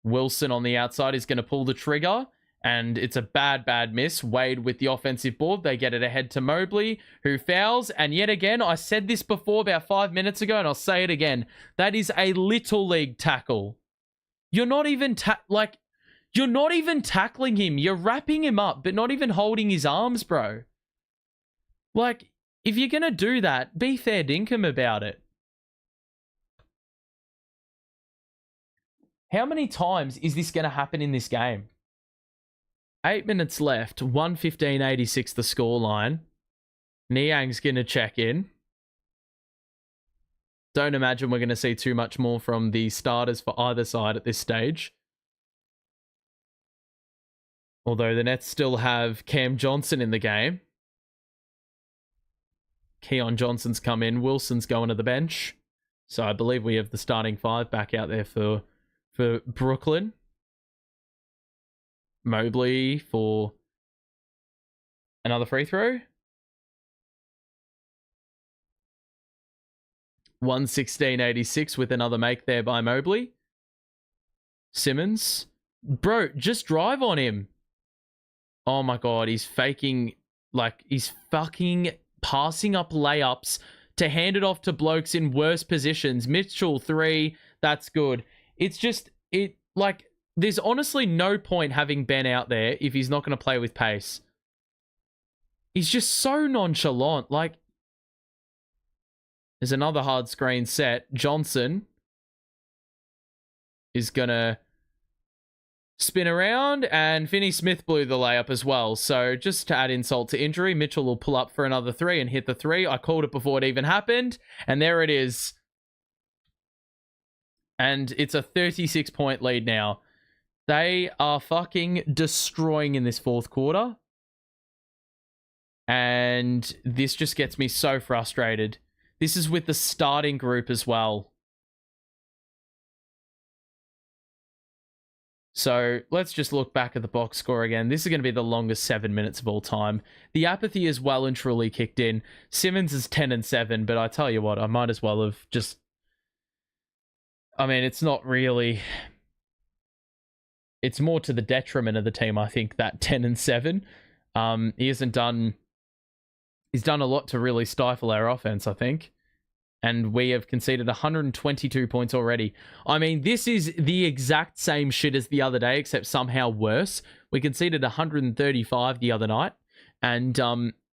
Wilson on the outside is going to pull the trigger. And it's a bad miss. Wade with the offensive board. They get it ahead to Mobley, who fouls. And yet again, I said this before about 5 minutes ago, and I'll say it again. That is a little league tackle. You're not even you're not even tackling him. You're wrapping him up, but not even holding his arms, bro. Like, if you're going to do that, be fair dinkum about it. How many times is this going to happen in this game? 8 minutes left. 1:15.86 the scoreline. Niang's going to check in. Don't imagine we're going to see too much more from the starters for either side at this stage. Although the Nets still have Cam Johnson in the game. Keon Johnson's come in. Wilson's going to the bench. So I believe we have the starting five back out there for Brooklyn. Mobley for another free throw. 1:16.86 with another make there by Mobley. Simmons. Bro, just drive on him. Oh my God, he's faking, like, he's fucking passing up layups to hand it off to blokes in worse positions. Mitchell 3, that's good. It's just, there's honestly no point having Ben out there if he's not going to play with pace. He's just so nonchalant. Like, there's another hard screen set. Johnson is going to spin around, and Finney-Smith blew the layup as well. So just to add insult to injury, Mitchell will pull up for another 3 and hit the 3. I called it before it even happened, and there it is. And it's a 36-point lead now. They are fucking destroying in this fourth quarter. And this just gets me so frustrated. This is with the starting group as well. So let's just look back at the box score again. This is going to be the longest 7 minutes of all time. The apathy is well and truly kicked in. Simmons is 10-7, but I tell you what, I might as well have just... I mean, it's not really... It's more to the detriment of the team, I think, that 10-7. He hasn't done... He's done a lot to really stifle our offense, I think. And we have conceded 122 points already. I mean, this is the exact same shit as the other day, except somehow worse. We conceded 135 the other night. And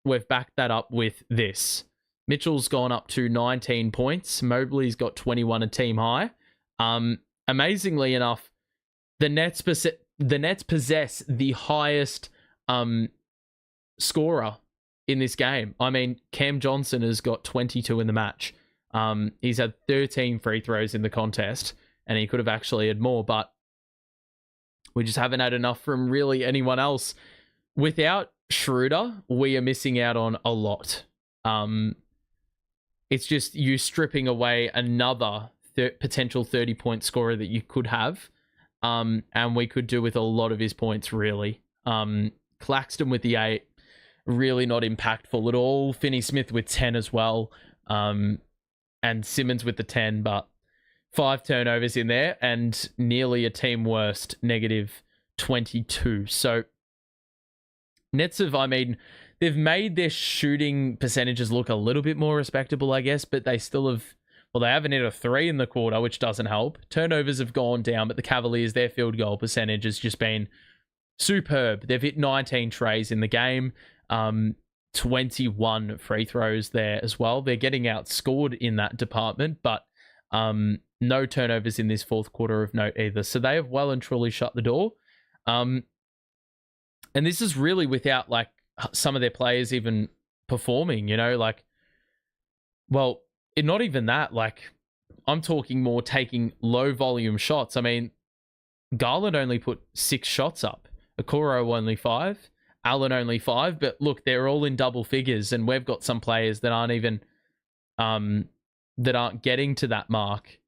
we've backed that up with this. Mitchell's gone up to 19 points. Mobley's got 21, a team high. Amazingly enough, the Nets possess the highest scorer in this game. I mean, Cam Johnson has got 22 in the match. He's had 13 free throws in the contest, and he could have actually had more, but we just haven't had enough from really anyone else. Without Schroeder, we are missing out on a lot. It's just you stripping away another potential 30-point scorer that you could have, and we could do with a lot of his points, really. Claxton with the 8, really not impactful at all. Finney-Smith with 10 as well. And Simmons with the 10, but 5 turnovers in there and nearly a team worst, -22. So Nets have, I mean, they've made their shooting percentages look a little bit more respectable, I guess, but they still have, well, they haven't hit a 3 in the quarter, which doesn't help. Turnovers have gone down, but the Cavaliers, their field goal percentage has just been superb. They've hit 19 trays in the game. 21 free throws there as well. They're getting outscored in that department, but no turnovers in this fourth quarter of note either. So they have well and truly shut the door. And this is really without like some of their players even performing, you know, like, well, not even that. Like, I'm talking more taking low volume shots. I mean, Garland only put 6 shots up. Okoro only 5. Allen only 5, but look, they're all in double figures, and we've got some players that aren't even that aren't getting to that mark,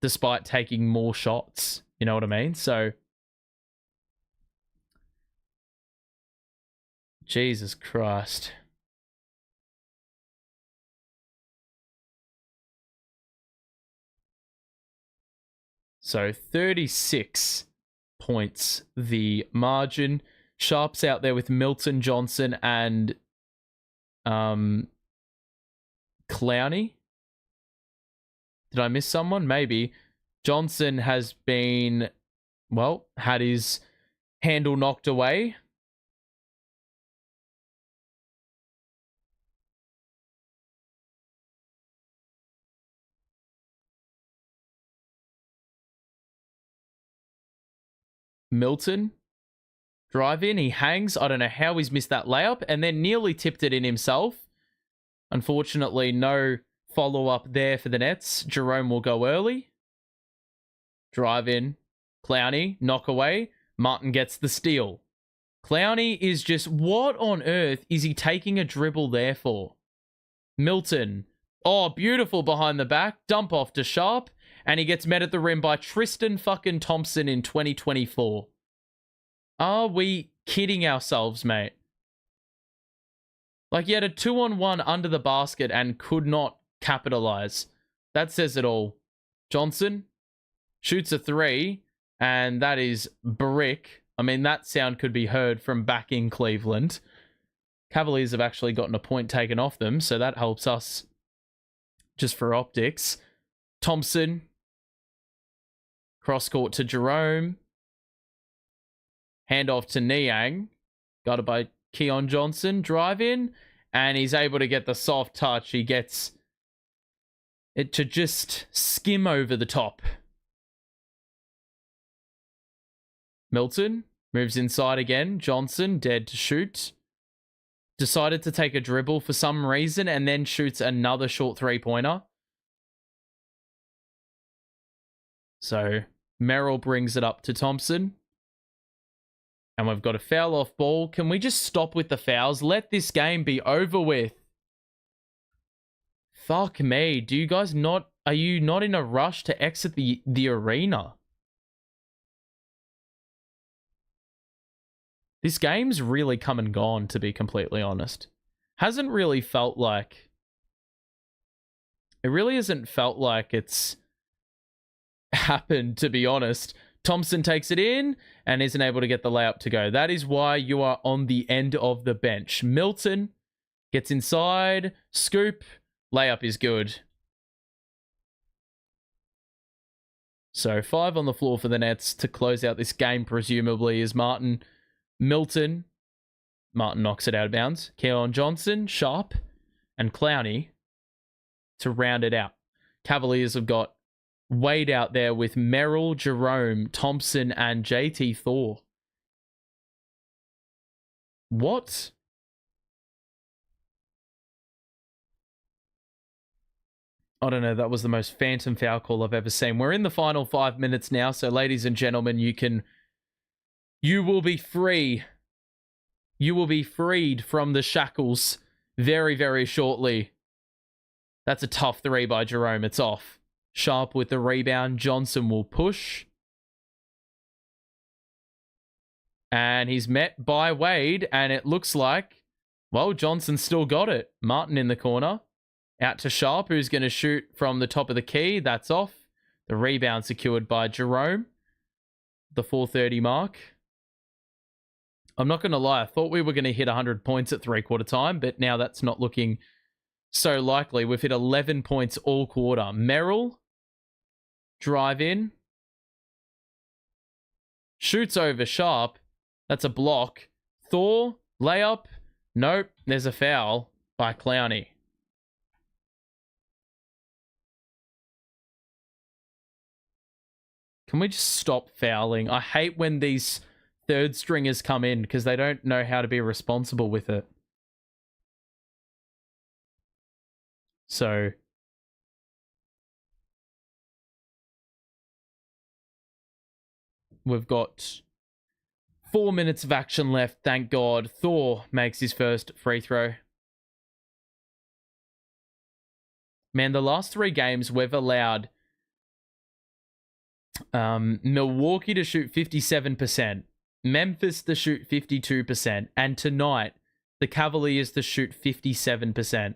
despite taking more shots. You know what I mean? So, Jesus Christ. So 36 points the margin. Sharp's out there with Milton, Johnson, and Clowney. Did I miss someone? Maybe. Johnson has been, well, had his handle knocked away. Milton. Drive in. He hangs. I don't know how he's missed that layup. And then nearly tipped it in himself. Unfortunately, no follow-up there for the Nets. Jerome will go early. Drive in. Clowney. Knock away. Martin gets the steal. Clowney is just... What on earth is he taking a dribble there for? Milton. Oh, beautiful behind the back. Dump off to Sharp. And he gets met at the rim by Tristan fucking Thompson in 2024. Are we kidding ourselves, mate? Like, he had a 2-on-1 under the basket and could not capitalize. That says it all. Johnson shoots a 3, and that is brick. I mean, that sound could be heard from back in Cleveland. Cavaliers have actually gotten a point taken off them, so that helps us just for optics. Thompson. Cross court to Jerome. Handoff to Niang. Got it by Keon Johnson. Drive in. And he's able to get the soft touch. He gets it to just skim over the top. Milton moves inside again. Johnson, dead to shoot. Decided to take a dribble for some reason and then shoots another short three-pointer. So Merrill brings it up to Thompson. And we've got a foul off ball. Can we just stop with the fouls? Let this game be over with. Fuck me. Do you guys not... Are you not in a rush to exit the arena? This game's really come and gone, to be completely honest. Hasn't really felt like... It really hasn't felt like it's happened, to be honest. Thompson takes it in and isn't able to get the layup to go. That is why you are on the end of the bench. Milton gets inside. Scoop. Layup is good. So 5 on the floor for the Nets to close out this game, presumably, is Martin. Milton. Martin knocks it out of bounds. Keon Johnson, Sharp, and Clowney to round it out. Cavaliers have got Wade out there with Merrill, Jerome, Thompson, and JT Thor. What? I don't know. That was the most phantom foul call I've ever seen. We're in the final 5 minutes now. So, ladies and gentlemen, you will be free. You will be freed from the shackles very, very shortly. That's a tough 3 by Jerome. It's off. Sharp with the rebound. Johnson will push. And he's met by Wade. And it looks like, well, Johnson still got it. Martin in the corner. Out to Sharp, who's going to shoot from the top of the key. That's off. The rebound secured by Jerome. The 4:30 mark. I'm not going to lie. I thought we were going to hit 100 points at three-quarter time, but now that's not looking so likely. We've hit 11 points all quarter. Merrill. Drive in. Shoots over Sharp. That's a block. Thor. Layup. Nope. There's a foul by Clowney. Can we just stop fouling? I hate when these third stringers come in because they don't know how to be responsible with it. So we've got 4 minutes of action left. Thank God. Thor makes his first free throw. Man, the last 3 games we've allowed Milwaukee to shoot 57%, Memphis to shoot 52%, and tonight the Cavaliers to shoot 57%.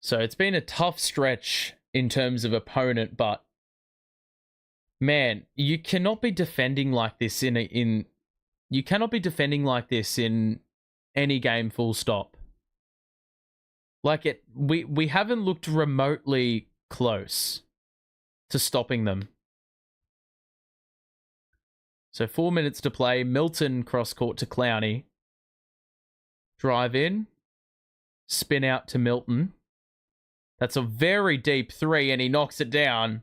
So it's been a tough stretch in terms of opponent, but man, you cannot be defending like this in any game, full stop. Like we haven't looked remotely close to stopping them. So 4 minutes to play. Milton cross court to Clowney. Drive in. Spin out to Milton. That's a very deep 3 and he knocks it down.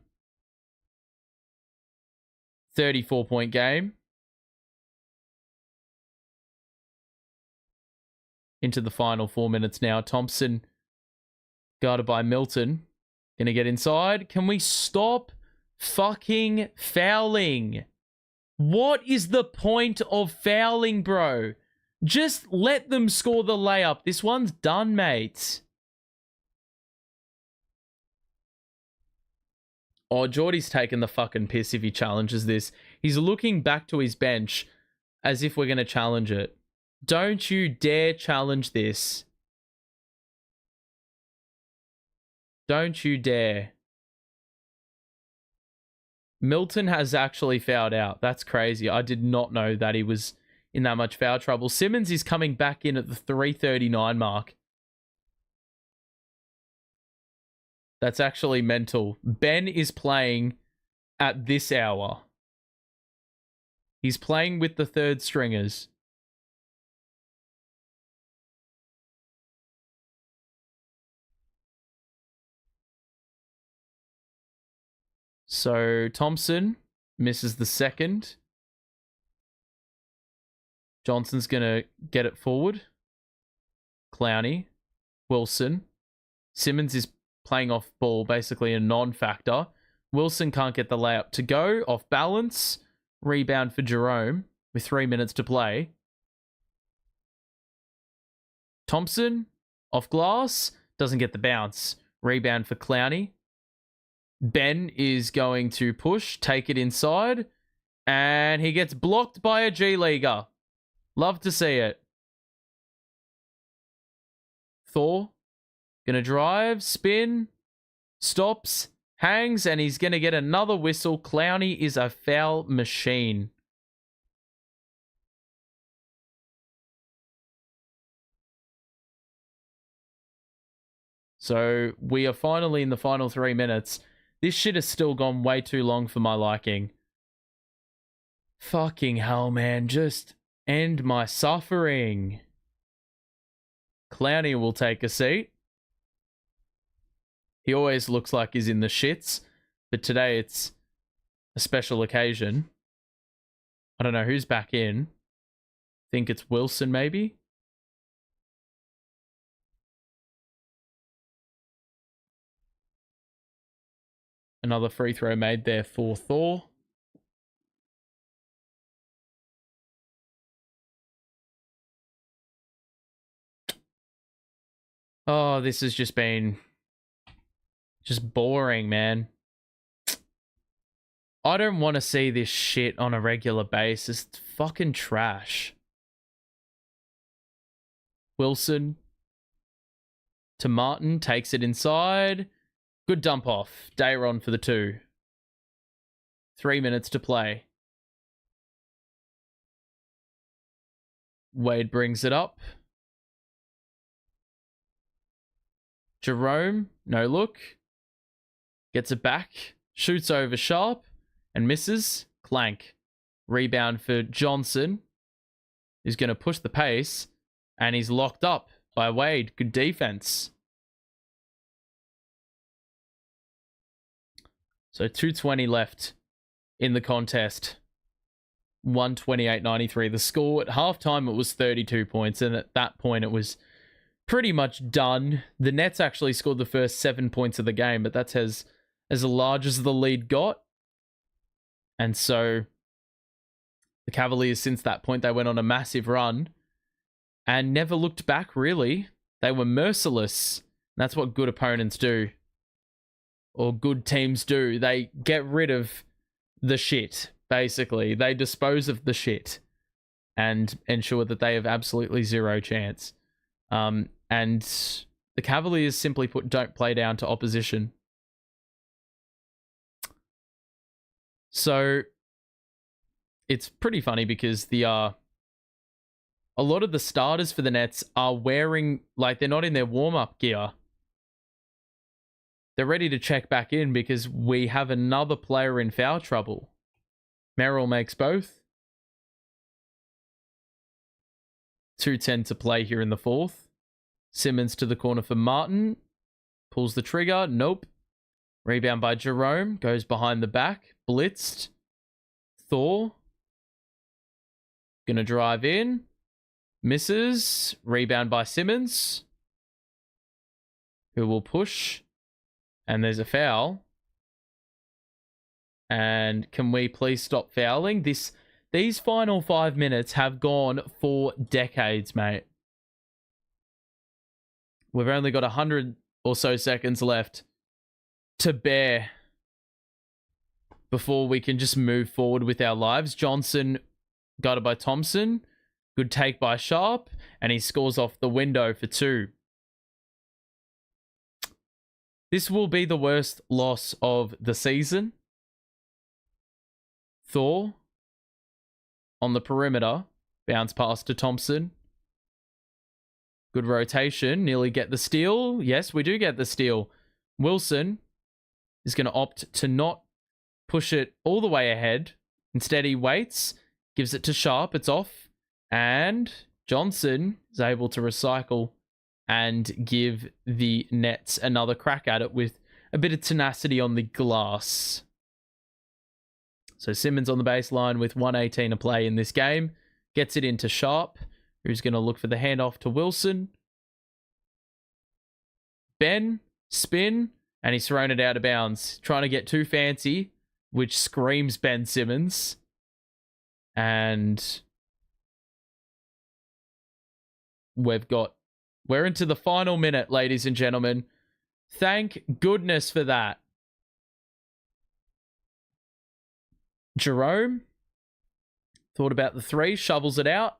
34-point game. Into the final 4 minutes now. Thompson guarded by Milton. Gonna get inside. Can we stop fucking fouling? What is the point of fouling, bro? Just let them score the layup. This one's done, mate. Oh, Geordie's taking the fucking piss if he challenges this. He's looking back to his bench as if we're going to challenge it. Don't you dare challenge this. Don't you dare. Milton has actually fouled out. That's crazy. I did not know that he was in that much foul trouble. Simmons is coming back in at the 3:39 mark. That's actually mental. Ben is playing at this hour. He's playing with the third stringers. So Thompson misses the second. Johnson's going to get it forward. Clowney. Wilson. Simmons is playing off ball, basically a non-factor. Wilson can't get the layup to go. Off balance. Rebound for Jerome with 3 minutes to play. Thompson off glass. Doesn't get the bounce. Rebound for Clowney. Ben is going to push, take it inside, and he gets blocked by a G-Leaguer. Love to see it. Thor, gonna drive, spin, stops, hangs, and he's gonna get another whistle. Clowney is a foul machine. So we are finally in the final 3 minutes. This shit has still gone way too long for my liking. Fucking hell, man. Just end my suffering. Clowney will take a seat. He always looks like he's in the shits, but today it's a special occasion. I don't know who's back in. Think it's Wilson, maybe? Another free throw made there for Thor. Oh, this has just been just boring, man. I don't want to see this shit on a regular basis. It's fucking trash. Wilson to Martin, takes it inside. Good dump off. Dayron for the 2. 3 minutes to play. Wade brings it up. Jerome, no look. Gets it back. Shoots over Sharp and misses. Clank. Rebound for Johnson. He's going to push the pace. And he's locked up by Wade. Good defense. So 2:20 left in the contest. 128-93. The score at halftime, it was 32 points. And at that point, it was pretty much done. The Nets actually scored the first 7 points of the game, but that's as large as the lead got. And so the Cavaliers, since that point, they went on a massive run and never looked back, really. They were merciless. That's what good opponents do. Or good teams do. They get rid of the shit, basically. They dispose of the shit and ensure that they have absolutely zero chance. And the Cavaliers, simply put, don't play down to opposition. So it's pretty funny because a lot of the starters for the Nets are wearing, like, they're not in their warm-up gear. They're ready to check back in because we have another player in foul trouble. Merrill makes both. 2:10 to play here in the fourth. Simmons to the corner for Martin. Pulls the trigger. Nope. Rebound by Jerome. Goes behind the back. Blitzed. Thor. Gonna drive in. Misses. Rebound by Simmons, who will push. And there's a foul. And can we please stop fouling? These final 5 minutes have gone for decades, mate. We've only got 100 or so seconds left to bear before we can just move forward with our lives. Johnson got it by Thompson. Good take by Sharp. And he scores off the window for 2. This will be the worst loss of the season. Thor on the perimeter. Bounce pass to Thompson. Good rotation. Nearly get the steal. Yes, we do get the steal. Wilson is going to opt to not push it all the way ahead. Instead, he waits. Gives it to Sharp. It's off. And Johnson is able to recycle and give the Nets another crack at it with a bit of tenacity on the glass. So Simmons on the baseline with 1:18 to play in this game. Gets it into Sharp, who's going to look for the handoff to Wilson. Ben, spin, and he's thrown it out of bounds. Trying to get too fancy, which screams Ben Simmons. And we're into the final minute, ladies and gentlemen. Thank goodness for that. Jerome thought about the 3, shovels it out.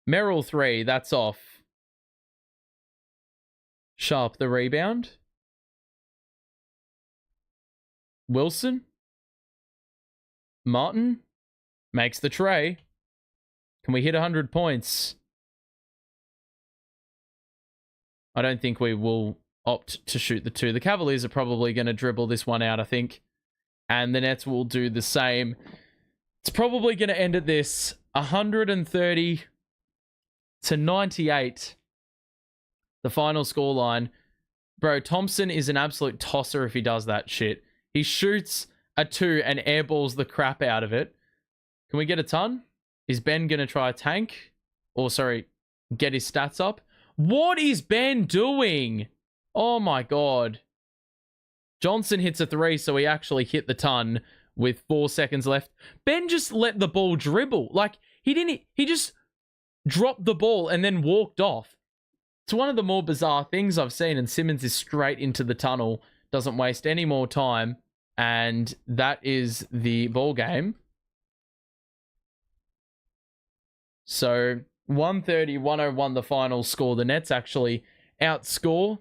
Merrill 3, that's off. Sharp the rebound. Wilson. Martin makes the tray. Can we hit 100 points? I don't think we will opt to shoot the 2. The Cavaliers are probably going to dribble this one out, I think. And the Nets will do the same. It's probably going to end at this. 130 to 98. The final scoreline. Bro, Thompson is an absolute tosser if he does that shit. He shoots a 2 and airballs the crap out of it. Can we get a ton? Is Ben going to try a tank? Or, sorry, get his stats up? What is Ben doing? Oh my God. Johnson hits a 3, so he actually hit the ton with 4 seconds left. Ben just let the ball dribble. Like, he just dropped the ball and then walked off. It's one of the more bizarre things I've seen, and Simmons is straight into the tunnel, doesn't waste any more time, and that is the ball game. So 130-101 the final score. The Nets actually outscore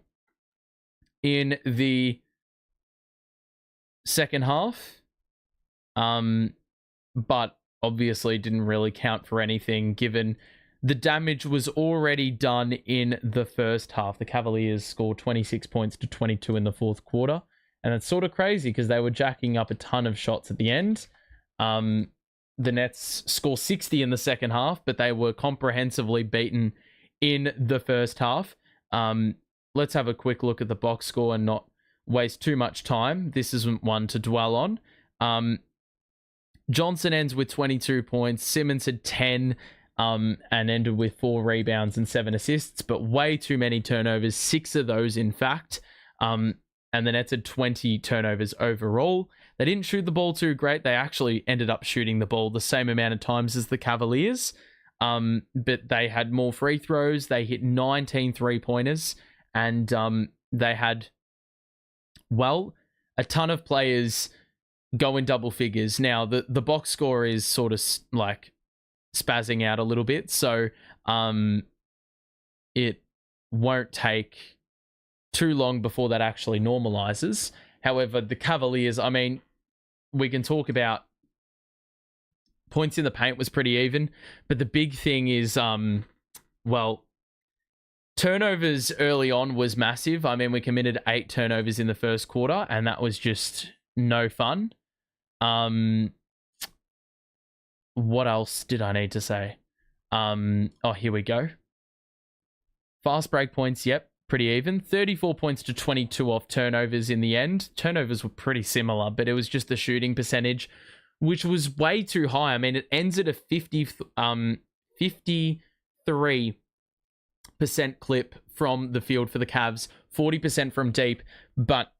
in the second half, but obviously didn't really count for anything given the damage was already done in the first half. The Cavaliers scored 26 points to 22 in the fourth quarter, and it's sort of crazy because they were jacking up a ton of shots at the end. The Nets score 60 in the second half, but they were comprehensively beaten in the first half. Let's have a quick look at the box score and not waste too much time. This isn't one to dwell on. Johnson ends with 22 points. Simmons had 10 and ended with 4 rebounds and 7 assists, but way too many turnovers, 6 of those, in fact. And the Nets had 20 turnovers overall. They didn't shoot the ball too great. They actually ended up shooting the ball the same amount of times as the Cavaliers, but they had more free throws. They hit 19 three-pointers, and they had, well, a ton of players go in double figures. Now, the box score is sort of like spazzing out a little bit, so it won't take too long before that actually normalizes. However, the Cavaliers, I mean, we can talk about points in the paint was pretty even, but the big thing is, well, turnovers early on was massive. I mean, we committed 8 turnovers in the first quarter, and that was just no fun. What else did I need to say? Oh, here we go. Fast break points, yep, pretty even. 34 points to 22 off turnovers in the end. Turnovers were pretty similar, but it was just the shooting percentage which was way too high. I mean, it ends at a 53% clip from the field for the Cavs, 40% from deep. But,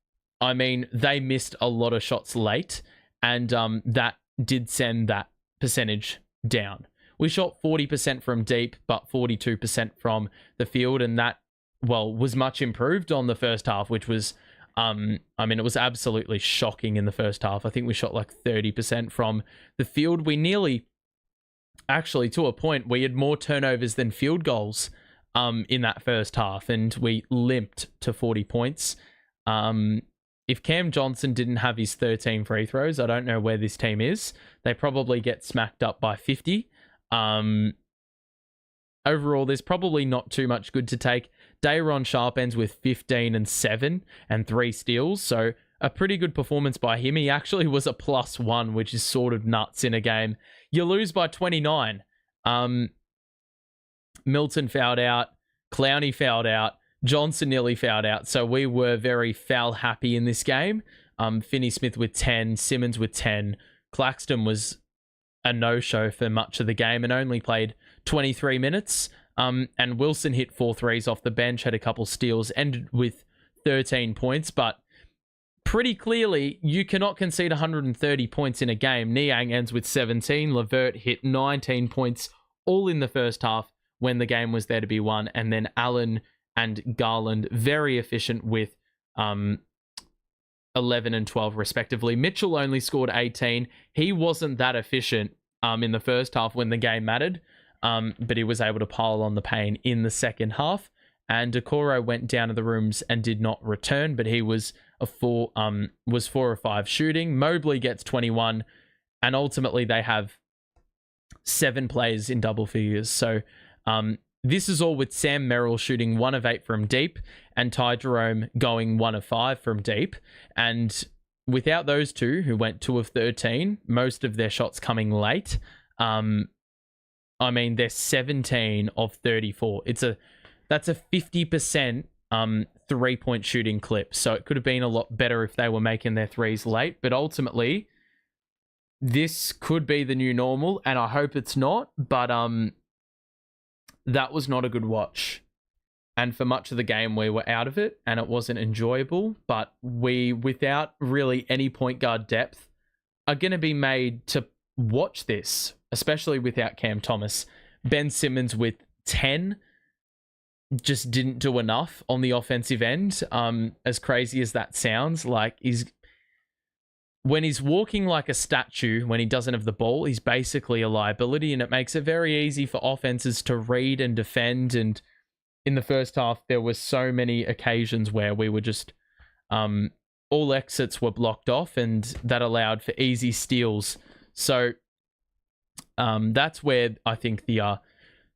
I mean, they missed a lot of shots late, and that did send that percentage down. We shot 40% from deep, but 42% from the field, and that, well, was much improved on the first half, which was, I mean, it was absolutely shocking in the first half. I think we shot like 30% from the field. We nearly, actually, to a point, we had more turnovers than field goals in that first half, and we limped to 40 points. If Cam Johnson didn't have his 13 free throws, I don't know where this team is. They probably get smacked up by 50. Overall, there's probably not too much good to take. Day'Ron Sharpe ends with 15 and 7 and 3 steals. So a pretty good performance by him. He actually was a +1, which is sort of nuts in a game. You lose by 29. Milton fouled out. Clowney fouled out. Johnson nearly fouled out. So we were very foul happy in this game. Finney-Smith with 10. Simmons with 10. Claxton was a no-show for much of the game and only played 23 minutes. And Wilson hit 4 threes off the bench, had a couple steals, ended with 13 points. But pretty clearly, you cannot concede 130 points in a game. Niang ends with 17. Levert hit 19 points, all in the first half when the game was there to be won. And then Allen and Garland, very efficient with 11 and 12 respectively. Mitchell only scored 18. He wasn't that efficient in the first half when the game mattered, but he was able to pile on the pain in the second half. And Okoro went down to the rooms and did not return, but he was 4 or 5 shooting. Mobley gets 21, and ultimately they have 7 players in double figures. So this is all with Sam Merrill shooting 1 of 8 from deep and Ty Jerome going 1 of 5 from deep. And without those two, who went 2 of 13, most of their shots coming late, I mean, they're 17 of 34. That's a 50% 3-point shooting clip. So it could have been a lot better if they were making their threes late. But ultimately, this could be the new normal, and I hope it's not. But that was not a good watch. And for much of the game, we were out of it, and it wasn't enjoyable. But we, without really any point guard depth, are going to be made to watch this, especially without Cam Thomas. Ben Simmons with 10 just didn't do enough on the offensive end. As crazy as that sounds, like when he's walking like a statue, when he doesn't have the ball, he's basically a liability, and it makes it very easy for offenses to read and defend. And in the first half, there were so many occasions where we were just all exits were blocked off, and that allowed for easy steals. So that's where I think the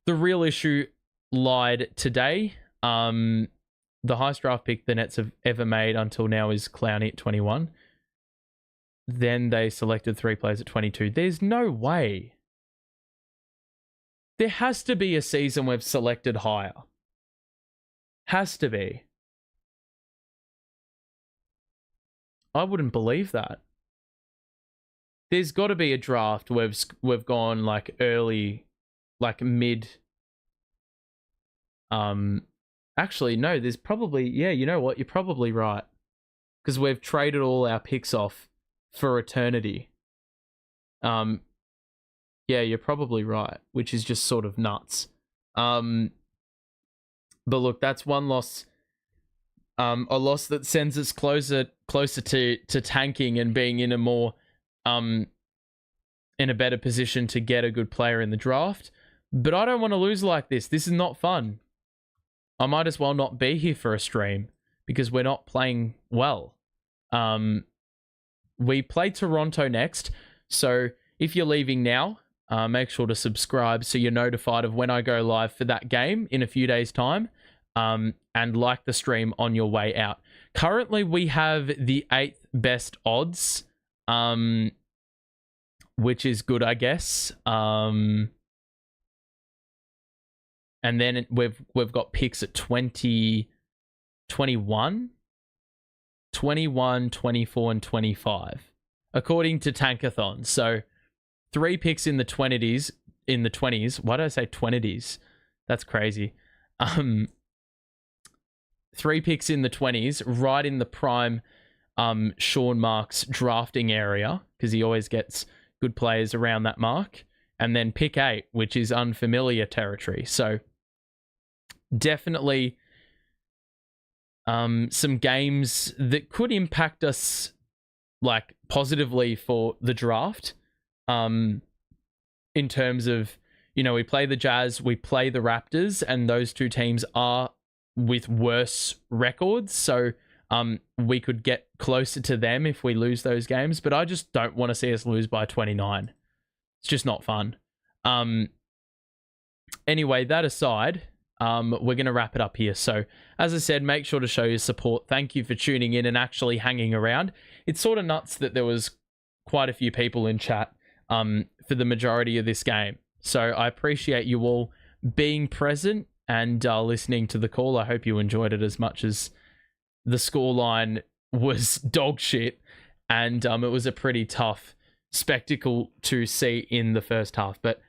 real issue lied today. The highest draft pick the Nets have ever made until now is Clowney at 21. Then they selected 3 players at 22. There's no way. There has to be a season we've selected higher. Has to be. I wouldn't believe that. There's got to be a draft where we've gone like early, like mid. Actually, no, there's probably, yeah, you know what? You're probably right. Because we've traded all our picks off for eternity. Yeah, you're probably right, which is just sort of nuts. But look, that's one loss. A loss that sends us closer to tanking and being in a more in a better position to get a good player in the draft. But I don't want to lose like this. This is not fun. I might as well not be here for a stream because we're not playing well. We play Toronto next. So if you're leaving now, make sure to subscribe so you're notified of when I go live for that game in a few days' time. And like the stream on your way out. Currently, we have the 8th best odds, which is good, I guess. And then we've got picks at 20, 21, 21, 24, and 25. according to Tankathon. So 3 picks in the 20s. Why did I say 20s? That's crazy. 3 picks in the 20s, right in the prime Sean Marks drafting area, because he always gets good players around that mark. And then pick 8, which is unfamiliar territory. So definitely some games that could impact us like positively for the draft. In terms of, we play the Jazz, we play the Raptors, and those 2 teams are with worse records. So we could get closer to them if we lose those games, but I just don't want to see us lose by 29. It's just not fun. Anyway, that aside, we're going to wrap it up here. So, as I said, make sure to show your support. Thank you for tuning in and actually hanging around. It's sort of nuts that there was quite a few people in chat for the majority of this game. So, I appreciate you all being present and listening to the call. I hope you enjoyed it as much as the scoreline was dog shit, and it was a pretty tough spectacle to see in the first half. But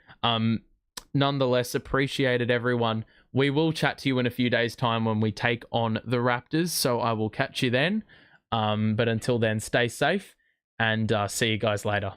nonetheless, appreciated everyone. We will chat to you in a few days' time when we take on the Raptors, so I will catch you then. But until then, stay safe, and see you guys later.